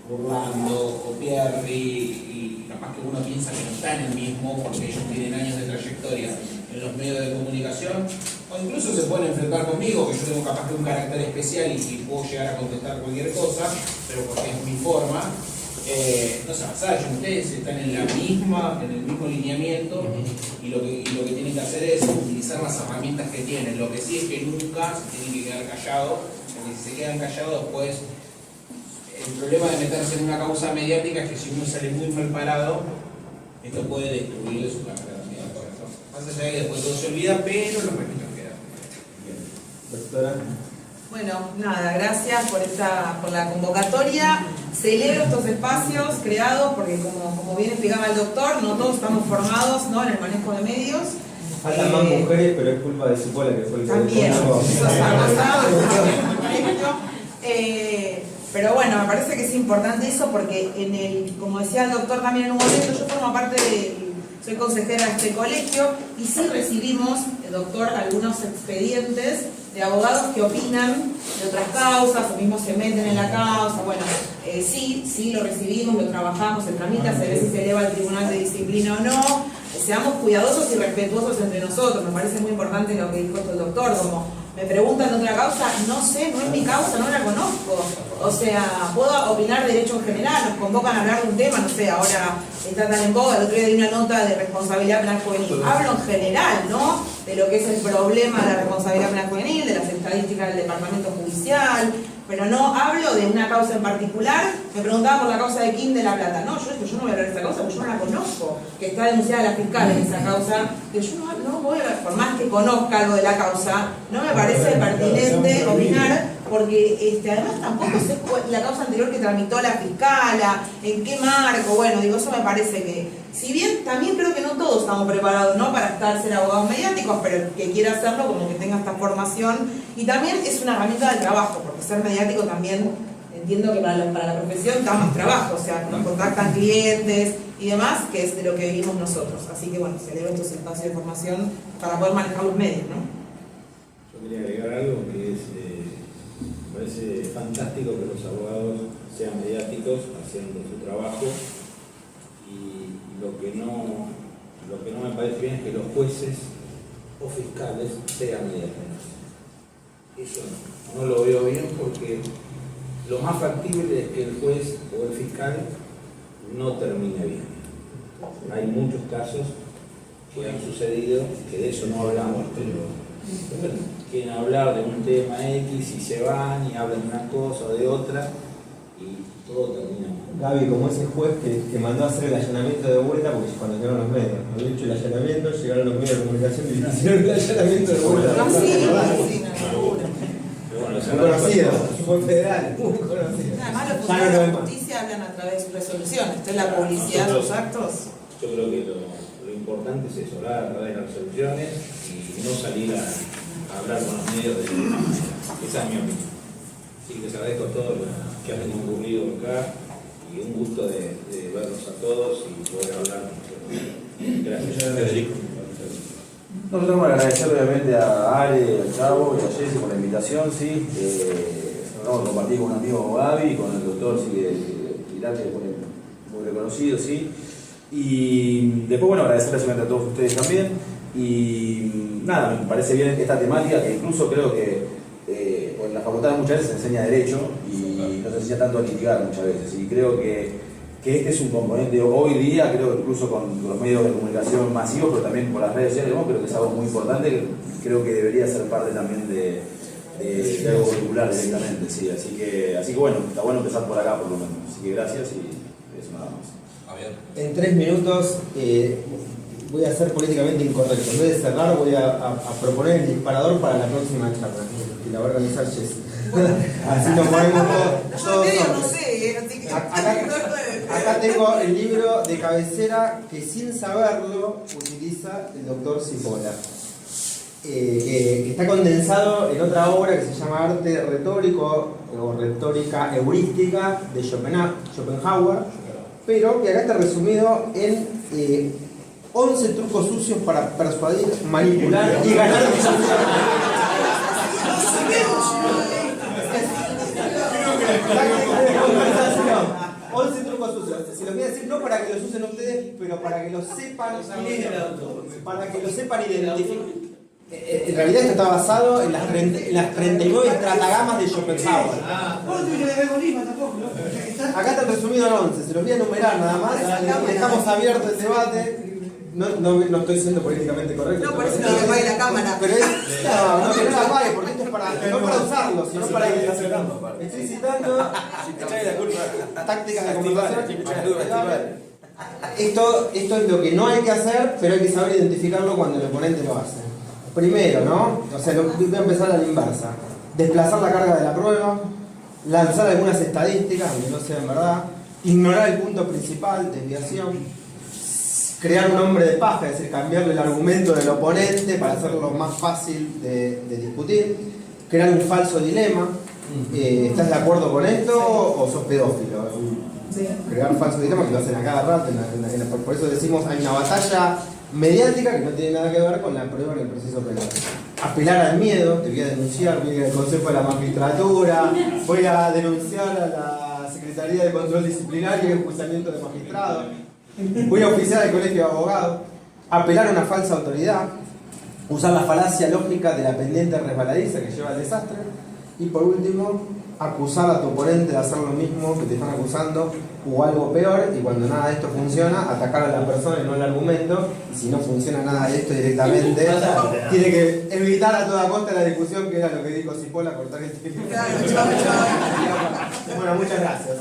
Burlando, Copierri, y capaz que uno piensa que no está en el mismo porque ellos tienen años de trayectoria en los medios de comunicación, o incluso se pueden enfrentar conmigo, que yo tengo capaz que un carácter especial y puedo llegar a contestar cualquier cosa, pero porque es mi forma. No se avasallen, ustedes están en el mismo lineamiento y lo que tienen que hacer es utilizar las herramientas que tienen. Lo que sí es que nunca se tienen que quedar callados, porque si se quedan callados después el problema de meterse en una causa mediática es que si uno sale muy mal parado, esto puede destruirle su carrera. Más allá de que después todo se olvida, pero los registros quedan. Doctora. Bueno, nada, gracias por la convocatoria. Celebro estos espacios creados porque como bien explicaba el doctor, no todos estamos formados, ¿no?, en el manejo de medios. Faltan más mujeres, pero es culpa de Cipolla que fue el que también, dijo. eso ha pasado, pero bueno, me parece que es importante eso porque como decía el doctor también en un momento, yo formo parte soy consejera de este colegio y sí recibimos, doctor, algunos expedientes de abogados que opinan de otras causas o mismos se meten en la causa. Bueno, sí lo recibimos, lo trabajamos, se tramita, se ve si se eleva al tribunal de disciplina o no. Seamos cuidadosos y respetuosos entre nosotros. Me parece muy importante lo que dijo el doctor, como me preguntan de otra causa, no sé, no es mi causa, no la conozco. O sea, puedo opinar de derecho en general, nos convocan a hablar de un tema, no sé, ahora está tan en boga, el otro día di una nota de responsabilidad penal juvenil. Hablo en general, ¿no?, de lo que es el problema de la responsabilidad penal juvenil, de las estadísticas del departamento judicial, pero no hablo de una causa en particular. Me preguntaba por la causa de Kim de La Plata. No, yo no voy a hablar de esa causa porque yo no la conozco, que está denunciada la fiscal en esa causa, que yo no voy a hablar, por más que conozca algo de la causa, no me parece pertinente opinar, porque además tampoco sé la causa anterior que tramitó la fiscala, en qué marco. Bueno, digo, eso me parece que, si bien también creo que no todos estamos preparados, ¿no?, para ser abogados mediáticos, pero el que quiera hacerlo, como que tenga esta formación, y también es una herramienta de trabajo, porque ser mediático también entiendo que para la profesión da más trabajo, o sea, nos contactan clientes y demás, que es de lo que vivimos nosotros. Así que bueno, se eleva estos espacios de formación para poder manejar los medios, ¿no? Yo quería agregar algo que me parece fantástico. fantástico que los abogados sean mediáticos haciendo su trabajo y lo que no me parece bien es que los jueces o fiscales sean mediáticos. Eso no lo veo bien porque lo más factible es que el juez o el fiscal no termine bien. Hay muchos casos que han sucedido, que de eso no hablamos, pero quieren hablar de un tema X y se van y hablan de una cosa o de otra y todo termina mal. Gaby, como ese juez que mandó a hacer el allanamiento de vuelta, porque cuando llegaron los medios, había hecho el allanamiento, llegaron los medios de comunicación y hicieron el allanamiento de vuelta. No, sí, Pero bueno, Muy conocido, juez federal, muy conocido. además los funcionarios de la justicia hablan a través de sus resoluciones, entonces la publicidad de sus actos. Yo creo que lo importante es eso, hablar a través de las resoluciones y no salir a hablar con los medios de ninguna manera. Esa es mi opinión. Así que les agradezco a todos los que han concurrido acá y un gusto de verlos a todos y poder hablar con ustedes. Gracias. Federico. Nosotros vamos a agradecer obviamente a Ale, al Chavo y a Jessy por la invitación, sí. Vamos a compartir con un amigo Gaby, con el doctor Pilar, que es muy reconocido, sí. Y después, bueno, agradecerles obviamente a todos ustedes también. Y nada, me parece bien esta temática que incluso creo que en la facultad muchas veces se enseña Derecho y no se enseña tanto a litigar muchas veces. Y creo que este es un componente hoy día, creo que incluso con los medios de comunicación masivos, pero también por las redes sociales, ¿no? Creo que es algo muy importante, que creo que debería ser parte también de algo curricular directamente, sí. Así que bueno, está bueno empezar por acá por lo menos. Así que gracias y eso nada más. En 3 minutos voy a ser políticamente incorrecto. En vez de cerrar, voy a proponer el disparador para la próxima charla. Que la va a organizar Jessy. Así nos ponemos todos. Yo de medio no sé, así que... Acá tengo el libro de cabecera que sin saberlo utiliza el doctor Cipolla. Que está condensado en otra obra que se llama Arte Retórico o Retórica Heurística de Schopenhauer, pero que acá está resumido en 11 trucos sucios para persuadir, manipular y ganar discusiones. 11 trucos sucios. Se los voy a decir no para que los usen ustedes, pero para que los sepan identificar. En realidad esto está basado en las 39 estratagemas de Schopenhauer. Acá están resumidos en 11, se los voy a enumerar nada más. Dejamos abierto el debate. No estoy siendo políticamente correcto. No, por eso no me apague la cámara. Pero que no la apague, porque esto es no para usarlo, sino para que estoy citando tácticas de comunicación. Esto es lo que no hay que hacer, pero hay que saber identificarlo cuando el oponente lo hace. Primero, ¿no? O sea, voy a empezar a la inversa. Desplazar la carga de la prueba, lanzar algunas estadísticas, aunque no sean verdad, ignorar el punto principal, desviación, crear un hombre de paja, es decir, cambiarle el argumento del oponente para hacerlo más fácil de discutir, crear un falso dilema. ¿Estás de acuerdo con esto o sos pedófilo? Sí. Crear falso dilema, que lo hacen a cada rato, por eso decimos hay una batalla mediática que no tiene nada que ver con la prueba en el proceso penal. Apelar al miedo, te voy a denunciar, voy a ir al Consejo de la Magistratura, voy a denunciar a la Secretaría de Control Disciplinario y Enjuiciamiento de Magistrados, voy a oficiar al Colegio de Abogados, apelar a una falsa autoridad, usar la falacia lógica de la pendiente resbaladiza que lleva al desastre, y por último, acusar a tu oponente de hacer lo mismo que te están acusando o algo peor, y cuando nada de esto funciona, atacar a la persona y no al argumento, y si no funciona nada de esto directamente, tiene que evitar a toda costa la discusión, que era lo que dijo Cipolla, cortar el teléfono. Bueno, muchas gracias.